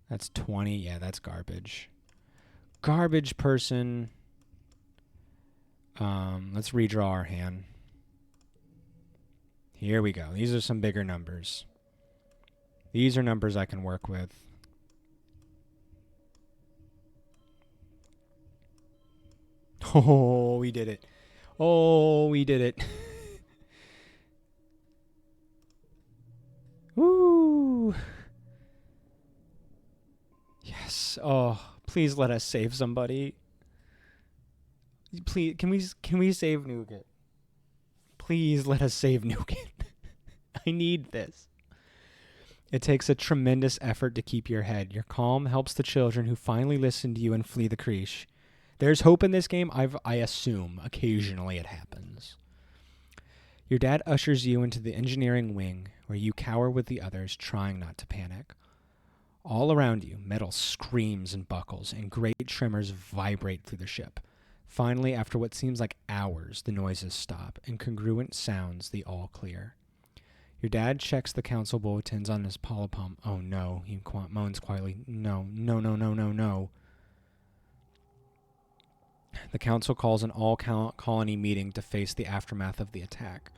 That's 20. Yeah, that's garbage. garbage person. Let's redraw our hand. Here we go. These are some bigger numbers. These are numbers I can work with. Oh, we did it. Oh, we did it. Woo. Yes. Oh, please let us save somebody. Please, can we save Nougat? Please let us save Nougat. I need this. It takes a tremendous effort to keep your head. Your calm helps the children who finally listen to you and flee the creche. There's hope in this game. I assume occasionally it happens. Your dad ushers you into the engineering wing, where you cower with the others, trying not to panic. All around you, metal screams and buckles, and great tremors vibrate through the ship. Finally, after what seems like hours, the noises stop, and congruent sounds the all clear. Your dad checks the council bulletins on his polipom. Oh no, he moans quietly. No, no, no, no, no, no. The council calls an all-colony meeting to face the aftermath of the attack.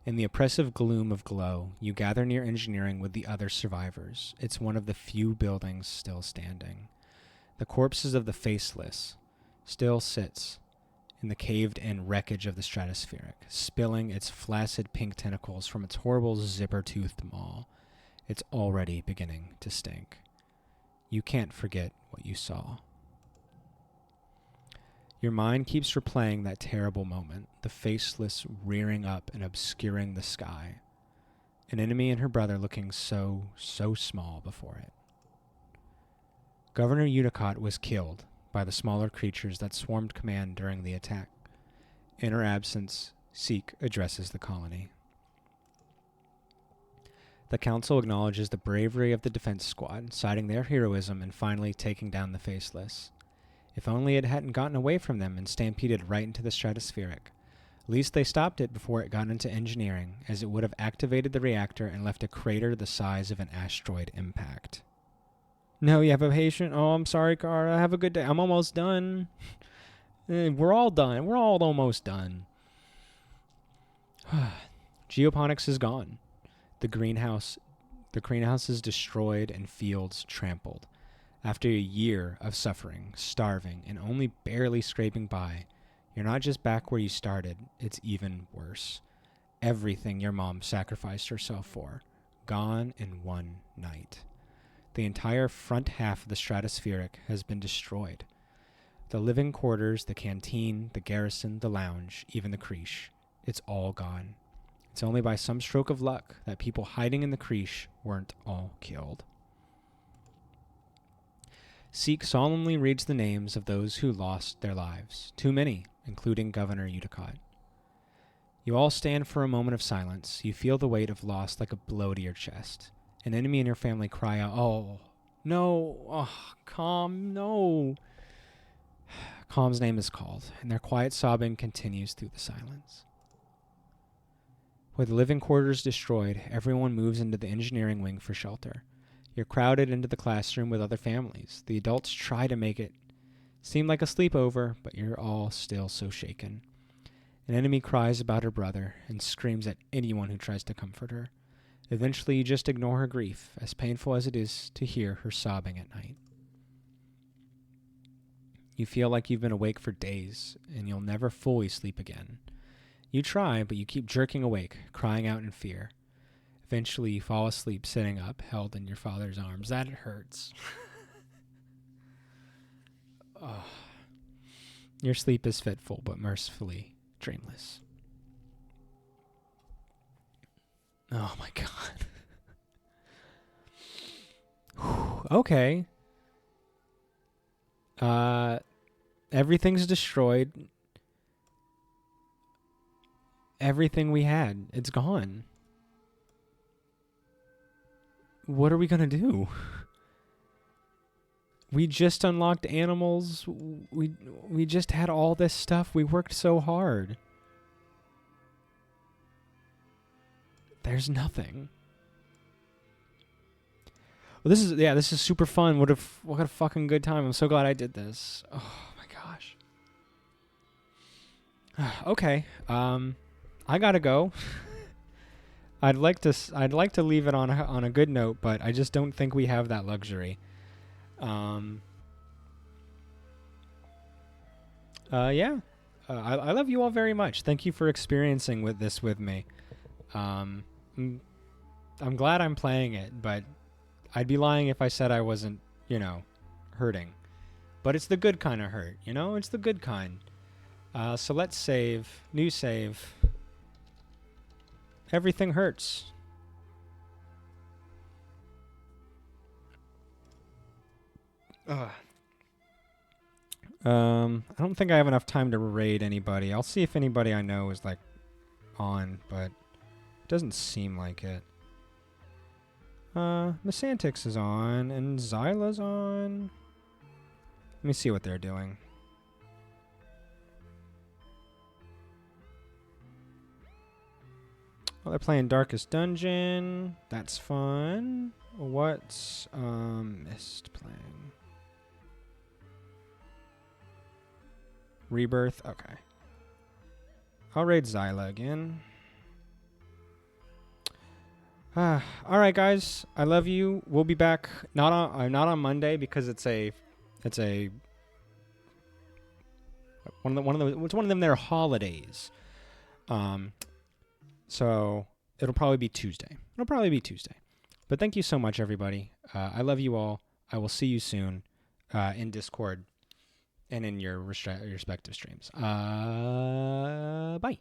In the oppressive gloom of Glow, you gather near engineering with the other survivors. It's one of the few buildings still standing. The corpses of the Faceless still sits in the caved-in wreckage of the stratospheric, spilling its flaccid pink tentacles from its horrible zipper-toothed maw. It's already beginning to stink. You can't forget what you saw. Your mind keeps replaying that terrible moment, the Faceless rearing up and obscuring the sky. An enemy and her brother looking so small before it. Governor Unicott was killed by the smaller creatures that swarmed command during the attack. In her absence, Seek addresses the colony. The council acknowledges the bravery of the defense squad, citing their heroism and finally taking down the Faceless. If only it hadn't gotten away from them and stampeded right into the stratospheric. At least they stopped it before it got into engineering, as it would have activated the reactor and left a crater the size of an asteroid impact. No, you have a patient? Oh, I'm sorry, Kara. Have a good day. I'm almost done. We're all done. We're all almost done. Geoponics is gone. The greenhouse is destroyed and fields trampled. After a year of suffering, starving, and only barely scraping by, you're not just back where you started, it's even worse. Everything your mom sacrificed herself for, gone in one night. The entire front half of the stratospheric has been destroyed. The living quarters, the canteen, the garrison, the lounge, even the creche, it's all gone. It's only by some stroke of luck that people hiding in the creche weren't all killed. Seek solemnly reads the names of those who lost their lives, too many, including Governor Uticott. You all stand for a moment of silence. You feel the weight of loss like a blow to your chest. An enemy in your family cry out, "Oh, no, oh, Calm, no." Calm's name is called, and their quiet sobbing continues through the silence. With the living quarters destroyed, everyone moves into the engineering wing for shelter. You're crowded into the classroom with other families. The adults try to make it seem like a sleepover, but you're all still so shaken. An enemy cries about her brother and screams at anyone who tries to comfort her. Eventually, you just ignore her grief, as painful as it is to hear her sobbing at night. You feel like you've been awake for days, and you'll never fully sleep again. You try, but you keep jerking awake, crying out in fear. Eventually, you fall asleep sitting up, held in your father's arms. That hurts. Oh. Your sleep is fitful, but mercifully dreamless. Oh my God. Okay. Everything's destroyed. Everything we had, it's gone. What are we gonna do? We just unlocked animals. We just had all this stuff. We worked so hard. There's nothing. Well, this is super fun. What a fucking good time. I'm so glad I did this. Oh my gosh. Okay. I gotta go. I'd like to leave it on a good note, but I just don't think we have that luxury. Yeah. I love you all very much. Thank you for experiencing this with me. I'm glad I'm playing it, but I'd be lying if I said I wasn't, hurting. But it's the good kind of hurt, It's the good kind. So let's save. New save. Everything hurts. I don't think I have enough time to raid anybody. I'll see if anybody I know is like on, but it doesn't seem like it. Mysantix is on and Xyla's on. Let me see what they're doing. Well, they're playing Darkest Dungeon. That's fun. What's Mist playing? Rebirth. Okay. I'll raid Xyla again. All right, guys. I love you. We'll be back not on Monday because it's one of them their holidays. So it'll probably be Tuesday. But thank you so much, everybody. I love you all. I will see you soon in Discord and in your respective streams. Bye.